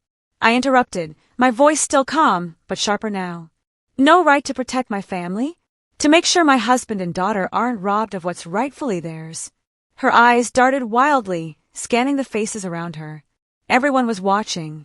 A: I interrupted, my voice still calm, but sharper now. No right to protect my family? To make sure my husband and daughter aren't robbed of what's rightfully theirs. Her eyes darted wildly, scanning the faces around her. Everyone was watching.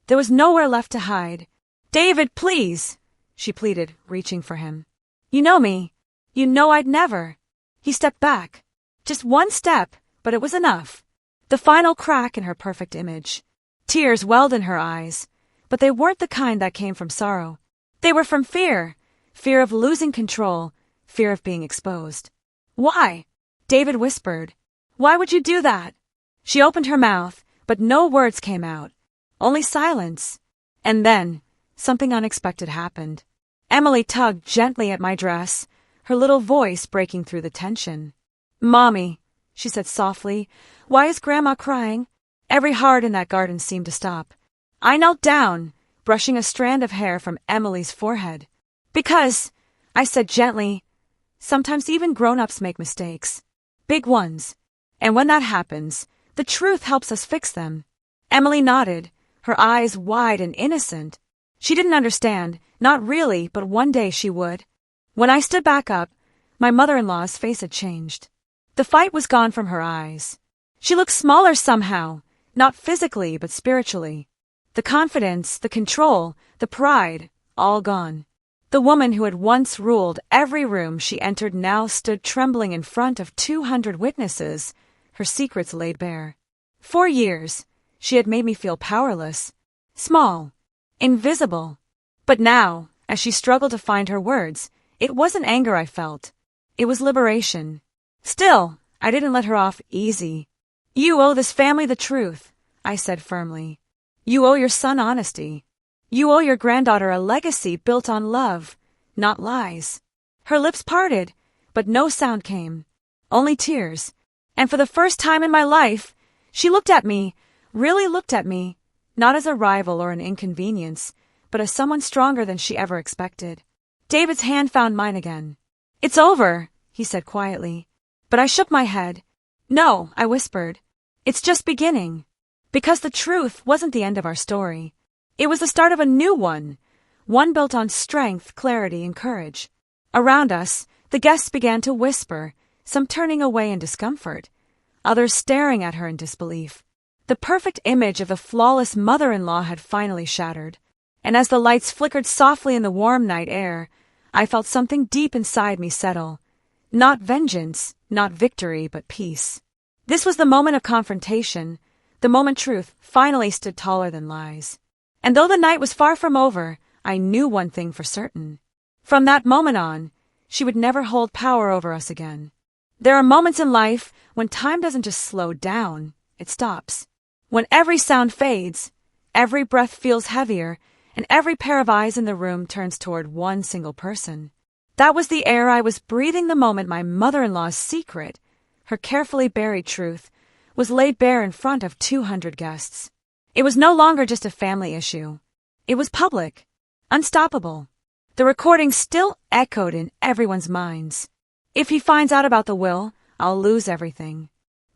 A: There was nowhere left to hide. David, please, she pleaded, reaching for him. You know me. You know I'd never. He stepped back. Just one step, but it was enough. The final crack in her perfect image. Tears welled in her eyes, but they weren't the kind that came from sorrow. They were from fear. Fear of losing control. Fear of being exposed. Why? David whispered. Why would you do that? She opened her mouth, but no words came out. Only silence. And then, something unexpected happened. Emily tugged gently at my dress, her little voice breaking through the tension. Mommy, she said softly, why is Grandma crying? Every heart in that garden seemed to stop. I knelt down, brushing a strand of hair from Emily's forehead. Because, I said gently, sometimes even grown-ups make mistakes. Big ones. And when that happens, the truth helps us fix them. Emily nodded, her eyes wide and innocent. She didn't understand, not really, but one day she would. When I stood back up, my mother-in-law's face had changed. The fight was gone from her eyes. She looked smaller somehow, not physically but spiritually. The confidence, the control, the pride, all gone. The woman who had once ruled every room she entered now stood trembling in front of 200 witnesses, her secrets laid bare. For years, she had made me feel powerless, small, invisible. But now, as she struggled to find her words, it wasn't anger I felt. It was liberation. Still, I didn't let her off easy. You owe this family the truth, I said firmly. You owe your son honesty. You owe your granddaughter a legacy built on love, not lies. Her lips parted, but no sound came. Only tears. And for the first time in my life, she looked at me, really looked at me, not as a rival or an inconvenience, but as someone stronger than she ever expected. David's hand found mine again. It's over, he said quietly. But I shook my head. No, I whispered. It's just beginning. Because the truth wasn't the end of our story. It was the start of a new one built on strength, clarity, and courage. Around us, the guests began to whisper, some turning away in discomfort, others staring at her in disbelief. The perfect image of the flawless mother-in-law had finally shattered, and as the lights flickered softly in the warm night air, I felt something deep inside me settle. Not vengeance, not victory, but peace. This was the moment of confrontation, the moment truth finally stood taller than lies. And though the night was far from over, I knew one thing for certain. From that moment on, she would never hold power over us again. There are moments in life when time doesn't just slow down, it stops. When every sound fades, every breath feels heavier, and every pair of eyes in the room turns toward one single person. That was the air I was breathing the moment my mother-in-law's secret, her carefully buried truth, was laid bare in front of 200 guests. It was no longer just a family issue. It was public. Unstoppable. The recording still echoed in everyone's minds. If he finds out about the will, I'll lose everything.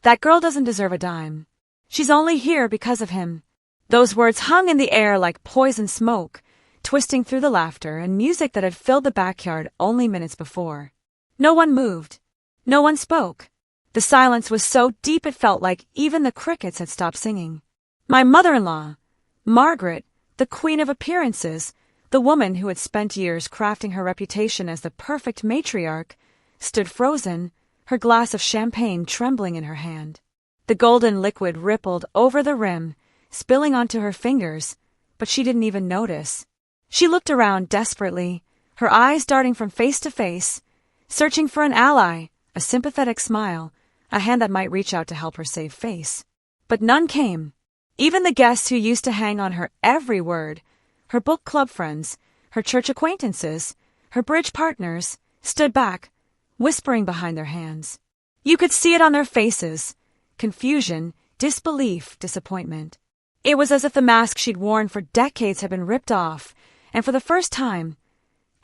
A: That girl doesn't deserve a dime. She's only here because of him. Those words hung in the air like poison smoke, twisting through the laughter and music that had filled the backyard only minutes before. No one moved. No one spoke. The silence was so deep it felt like even the crickets had stopped singing. My mother-in-law, Margaret, the queen of appearances, the woman who had spent years crafting her reputation as the perfect matriarch, stood frozen, her glass of champagne trembling in her hand. The golden liquid rippled over the rim, spilling onto her fingers, but she didn't even notice. She looked around desperately, her eyes darting from face to face, searching for an ally, a sympathetic smile, a hand that might reach out to help her save face. But none came. Even the guests who used to hang on her every word, her book club friends, her church acquaintances, her bridge partners, stood back, whispering behind their hands. You could see it on their faces. Confusion, disbelief, disappointment. It was as if the mask she'd worn for decades had been ripped off, and for the first time,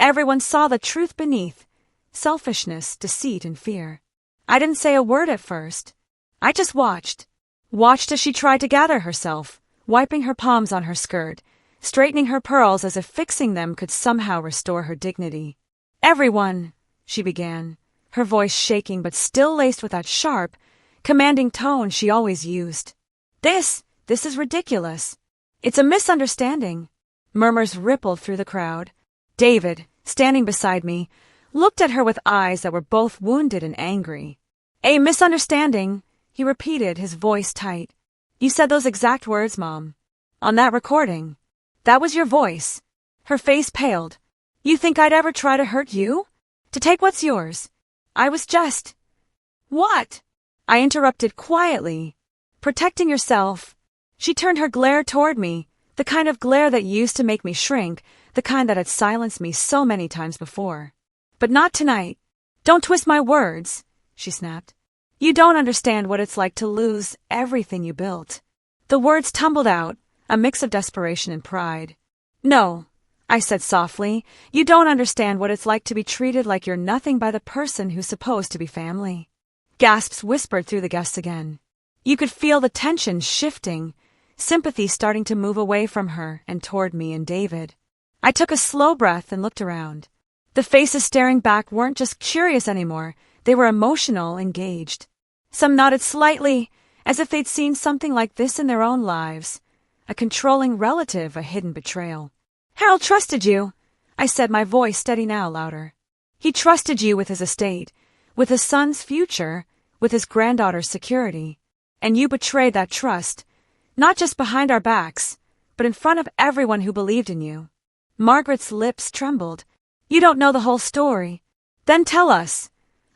A: everyone saw the truth beneath: selfishness, deceit, and fear. I didn't say a word at first. I just watched as she tried to gather herself, wiping her palms on her skirt, straightening her pearls as if fixing them could somehow restore her dignity. Everyone, she began, her voice shaking but still laced with that sharp, commanding tone she always used. This is ridiculous. It's a misunderstanding. Murmurs rippled through the crowd. David, standing beside me, looked at her with eyes that were both wounded and angry. A misunderstanding, he repeated, his voice tight. You said those exact words, Mom. On that recording. That was your voice. Her face paled. You think I'd ever try to hurt you? To take what's yours? I was just... What? I interrupted quietly. Protecting yourself. She turned her glare toward me, the kind of glare that used to make me shrink, the kind that had silenced me so many times before. But not tonight. Don't twist my words, she snapped. You don't understand what it's like to lose everything you built. The words tumbled out, a mix of desperation and pride. No, I said softly, you don't understand what it's like to be treated like you're nothing by the person who's supposed to be family. Gasps whispered through the guests again. You could feel the tension shifting, sympathy starting to move away from her and toward me and David. I took a slow breath and looked around. The faces staring back weren't just curious anymore, they were emotional, engaged. Some nodded slightly, as if they'd seen something like this in their own lives. A controlling relative, a hidden betrayal. Harold trusted you, I said, my voice steady now, louder. He trusted you with his estate, with his son's future, with his granddaughter's security. And you betrayed that trust, not just behind our backs, but in front of everyone who believed in you. Margaret's lips trembled. You don't know the whole story. Then tell us,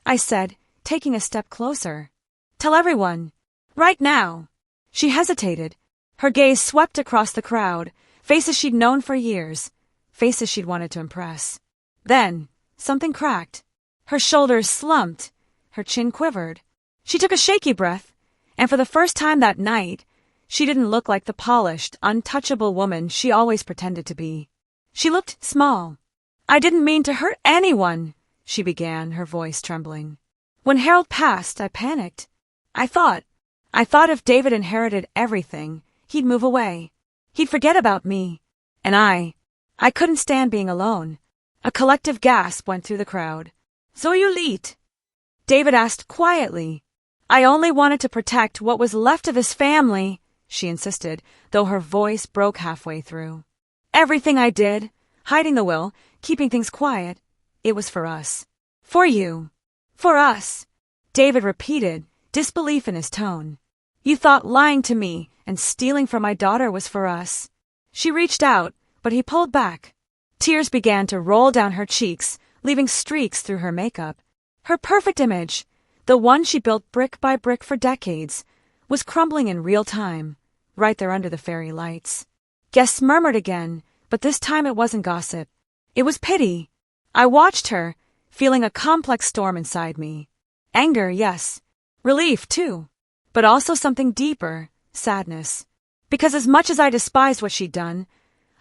A: I said, taking a step closer. Tell everyone. Right now. She hesitated. Her gaze swept across the crowd, faces she'd known for years, faces she'd wanted to impress. Then, something cracked. Her shoulders slumped, her chin quivered. She took a shaky breath, and for the first time that night, she didn't look like the polished, untouchable woman she always pretended to be. She looked small. I didn't mean to hurt anyone, she began, her voice trembling. When Harold passed, I panicked. I thought if David inherited everything, he'd move away. He'd forget about me. And I couldn't stand being alone. A collective gasp went through the crowd. So you leet? David asked quietly. I only wanted to protect what was left of his family, she insisted, though her voice broke halfway through. Everything I did, hiding the will, keeping things quiet, it was for us. For you. For us. David repeated, disbelief in his tone. You thought lying to me and stealing from my daughter was for us. She reached out, but he pulled back. Tears began to roll down her cheeks, leaving streaks through her makeup. Her perfect image, the one she built brick by brick for decades, was crumbling in real time, right there under the fairy lights. Guests murmured again, but this time it wasn't gossip. It was pity. I watched her, feeling a complex storm inside me. Anger, yes. Relief, too. But also something deeper, sadness. Because as much as I despised what she'd done,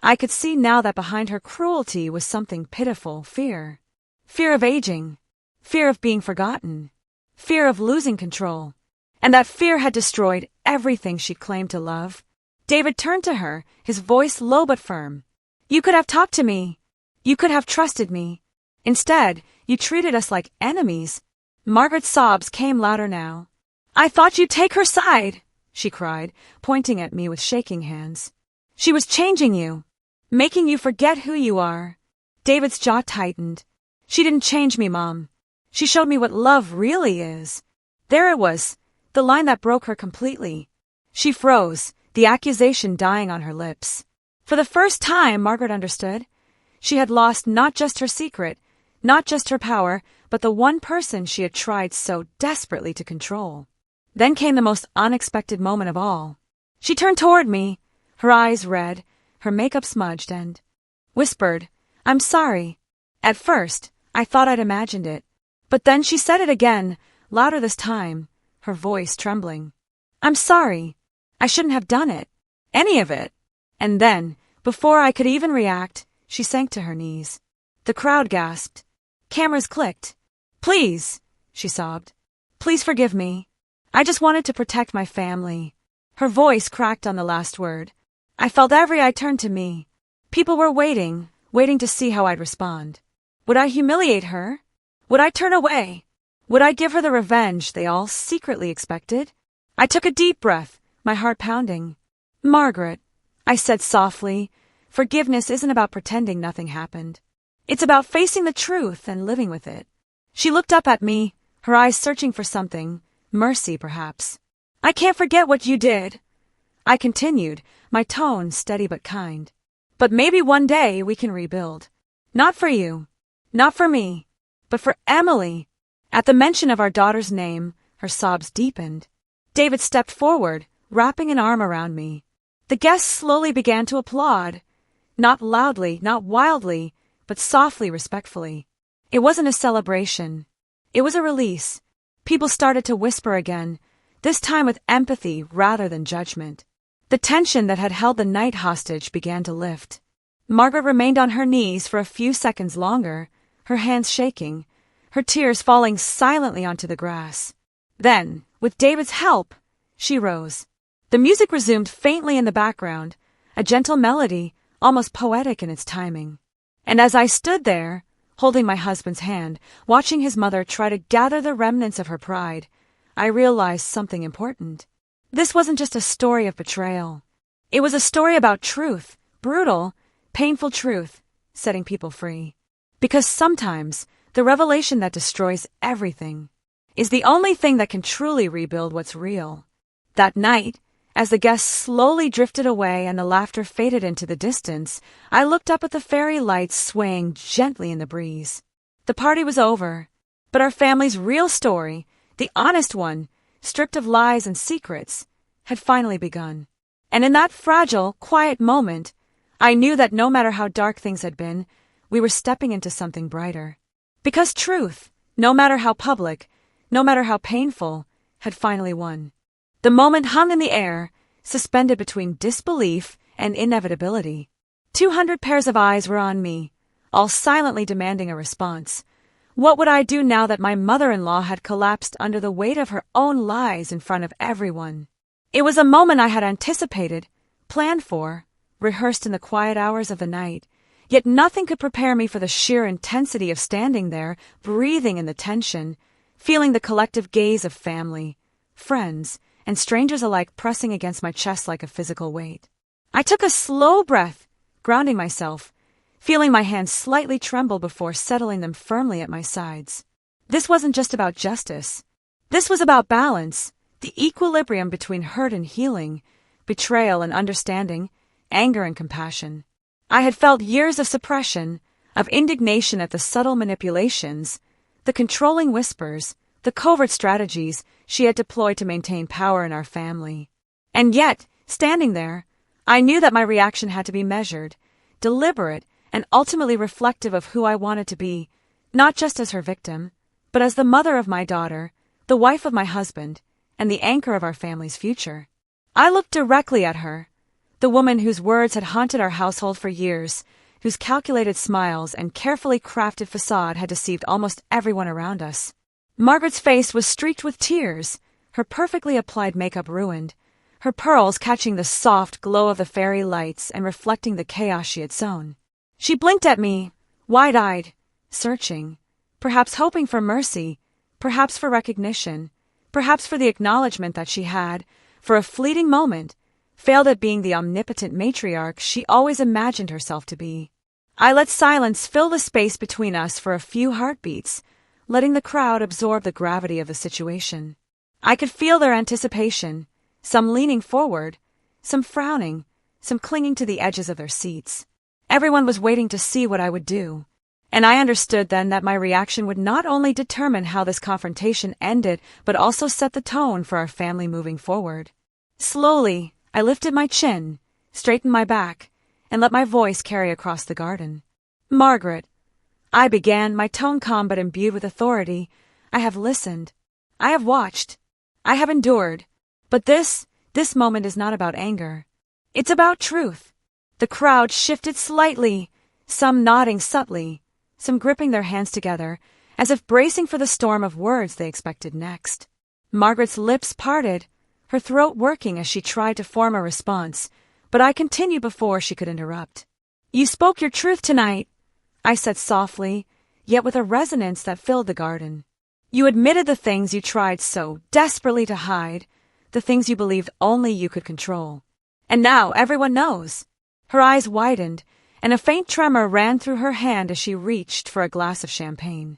A: I could see now that behind her cruelty was something pitiful, fear. Fear of aging. Fear of being forgotten. Fear of losing control. And that fear had destroyed everything she claimed to love. David turned to her, his voice low but firm. "You could have talked to me. You could have trusted me. Instead, you treated us like enemies." Margaret's sobs came louder now. "I thought you'd take her side," she cried, pointing at me with shaking hands. "She was changing you, making you forget who you are." David's jaw tightened. "She didn't change me, Mom. She showed me what love really is." There it was, the line that broke her completely. She froze, the accusation dying on her lips. For the first time, Margaret understood. She had lost not just her secret, not just her power, but the one person she had tried so desperately to control. Then came the most unexpected moment of all. She turned toward me, her eyes red, her makeup smudged, and whispered, "I'm sorry." At first, I thought I'd imagined it. But then she said it again, louder this time, her voice trembling. "I'm sorry. I shouldn't have done it. Any of it." And then, before I could even react, she sank to her knees. The crowd gasped. Cameras clicked. "Please," she sobbed. "Please forgive me. I just wanted to protect my family." Her voice cracked on the last word. I felt every eye turn to me. People were waiting to see how I'd respond. Would I humiliate her? Would I turn away? Would I give her the revenge they all secretly expected? I took a deep breath, my heart pounding. "Margaret," I said softly, "forgiveness isn't about pretending nothing happened. It's about facing the truth and living with it." She looked up at me, her eyes searching for something, mercy perhaps. "I can't forget what you did," I continued, my tone steady but kind. "But maybe one day we can rebuild. Not for you, not for me, but for Emily." At the mention of our daughter's name, her sobs deepened. David stepped forward, wrapping an arm around me. The guests slowly began to applaud. Not loudly, not wildly, but softly, respectfully. It wasn't a celebration. It was a release. People started to whisper again, this time with empathy rather than judgment. The tension that had held the night hostage began to lift. Margaret remained on her knees for a few seconds longer, her hands shaking, her tears falling silently onto the grass. Then, with David's help, she rose. The music resumed faintly in the background, a gentle melody, almost poetic in its timing. And as I stood there, holding my husband's hand, watching his mother try to gather the remnants of her pride, I realized something important. This wasn't just a story of betrayal. It was a story about truth, brutal, painful truth, setting people free. Because sometimes, the revelation that destroys everything is the only thing that can truly rebuild what's real. That night, as the guests slowly drifted away and the laughter faded into the distance, I looked up at the fairy lights swaying gently in the breeze. The party was over, but our family's real story, the honest one, stripped of lies and secrets, had finally begun. And in that fragile, quiet moment, I knew that no matter how dark things had been, we were stepping into something brighter. Because truth, no matter how public, no matter how painful, had finally won. The moment hung in the air, suspended between disbelief and inevitability. 200 pairs of eyes were on me, all silently demanding a response. What would I do now that my mother-in-law had collapsed under the weight of her own lies in front of everyone? It was a moment I had anticipated, planned for, rehearsed in the quiet hours of the night, yet nothing could prepare me for the sheer intensity of standing there, breathing in the tension, feeling the collective gaze of family, friends, and strangers alike pressing against my chest like a physical weight. I took a slow breath, grounding myself, feeling my hands slightly tremble before settling them firmly at my sides. This wasn't just about justice. This was about balance, the equilibrium between hurt and healing, betrayal and understanding, anger and compassion. I had felt years of suppression, of indignation at the subtle manipulations, the controlling whispers, the covert strategies she had deployed to maintain power in our family. And yet, standing there, I knew that my reaction had to be measured, deliberate, and ultimately reflective of who I wanted to be, not just as her victim, but as the mother of my daughter, the wife of my husband, and the anchor of our family's future. I looked directly at her, The woman whose words had haunted our household for years, whose calculated smiles and carefully crafted facade had deceived almost everyone around us. Margaret's face was streaked with tears, her perfectly applied makeup ruined, her pearls catching the soft glow of the fairy lights and reflecting the chaos she had sown. She blinked at me, wide-eyed, searching, perhaps hoping for mercy, perhaps for recognition, perhaps for the acknowledgement that she had, for a fleeting moment, failed at being the omnipotent matriarch she always imagined herself to be. I let silence fill the space between us for a few heartbeats, letting the crowd absorb the gravity of the situation. I could feel their anticipation, some leaning forward, some frowning, some clinging to the edges of their seats. Everyone was waiting to see what I would do, and I understood then that my reaction would not only determine how this confrontation ended, but also set the tone for our family moving forward. Slowly, I lifted my chin, straightened my back, and let my voice carry across the garden. "Margaret," I began, my tone calm but imbued with authority, "I have listened. I have watched. I have endured. But this moment is not about anger. It's about truth." The crowd shifted slightly, some nodding subtly, some gripping their hands together, as if bracing for the storm of words they expected next. Margaret's lips parted, her throat working as she tried to form a response, but I continued before she could interrupt. "You spoke your truth tonight," I said softly, yet with a resonance that filled the garden. "You admitted the things you tried so desperately to hide, the things you believed only you could control. And now everyone knows." Her eyes widened, and a faint tremor ran through her hand as she reached for a glass of champagne.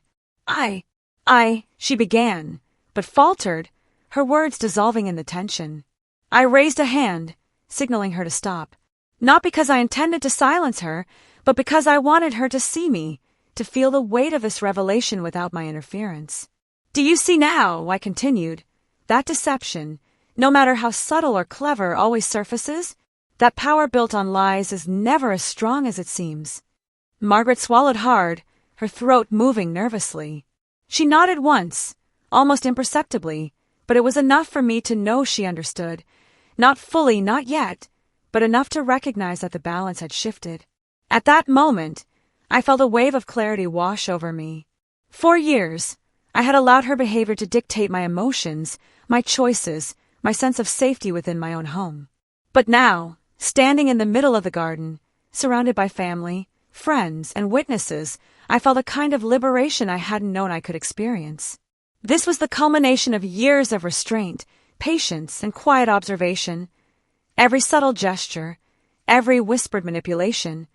A: She began, but faltered, her words dissolving in the tension. I raised a hand, signaling her to stop, not because I intended to silence her, but because I wanted her to see me, to feel the weight of this revelation without my interference. "Do you see now," I continued, "that deception, no matter how subtle or clever, always surfaces? That power built on lies is never as strong as it seems." Margaret swallowed hard, her throat moving nervously. She nodded once, almost imperceptibly, but it was enough for me to know she understood. Not fully, not yet, but enough to recognize that the balance had shifted. At that moment, I felt a wave of clarity wash over me. For years, I had allowed her behavior to dictate my emotions, my choices, my sense of safety within my own home. But now, standing in the middle of the garden, surrounded by family, friends, and witnesses, I felt a kind of liberation I hadn't known I could experience. This was the culmination of years of restraint, patience, and quiet observation. Every subtle gesture, every whispered manipulation,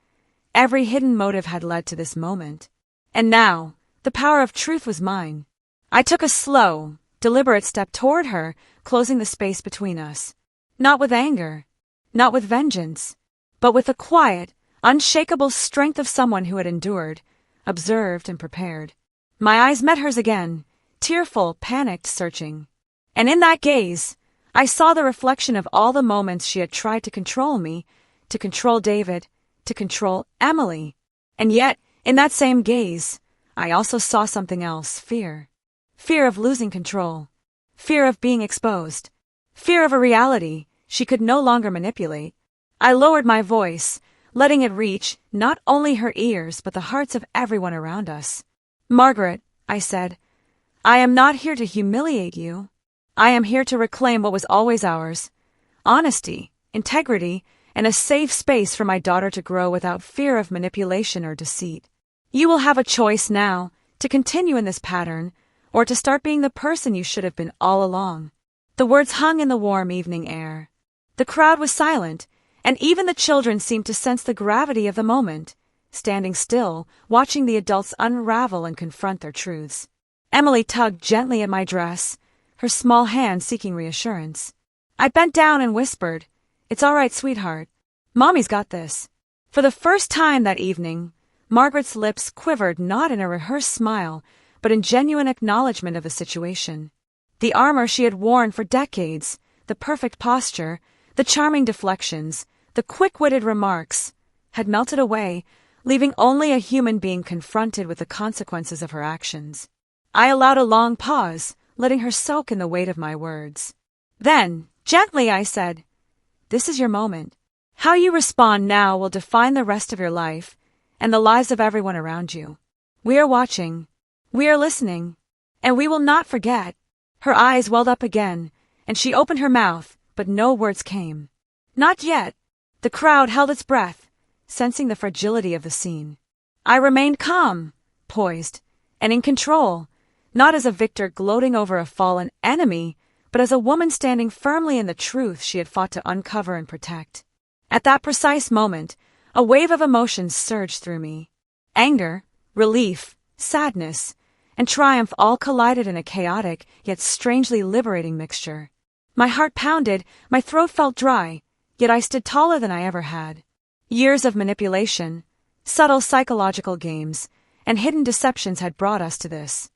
A: every hidden motive had led to this moment. And now, the power of truth was mine. I took a slow, deliberate step toward her, closing the space between us. Not with anger, not with vengeance, but with the quiet, unshakable strength of someone who had endured, observed, and prepared. My eyes met hers again, tearful, panicked, searching. And in that gaze, I saw the reflection of all the moments she had tried to control me, to control David, to control Emily. And yet, in that same gaze, I also saw something else, fear. Fear of losing control. Fear of being exposed. Fear of a reality she could no longer manipulate. I lowered my voice, letting it reach not only her ears but the hearts of everyone around us. "Margaret," I said, "I am not here to humiliate you. I am here to reclaim what was always ours: honesty, integrity, and a safe space for my daughter to grow without fear of manipulation or deceit. You will have a choice now to continue in this pattern or to start being the person you should have been all along." The words hung in the warm evening air. The crowd was silent, and even the children seemed to sense the gravity of the moment, standing still, watching the adults unravel and confront their truths. Emily tugged gently at my dress, her small hand seeking reassurance. I bent down and whispered, "It's all right, sweetheart. Mommy's got this." For the first time that evening, Margaret's lips quivered not in a rehearsed smile, but in genuine acknowledgement of the situation. The armor she had worn for decades, the perfect posture, the charming deflections, the quick-witted remarks, had melted away, leaving only a human being confronted with the consequences of her actions. I allowed a long pause, letting her soak in the weight of my words. Then, gently, I said, "This is your moment. How you respond now will define the rest of your life and the lives of everyone around you. We are watching. We are listening. And we will not forget. Her eyes welled up again, and she opened her mouth, but no words came. Not yet. The crowd held its breath, sensing the fragility of the scene. I remained calm, poised, and in control, not as a victor gloating over a fallen enemy, but as a woman standing firmly in the truth she had fought to uncover and protect. At that precise moment, a wave of emotions surged through me. Anger, relief, sadness, and triumph all collided in a chaotic, yet strangely liberating mixture. My heart pounded, my throat felt dry, yet I stood taller than I ever had. Years of manipulation, subtle psychological games, and hidden deceptions had brought us to this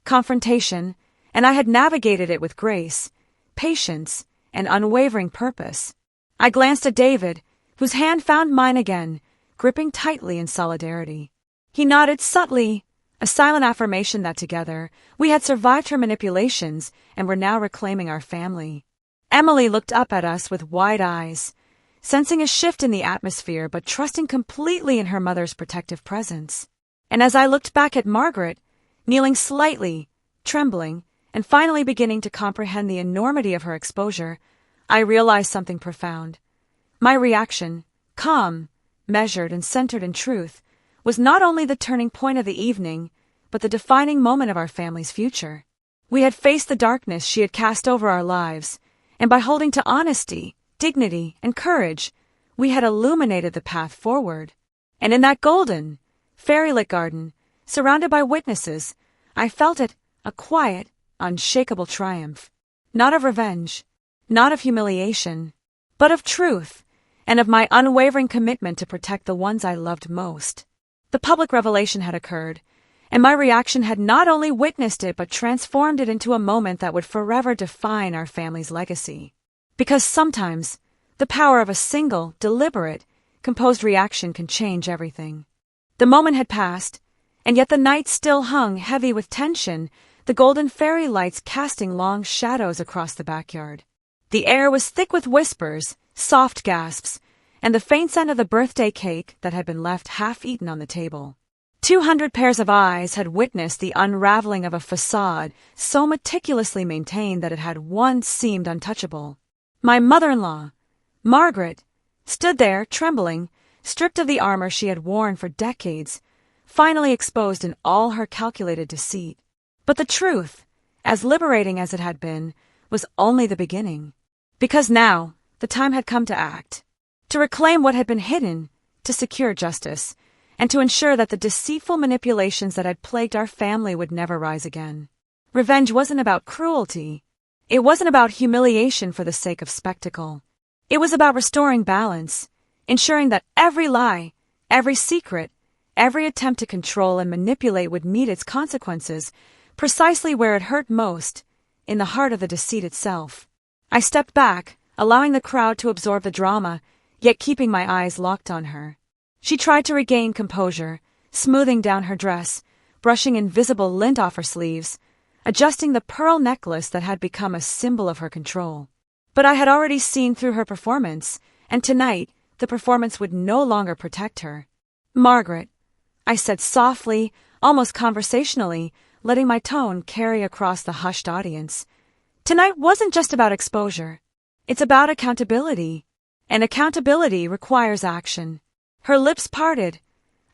A: confrontation, and I had navigated it with grace, patience, and unwavering purpose. I glanced at David, whose hand found mine again, gripping tightly in solidarity. He nodded subtly, a silent affirmation that together we had survived her manipulations and were now reclaiming our family. Emily looked up at us with wide eyes, sensing a shift in the atmosphere but trusting completely in her mother's protective presence. And as I looked back at Margaret, kneeling slightly, trembling, and finally beginning to comprehend the enormity of her exposure, I realized something profound. My reaction, calm, measured, and centered in truth, was not only the turning point of the evening, but the defining moment of our family's future. We had faced the darkness she had cast over our lives, and by holding to honesty, dignity, and courage, we had illuminated the path forward. And in that golden, fairy-lit garden, surrounded by witnesses, I felt it, a quiet, unshakable triumph. Not of revenge, not of humiliation, but of truth, and of my unwavering commitment to protect the ones I loved most. The public revelation had occurred, and my reaction had not only witnessed it but transformed it into a moment that would forever define our family's legacy. Because sometimes, the power of a single, deliberate, composed reaction can change everything. The moment had passed, and yet the night still hung heavy with tension, the golden fairy lights casting long shadows across the backyard. The air was thick with whispers, soft gasps, and the faint scent of the birthday cake that had been left half-eaten on the table. 200 pairs of eyes had witnessed the unraveling of a facade so meticulously maintained that it had once seemed untouchable. My mother-in-law, Margaret, stood there, trembling, stripped of the armor she had worn for decades, finally exposed in all her calculated deceit. But the truth, as liberating as it had been, was only the beginning. Because now, the time had come to act. To reclaim what had been hidden, to secure justice, and to ensure that the deceitful manipulations that had plagued our family would never rise again. Revenge wasn't about cruelty. It wasn't about humiliation for the sake of spectacle. It was about restoring balance, ensuring that every lie, every secret, every attempt to control and manipulate would meet its consequences, precisely where it hurt most, in the heart of the deceit itself. I stepped back, allowing the crowd to absorb the drama, yet keeping my eyes locked on her. She tried to regain composure, smoothing down her dress, brushing invisible lint off her sleeves, adjusting the pearl necklace that had become a symbol of her control. But I had already seen through her performance, and tonight the performance would no longer protect her. "Margaret," I said softly, almost conversationally, letting my tone carry across the hushed audience. "Tonight wasn't just about exposure. It's about accountability. And accountability requires action." Her lips parted,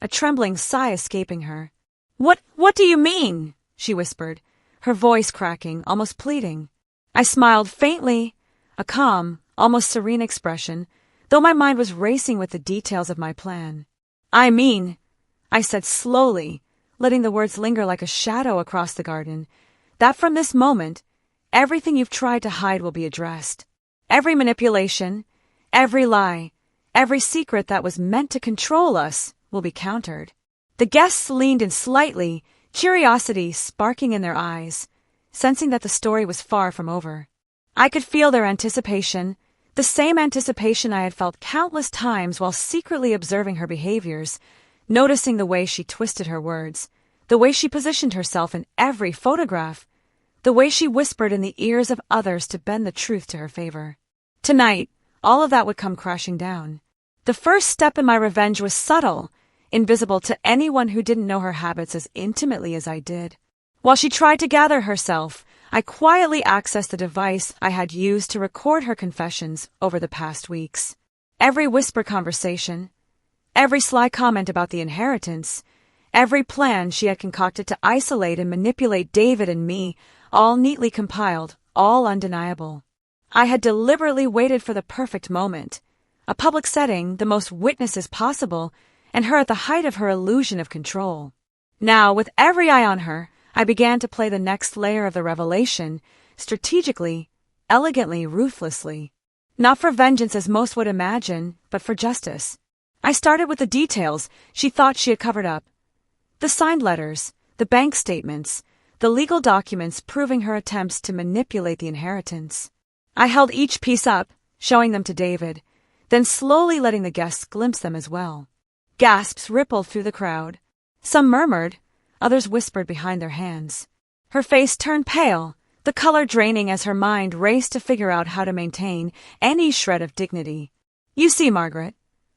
A: a trembling sigh escaping her. What do you mean?" she whispered, her voice cracking, almost pleading. I smiled faintly, a calm, almost serene expression, though my mind was racing with the details of my plan. "I mean," I said slowly, letting the words linger like a shadow across the garden, "that from this moment, everything you've tried to hide will be addressed. Every manipulation, every lie, every secret that was meant to control us will be countered." The guests leaned in slightly, curiosity sparking in their eyes, sensing that the story was far from over. I could feel their anticipation, the same anticipation I had felt countless times while secretly observing her behaviors, noticing the way she twisted her words, the way she positioned herself in every photograph, the way she whispered in the ears of others to bend the truth to her favor. Tonight, all of that would come crashing down. The first step in my revenge was subtle, invisible to anyone who didn't know her habits as intimately as I did. While she tried to gather herself, I quietly accessed the device I had used to record her confessions over the past weeks. Every whisper conversation, every sly comment about the inheritance, every plan she had concocted to isolate and manipulate David and me, all neatly compiled, all undeniable. I had deliberately waited for the perfect moment, a public setting, the most witnesses possible, and her at the height of her illusion of control. Now, with every eye on her, I began to play the next layer of the revelation, strategically, elegantly, ruthlessly. Not for vengeance as most would imagine, but for justice. I started with the details she thought she had covered up. The signed letters, the bank statements, the legal documents proving her attempts to manipulate the inheritance. I held each piece up, showing them to David, then slowly letting the guests glimpse them as well. Gasps rippled through the crowd. Some murmured, others whispered behind their hands. Her face turned pale, the color draining as her mind raced to figure out how to maintain any shred of dignity. "You see, Margaret,"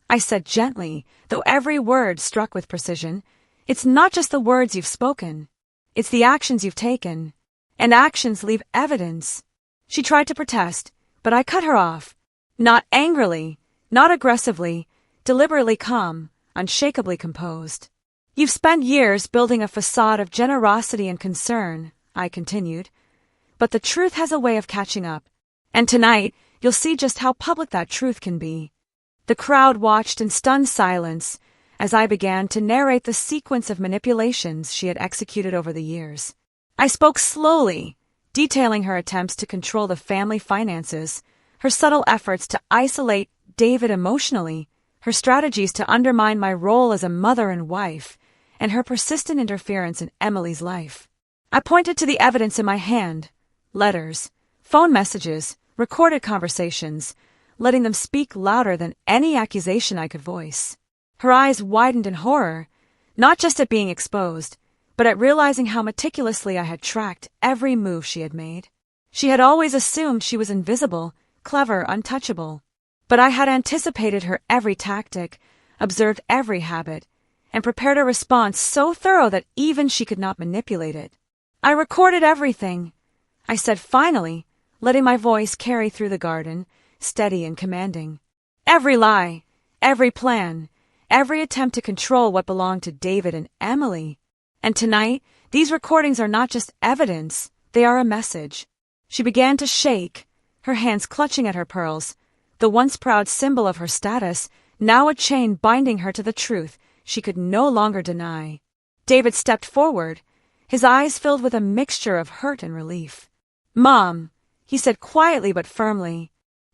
A: I said gently, though every word struck with precision, "it's not just the words you've spoken. It's the actions you've taken. And actions leave evidence." She tried to protest, but I cut her off. Not angrily, not aggressively, deliberately calm, unshakably composed. "You've spent years building a facade of generosity and concern," I continued, "but the truth has a way of catching up. And tonight, you'll see just how public that truth can be." The crowd watched in stunned silence as I began to narrate the sequence of manipulations she had executed over the years. I spoke slowly, detailing her attempts to control the family finances, her subtle efforts to isolate David emotionally, her strategies to undermine my role as a mother and wife, and her persistent interference in Emily's life. I pointed to the evidence in my hand, letters, phone messages, recorded conversations, letting them speak louder than any accusation I could voice. Her eyes widened in horror, not just at being exposed, but at realizing how meticulously I had tracked every move she had made. She had always assumed she was invisible, clever, untouchable. But I had anticipated her every tactic, observed every habit, and prepared a response so thorough that even she could not manipulate it. "I recorded everything," I said finally, letting my voice carry through the garden, steady and commanding. "Every lie, every plan, every attempt to control what belonged to David and Emily. And tonight, these recordings are not just evidence, they are a message." She began to shake, her hands clutching at her pearls, the once proud symbol of her status, now a chain binding her to the truth she could no longer deny. David stepped forward, his eyes filled with a mixture of hurt and relief. "Mom," he said quietly but firmly,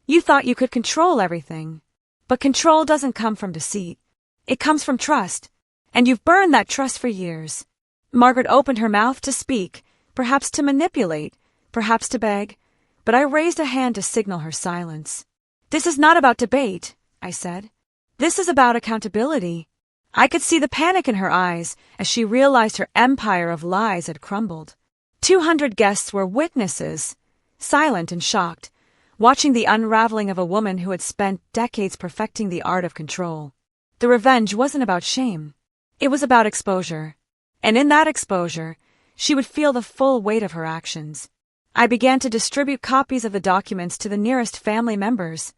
A: "you thought you could control everything. But control doesn't come from deceit. It comes from trust, and you've burned that trust for years." Margaret opened her mouth to speak, perhaps to manipulate, perhaps to beg, but I raised a hand to signal her silence. "This is not about debate," I said. "This is about accountability." I could see the panic in her eyes as she realized her empire of lies had crumbled. 200 guests were witnesses, silent and shocked, watching the unraveling of a woman who had spent decades perfecting the art of control. The revenge wasn't about shame. It was about exposure. And in that exposure, she would feel the full weight of her actions. I began to distribute copies of the documents to the nearest family members,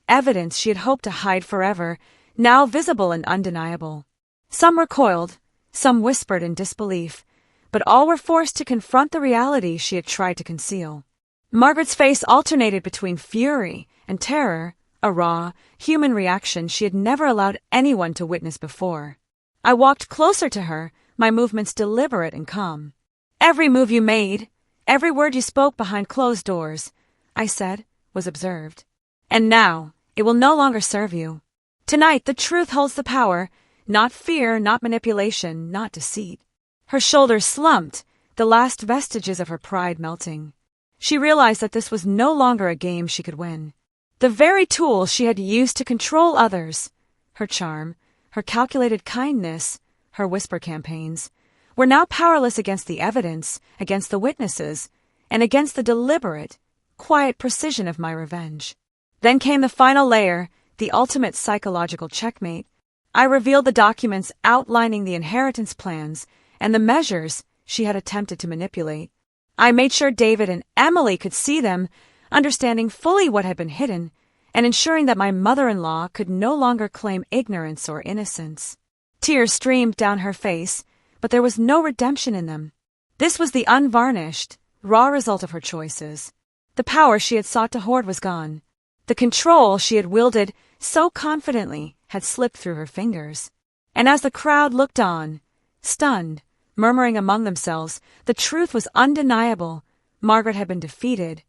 A: evidence she had hoped to hide forever, now visible and undeniable. Some recoiled, some whispered in disbelief, but all were forced to confront the reality she had tried to conceal. Margaret's face alternated between fury and terror, a raw, human reaction she had never allowed anyone to witness before. I walked closer to her, my movements deliberate and calm. "Every move you made, every word you spoke behind closed doors," I said, "was observed. And now, it will no longer serve you. Tonight, the truth holds the power, not fear, not manipulation, not deceit." Her shoulders slumped, the last vestiges of her pride melting. She realized that this was no longer a game she could win. The very tools she had used to control others, her charm, her calculated kindness, her whisper campaigns, were now powerless against the evidence, against the witnesses, and against the deliberate, quiet precision of my revenge. Then came the final layer, the ultimate psychological checkmate, I revealed the documents outlining the inheritance plans and the measures she had attempted to manipulate. I made sure David and Emily could see them, understanding fully what had been hidden, and ensuring that my mother-in-law could no longer claim ignorance or innocence. Tears streamed down her face, but there was no redemption in them. This was the unvarnished, raw result of her choices. The power she had sought to hoard was gone. The control she had wielded so confidently had slipped through her fingers. And as the crowd looked on, stunned, murmuring among themselves, the truth was undeniable. Margaret had been defeated,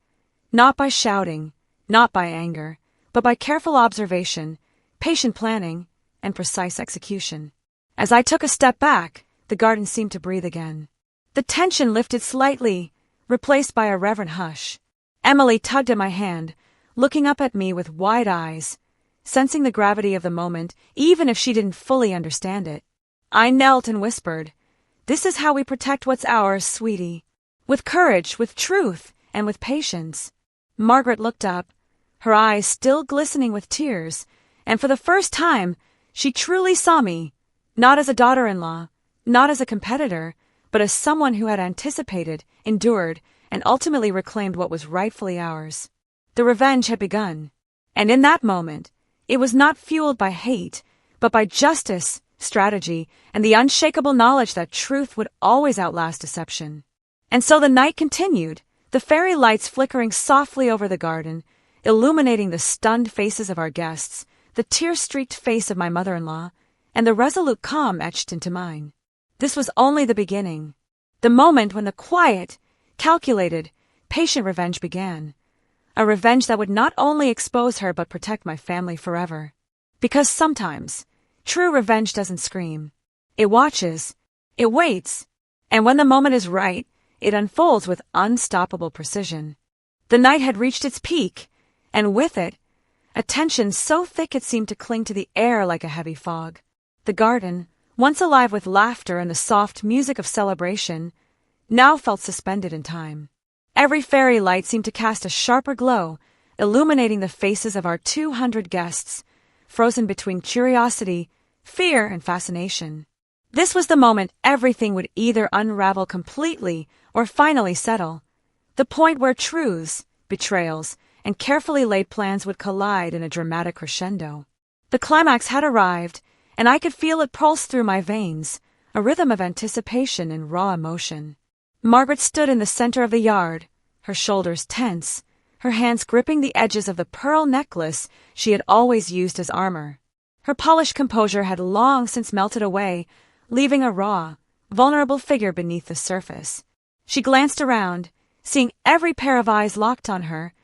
A: not by shouting, not by anger, but by careful observation, patient planning, and precise execution. As I took a step back, the garden seemed to breathe again. The tension lifted slightly, replaced by a reverent hush. Emily tugged at my hand, looking up at me with wide eyes, sensing the gravity of the moment, even if she didn't fully understand it. I knelt and whispered, "This is how we protect what's ours, sweetie. With courage, with truth, and with patience." Margaret looked up, her eyes still glistening with tears, and for the first time, she truly saw me, not as a daughter-in-law, not as a competitor, but as someone who had anticipated, endured, and ultimately reclaimed what was rightfully ours. The revenge had begun, and in that moment, it was not fueled by hate, but by justice, strategy, and the unshakable knowledge that truth would always outlast deception. And so the night continued, the fairy lights flickering softly over the garden, illuminating the stunned faces of our guests, the tear-streaked face of my mother-in-law, and the resolute calm etched into mine. This was only the beginning, the moment when the quiet, calculated, patient revenge began. A revenge that would not only expose her but protect my family forever. Because sometimes, true revenge doesn't scream. It watches, it waits, and when the moment is right, it unfolds with unstoppable precision. The night had reached its peak, and with it, a tension so thick it seemed to cling to the air like a heavy fog. The garden, once alive with laughter and the soft music of celebration, now felt suspended in time. Every fairy light seemed to cast a sharper glow, illuminating the faces of our 200 guests, frozen between curiosity, fear, and fascination. This was the moment everything would either unravel completely or finally settle, the point where truths, betrayals, and carefully laid plans would collide in a dramatic crescendo. The climax had arrived, and I could feel it pulse through my veins, a rhythm of anticipation and raw emotion. Margaret stood in the center of the yard, her shoulders tense, her hands gripping the edges of the pearl necklace she had always used as armor. Her polished composure had long since melted away, leaving a raw, vulnerable figure beneath the surface. She glanced around, seeing every pair of eyes locked on her,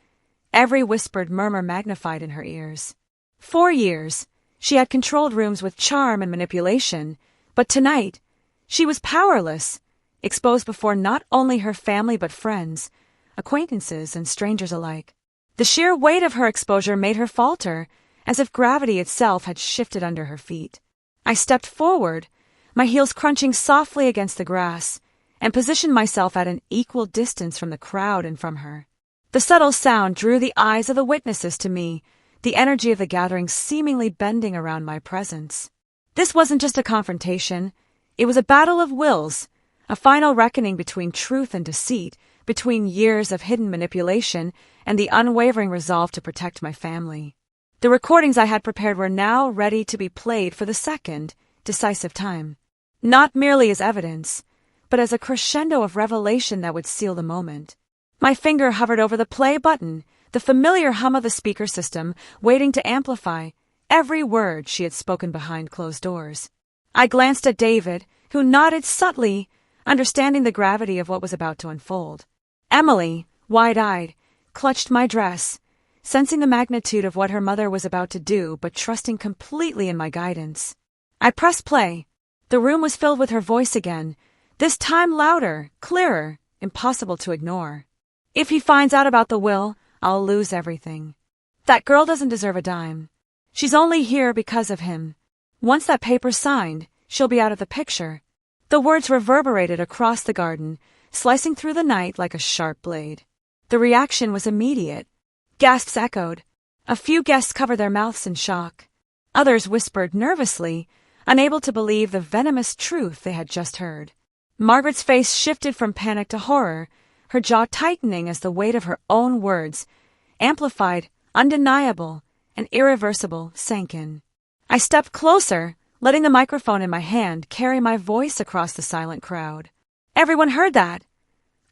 A: every whispered murmur magnified in her ears. 4 years, she had controlled rooms with charm and manipulation, but tonight, she was powerless, exposed before not only her family but friends, acquaintances, and strangers alike. The sheer weight of her exposure made her falter, as if gravity itself had shifted under her feet. I stepped forward, my heels crunching softly against the grass, and positioned myself at an equal distance from the crowd and from her. The subtle sound drew the eyes of the witnesses to me, the energy of the gathering seemingly bending around my presence. This wasn't just a confrontation, it was a battle of wills, a final reckoning between truth and deceit, between years of hidden manipulation and the unwavering resolve to protect my family. The recordings I had prepared were now ready to be played for the second, decisive time. Not merely as evidence, but as a crescendo of revelation that would seal the moment. My finger hovered over the play button, the familiar hum of the speaker system, waiting to amplify every word she had spoken behind closed doors. I glanced at David, who nodded subtly, understanding the gravity of what was about to unfold. Emily, wide-eyed, clutched my dress, sensing the magnitude of what her mother was about to do, but trusting completely in my guidance. I pressed play. The room was filled with her voice again, this time louder, clearer, impossible to ignore. "If he finds out about the will, I'll lose everything. That girl doesn't deserve a dime. She's only here because of him. Once that paper's signed, she'll be out of the picture." The words reverberated across the garden, slicing through the night like a sharp blade. The reaction was immediate. Gasps echoed. A few guests covered their mouths in shock. Others whispered nervously, unable to believe the venomous truth they had just heard. Margaret's face shifted from panic to horror, her jaw tightening as the weight of her own words, amplified, undeniable, and irreversible, sank in. I stepped closer, letting the microphone in my hand carry my voice across the silent crowd. "Everyone heard that,"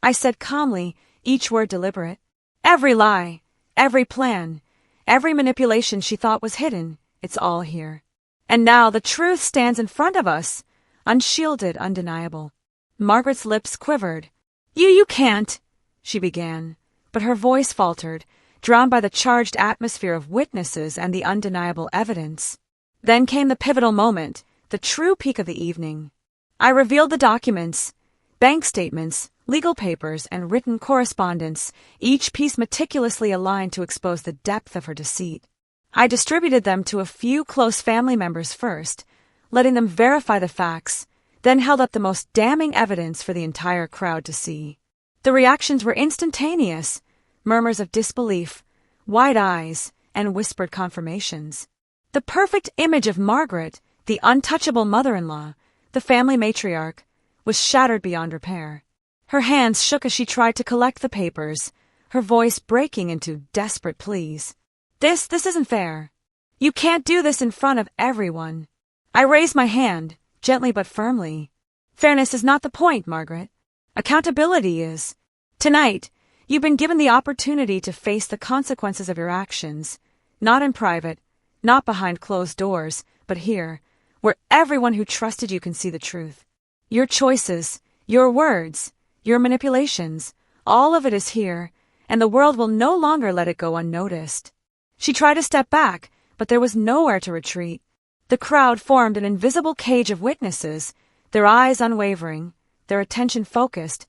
A: I said calmly, each word deliberate. "Every lie, every plan, every manipulation she thought was hidden, it's all here. And now the truth stands in front of us, unshielded, undeniable." Margaret's lips quivered. You can't," she began, but her voice faltered, drowned by the charged atmosphere of witnesses and the undeniable evidence. Then came the pivotal moment, the true peak of the evening. I revealed the documents, bank statements, legal papers, and written correspondence, each piece meticulously aligned to expose the depth of her deceit. I distributed them to a few close family members first, letting them verify the facts, then held up the most damning evidence for the entire crowd to see. The reactions were instantaneous, murmurs of disbelief, wide eyes, and whispered confirmations. The perfect image of Margaret, the untouchable mother-in-law, the family matriarch, was shattered beyond repair. Her hands shook as she tried to collect the papers, her voice breaking into desperate pleas. This isn't fair. You can't do this in front of everyone." I raised my hand, gently but firmly. "Fairness is not the point, Margaret. Accountability is. Tonight, you've been given the opportunity to face the consequences of your actions, not in private, not behind closed doors, but here, where everyone who trusted you can see the truth. Your choices, your words, your manipulations, all of it is here, and the world will no longer let it go unnoticed." She tried to step back, but there was nowhere to retreat. The crowd formed an invisible cage of witnesses, their eyes unwavering, their attention focused,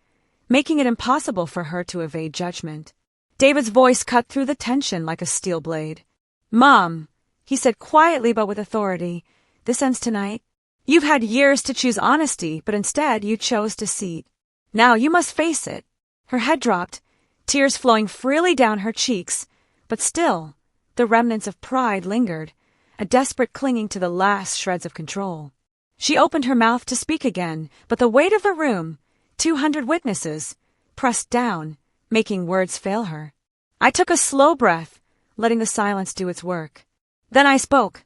A: making it impossible for her to evade judgment. David's voice cut through the tension like a steel blade. "Mom," he said quietly but with authority, "this ends tonight. You've had years to choose honesty, but instead you chose deceit. Now you must face it." Her head dropped, tears flowing freely down her cheeks, but still, the remnants of pride lingered, a desperate clinging to the last shreds of control. She opened her mouth to speak again, but the weight of the room, 200 witnesses, pressed down, making words fail her. I took a slow breath, letting the silence do its work. Then I spoke.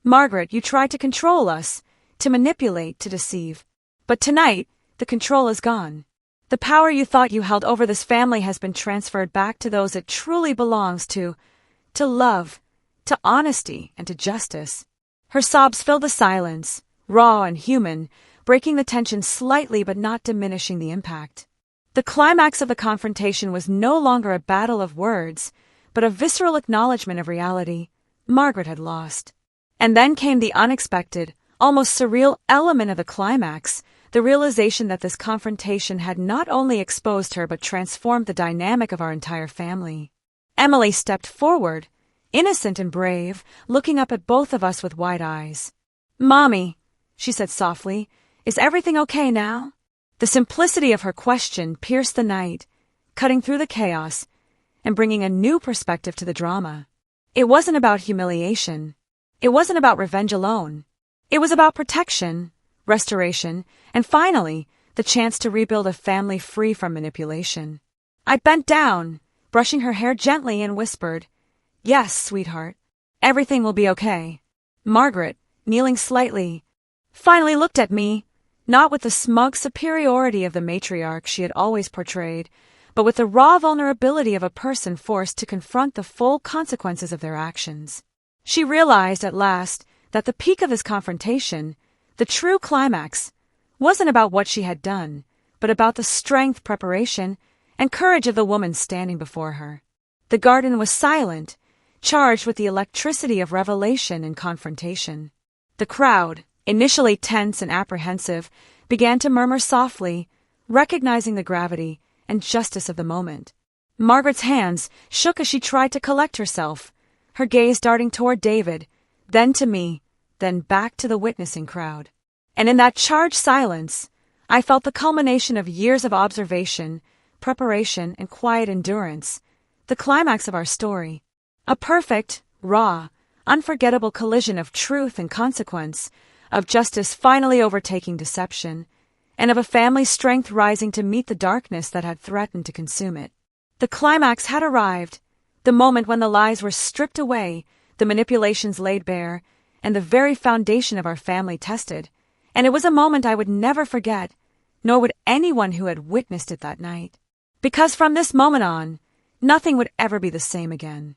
A: "Margaret, you tried to control us, to manipulate, to deceive. But tonight, the control is gone. The power you thought you held over this family has been transferred back to those it truly belongs to love, to honesty, and to justice." Her sobs filled the silence, raw and human, breaking the tension slightly but not diminishing the impact. The climax of the confrontation was no longer a battle of words, but a visceral acknowledgement of reality. Margaret had lost. And then came the unexpected, almost surreal element of the climax, the realization that this confrontation had not only exposed her but transformed the dynamic of our entire family. Emily stepped forward, innocent and brave, looking up at both of us with wide eyes. "Mommy," she said softly, "is everything okay now?" The simplicity of her question pierced the night, cutting through the chaos and bringing a new perspective to the drama. It wasn't about humiliation. It wasn't about revenge alone. It was about protection, restoration, and finally, the chance to rebuild a family free from manipulation. I bent down, brushing her hair gently, and whispered, "Yes, sweetheart. Everything will be okay." Margaret, kneeling slightly, finally looked at me, not with the smug superiority of the matriarch she had always portrayed, but with the raw vulnerability of a person forced to confront the full consequences of their actions. She realized at last that the peak of this confrontation, the true climax, wasn't about what she had done, but about the strength, preparation, and courage of the woman standing before her. The garden was silent, charged with the electricity of revelation and confrontation. The crowd, initially tense and apprehensive, began to murmur softly, recognizing the gravity and justice of the moment. Margaret's hands shook as she tried to collect herself, her gaze darting toward David, then to me, then back to the witnessing crowd. And in that charged silence, I felt the culmination of years of observation, preparation, and quiet endurance, the climax of our story. A perfect, raw, unforgettable collision of truth and consequence, of justice finally overtaking deception, and of a family's strength rising to meet the darkness that had threatened to consume it. The climax had arrived, the moment when the lies were stripped away, the manipulations laid bare, and the very foundation of our family tested, and it was a moment I would never forget, nor would anyone who had witnessed it that night. Because from this moment on, nothing would ever be the same again.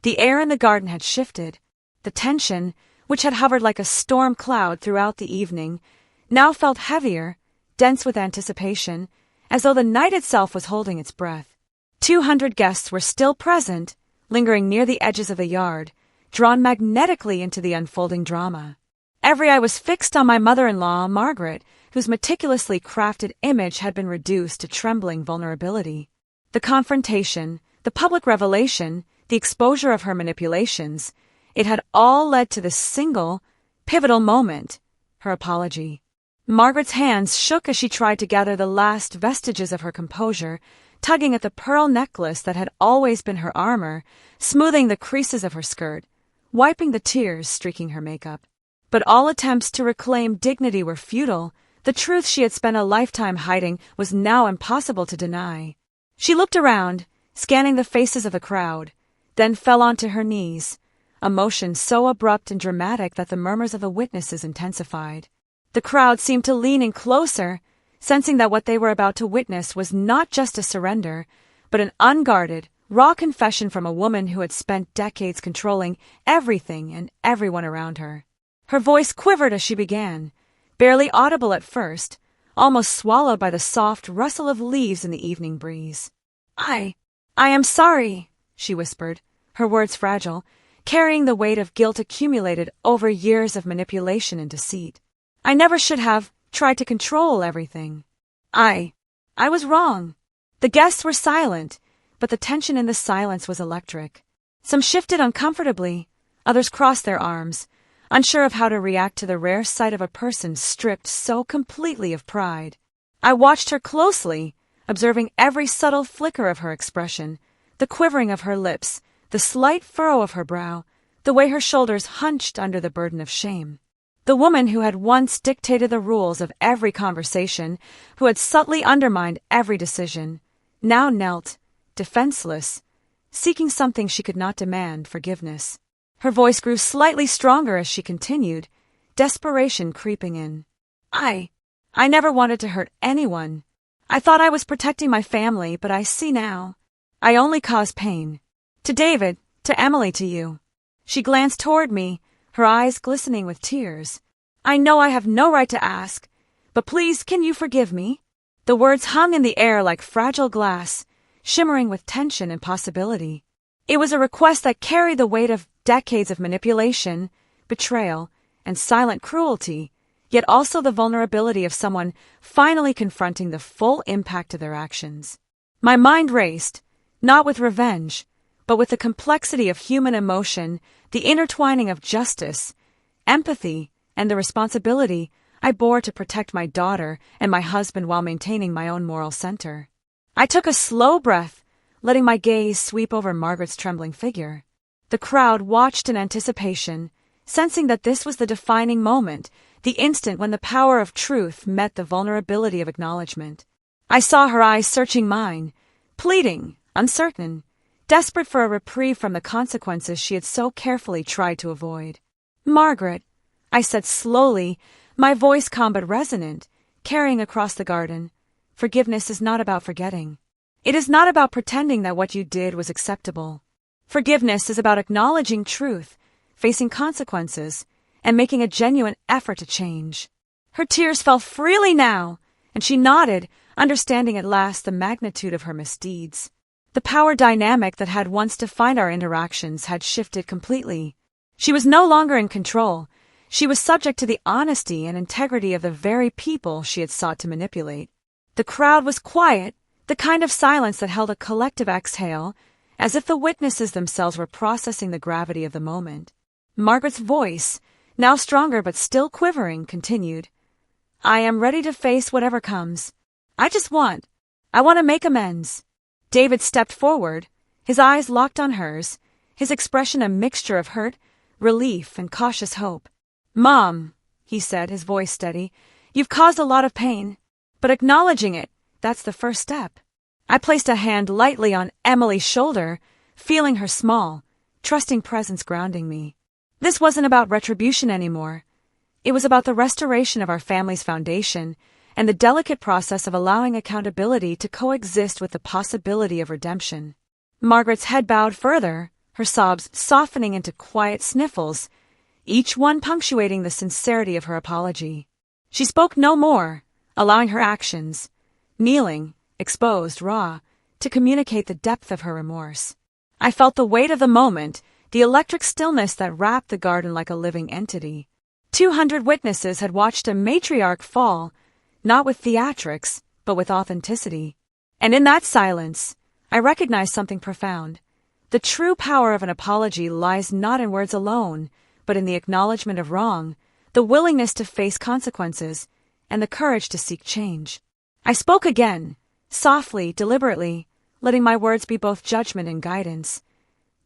A: The air in the garden had shifted. The tension, which had hovered like a storm cloud throughout the evening, now felt heavier, dense with anticipation, as though the night itself was holding its breath. 200 guests were still present, lingering near the edges of the yard, drawn magnetically into the unfolding drama. Every eye was fixed on my mother-in-law, Margaret, whose meticulously crafted image had been reduced to trembling vulnerability. The confrontation, the public revelation, the exposure of her manipulations, it had all led to this single, pivotal moment, her apology. Margaret's hands shook as she tried to gather the last vestiges of her composure, tugging at the pearl necklace that had always been her armor, smoothing the creases of her skirt, wiping the tears streaking her makeup. But all attempts to reclaim dignity were futile. The truth she had spent a lifetime hiding was now impossible to deny. She looked around, scanning the faces of the crowd, then fell onto her knees, a motion so abrupt and dramatic that the murmurs of the witnesses intensified. The crowd seemed to lean in closer, sensing that what they were about to witness was not just a surrender, but an unguarded, raw confession from a woman who had spent decades controlling everything and everyone around her. Her voice quivered as she began, barely audible at first, almost swallowed by the soft rustle of leaves in the evening breeze. I am sorry," she whispered, her words fragile, carrying the weight of guilt accumulated over years of manipulation and deceit. "I never should have tried to control everything. I was wrong." The guests were silent, but the tension in the silence was electric. Some shifted uncomfortably, others crossed their arms, unsure of how to react to the rare sight of a person stripped so completely of pride. I watched her closely, observing every subtle flicker of her expression, the quivering of her lips, the slight furrow of her brow, the way her shoulders hunched under the burden of shame. The woman who had once dictated the rules of every conversation, who had subtly undermined every decision, now knelt, defenseless, seeking something she could not demand, forgiveness. Her voice grew slightly stronger as she continued, desperation creeping in. I never wanted to hurt anyone. I thought I was protecting my family, but I see now. I only caused pain. To David, to Emily, to you." She glanced toward me, her eyes glistening with tears. "I know I have no right to ask, but please, can you forgive me?" The words hung in the air like fragile glass, shimmering with tension and possibility. It was a request that carried the weight of decades of manipulation, betrayal, and silent cruelty, yet also the vulnerability of someone finally confronting the full impact of their actions. My mind raced, not with revenge, but with the complexity of human emotion, the intertwining of justice, empathy, and the responsibility I bore to protect my daughter and my husband while maintaining my own moral center. I took a slow breath, letting my gaze sweep over Margaret's trembling figure. The crowd watched in anticipation, sensing that this was the defining moment, the instant when the power of truth met the vulnerability of acknowledgement. I saw her eyes searching mine, pleading, uncertain, desperate for a reprieve from the consequences she had so carefully tried to avoid. "Margaret," I said slowly, my voice calm but resonant, carrying across the garden, "forgiveness is not about forgetting. It is not about pretending that what you did was acceptable. Forgiveness is about acknowledging truth, facing consequences, and making a genuine effort to change." Her tears fell freely now, and she nodded, understanding at last the magnitude of her misdeeds. The power dynamic that had once defined our interactions had shifted completely. She was no longer in control. She was subject to the honesty and integrity of the very people she had sought to manipulate. The crowd was quiet, the kind of silence that held a collective exhale, as if the witnesses themselves were processing the gravity of the moment. Margaret's voice, now stronger but still quivering, continued, "I am ready to face whatever comes. I want to make amends." David stepped forward, his eyes locked on hers, his expression a mixture of hurt, relief, and cautious hope. "Mom," he said, his voice steady, "you've caused a lot of pain, but acknowledging it, that's the first step." I placed a hand lightly on Emily's shoulder, feeling her small, trusting presence grounding me. This wasn't about retribution anymore. It was about the restoration of our family's foundation and the delicate process of allowing accountability to coexist with the possibility of redemption. Margaret's head bowed further, her sobs softening into quiet sniffles, each one punctuating the sincerity of her apology. She spoke no more, allowing her actions, kneeling, exposed, raw, to communicate the depth of her remorse. I felt the weight of the moment, the electric stillness that wrapped the garden like a living entity. 200 witnesses had watched a matriarch fall, not with theatrics, but with authenticity. And in that silence, I recognized something profound. The true power of an apology lies not in words alone, but in the acknowledgement of wrong, the willingness to face consequences, and the courage to seek change. I spoke again, softly, deliberately, letting my words be both judgment and guidance.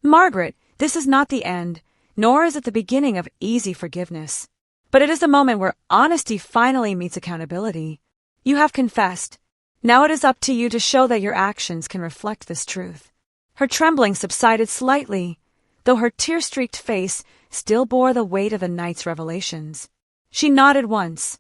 A: "Margaret, this is not the end, nor is it the beginning of easy forgiveness. But it is the moment where honesty finally meets accountability. You have confessed. Now it is up to you to show that your actions can reflect this truth." Her trembling subsided slightly, though her tear-streaked face still bore the weight of the night's revelations. She nodded once,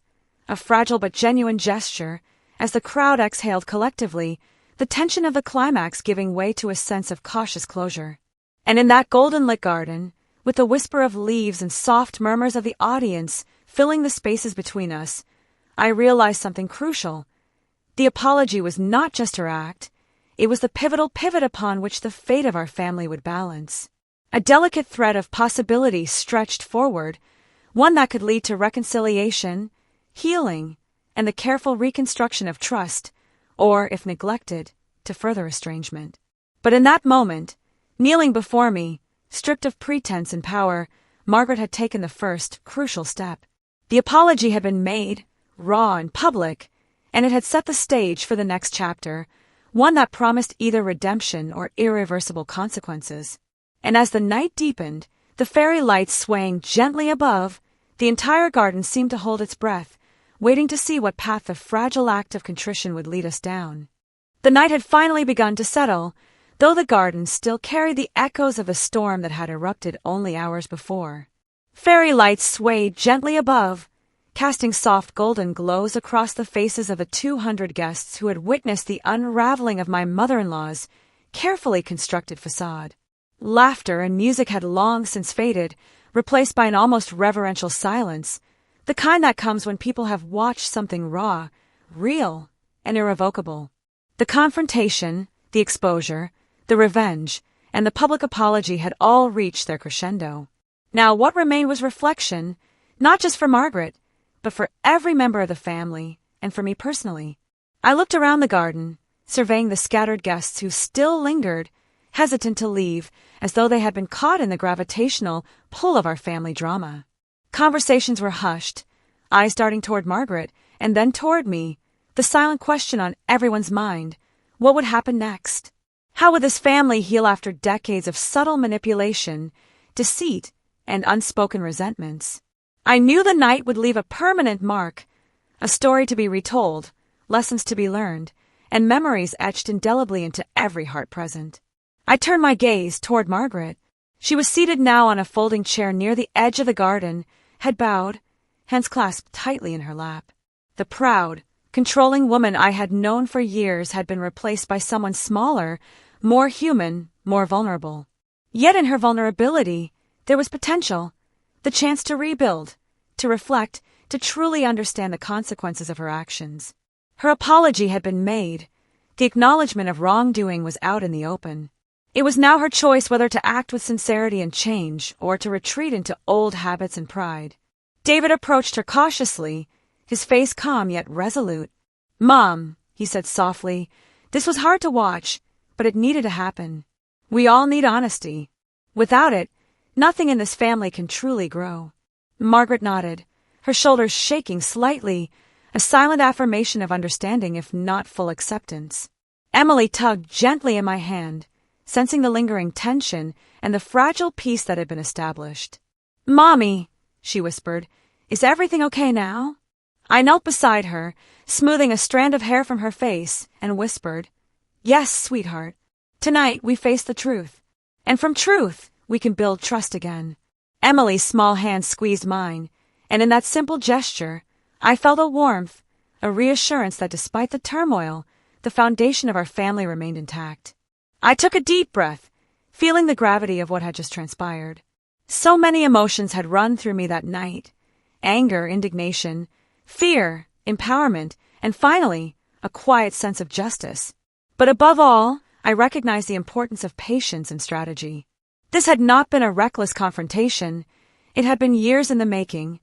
A: a fragile but genuine gesture, as the crowd exhaled collectively, the tension of the climax giving way to a sense of cautious closure. And in that golden-lit garden, with the whisper of leaves and soft murmurs of the audience filling the spaces between us, I realized something crucial. The apology was not just her act, it was the pivotal pivot upon which the fate of our family would balance. A delicate thread of possibility stretched forward, one that could lead to reconciliation, healing, and the careful reconstruction of trust, or, if neglected, to further estrangement. But in that moment, kneeling before me, stripped of pretense and power, Margaret had taken the first, crucial step. The apology had been made, raw and public, and it had set the stage for the next chapter, one that promised either redemption or irreversible consequences. And as the night deepened, the fairy lights swaying gently above, the entire garden seemed to hold its breath, waiting to see what path the fragile act of contrition would lead us down. The night had finally begun to settle, though the garden still carried the echoes of the storm that had erupted only hours before. Fairy lights swayed gently above, casting soft golden glows across the faces of the 200 guests who had witnessed the unraveling of my mother-in-law's carefully constructed facade. Laughter and music had long since faded, replaced by an almost reverential silence, the kind that comes when people have watched something raw, real, and irrevocable. The confrontation, the exposure, the revenge, and the public apology had all reached their crescendo. Now what remained was reflection, not just for Margaret, but for every member of the family, and for me personally. I looked around the garden, surveying the scattered guests who still lingered, hesitant to leave, as though they had been caught in the gravitational pull of our family drama. Conversations were hushed, eyes darting toward Margaret, and then toward me, the silent question on everyone's mind: what would happen next? How would this family heal after decades of subtle manipulation, deceit, and unspoken resentments? I knew the night would leave a permanent mark, a story to be retold, lessons to be learned, and memories etched indelibly into every heart present. I turned my gaze toward Margaret. She was seated now on a folding chair near the edge of the garden, head bowed, hands clasped tightly in her lap. The proud, controlling woman I had known for years had been replaced by someone smaller, more human, more vulnerable. Yet in her vulnerability, there was potential, the chance to rebuild, to reflect, to truly understand the consequences of her actions. Her apology had been made. The acknowledgement of wrongdoing was out in the open. It was now her choice whether to act with sincerity and change, or to retreat into old habits and pride. David approached her cautiously, his face calm yet resolute. "Mom," he said softly, "this was hard to watch, but it needed to happen. We all need honesty. Without it, nothing in this family can truly grow." Margaret nodded, her shoulders shaking slightly, a silent affirmation of understanding if not full acceptance. Emily tugged gently in my hand, sensing the lingering tension and the fragile peace that had been established. "Mommy," she whispered, "is everything okay now?" I knelt beside her, smoothing a strand of hair from her face, and whispered, "Yes, sweetheart. Tonight we face the truth. And from truth, we can build trust again." Emily's small hand squeezed mine, and in that simple gesture, I felt a warmth, a reassurance that despite the turmoil, the foundation of our family remained intact. I took a deep breath, feeling the gravity of what had just transpired. So many emotions had run through me that night: anger, indignation, fear, empowerment, and finally, a quiet sense of justice. But above all, I recognized the importance of patience and strategy. This had not been a reckless confrontation. It had been years in the making,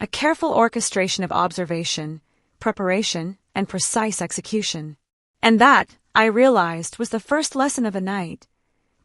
A: a careful orchestration of observation, preparation, and precise execution. And that, I realized, was the first lesson of the night.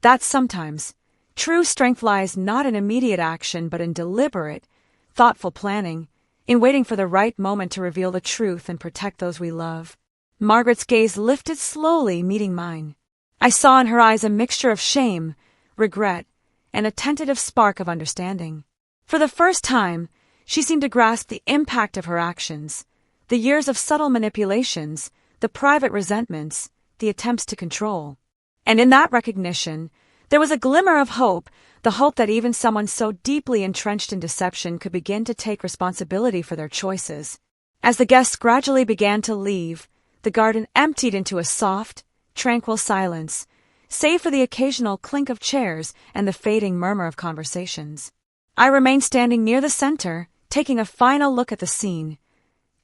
A: That sometimes, true strength lies not in immediate action but in deliberate, thoughtful planning, in waiting for the right moment to reveal the truth and protect those we love. Margaret's gaze lifted slowly, meeting mine. I saw in her eyes a mixture of shame, regret, and a tentative spark of understanding. For the first time, she seemed to grasp the impact of her actions, the years of subtle manipulations, the private resentments, the attempts to control. And in that recognition, there was a glimmer of hope, the hope that even someone so deeply entrenched in deception could begin to take responsibility for their choices. As the guests gradually began to leave, the garden emptied into a soft, tranquil silence, save for the occasional clink of chairs and the fading murmur of conversations. I remained standing near the center, taking a final look at the scene.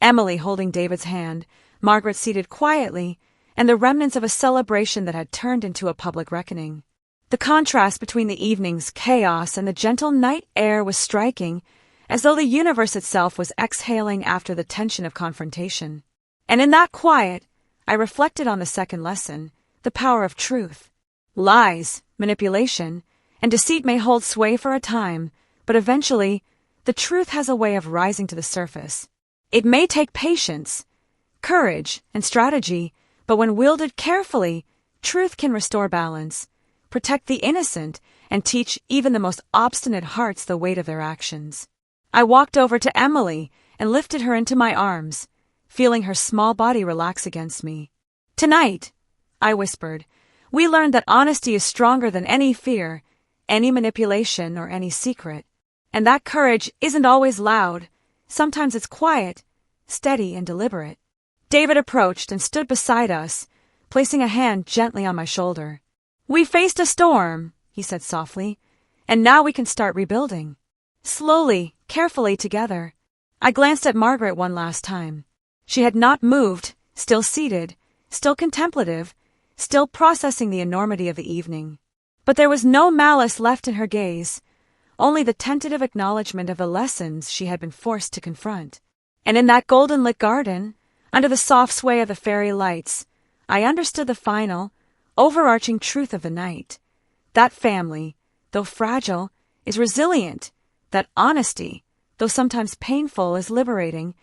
A: Emily holding David's hand, Margaret seated quietly, and the remnants of a celebration that had turned into a public reckoning. The contrast between the evening's chaos and the gentle night air was striking, as though the universe itself was exhaling after the tension of confrontation. And in that quiet, I reflected on the second lesson, the power of truth. Lies, manipulation, and deceit may hold sway for a time, but eventually, the truth has a way of rising to the surface. It may take patience, courage, and strategy, but when wielded carefully, truth can restore balance, protect the innocent, and teach even the most obstinate hearts the weight of their actions. I walked over to Emily and lifted her into my arms, feeling her small body relax against me. "Tonight," I whispered, "we learned that honesty is stronger than any fear, any manipulation, or any secret. And that courage isn't always loud. Sometimes it's quiet, steady, and deliberate." David approached and stood beside us, placing a hand gently on my shoulder. "We faced a storm," he said softly, "and now we can start rebuilding. Slowly, carefully together." I glanced at Margaret one last time. She had not moved, still seated, still contemplative, still processing the enormity of the evening. But there was no malice left in her gaze, only the tentative acknowledgement of the lessons she had been forced to confront. And in that golden-lit garden, under the soft sway of the fairy lights, I understood the final, overarching truth of the night. That family, though fragile, is resilient. That honesty, though sometimes painful, is liberating.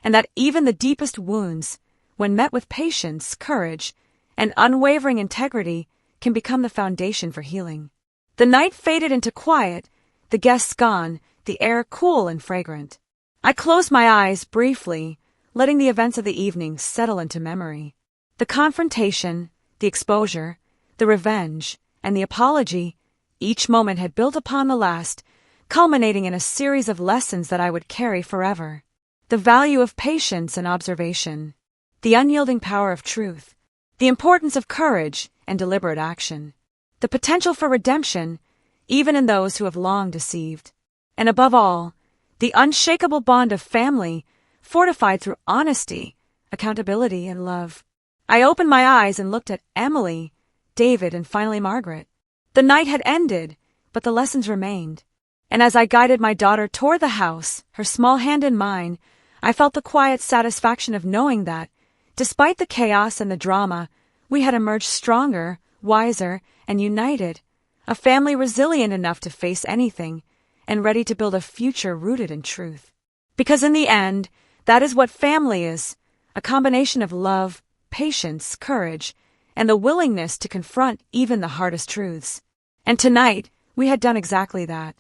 A: And that even the deepest wounds, when met with patience, courage, and unwavering integrity, can become the foundation for healing. The night faded into quiet, the guests gone, the air cool and fragrant. I closed my eyes briefly, letting the events of the evening settle into memory. The confrontation, the exposure, the revenge, and the apology, each moment had built upon the last, culminating in a series of lessons that I would carry forever. The value of patience and observation, the unyielding power of truth, the importance of courage and deliberate action, the potential for redemption, even in those who have long deceived, and above all, the unshakable bond of family, fortified through honesty, accountability, and love. I opened my eyes and looked at Emily, David, and finally Margaret. The night had ended, but the lessons remained. And as I guided my daughter toward the house, her small hand in mine, I felt the quiet satisfaction of knowing that, despite the chaos and the drama, we had emerged stronger, wiser, and united, a family resilient enough to face anything, and ready to build a future rooted in truth. Because in the end, that is what family is, a combination of love, patience, courage, and the willingness to confront even the hardest truths. And tonight, we had done exactly that.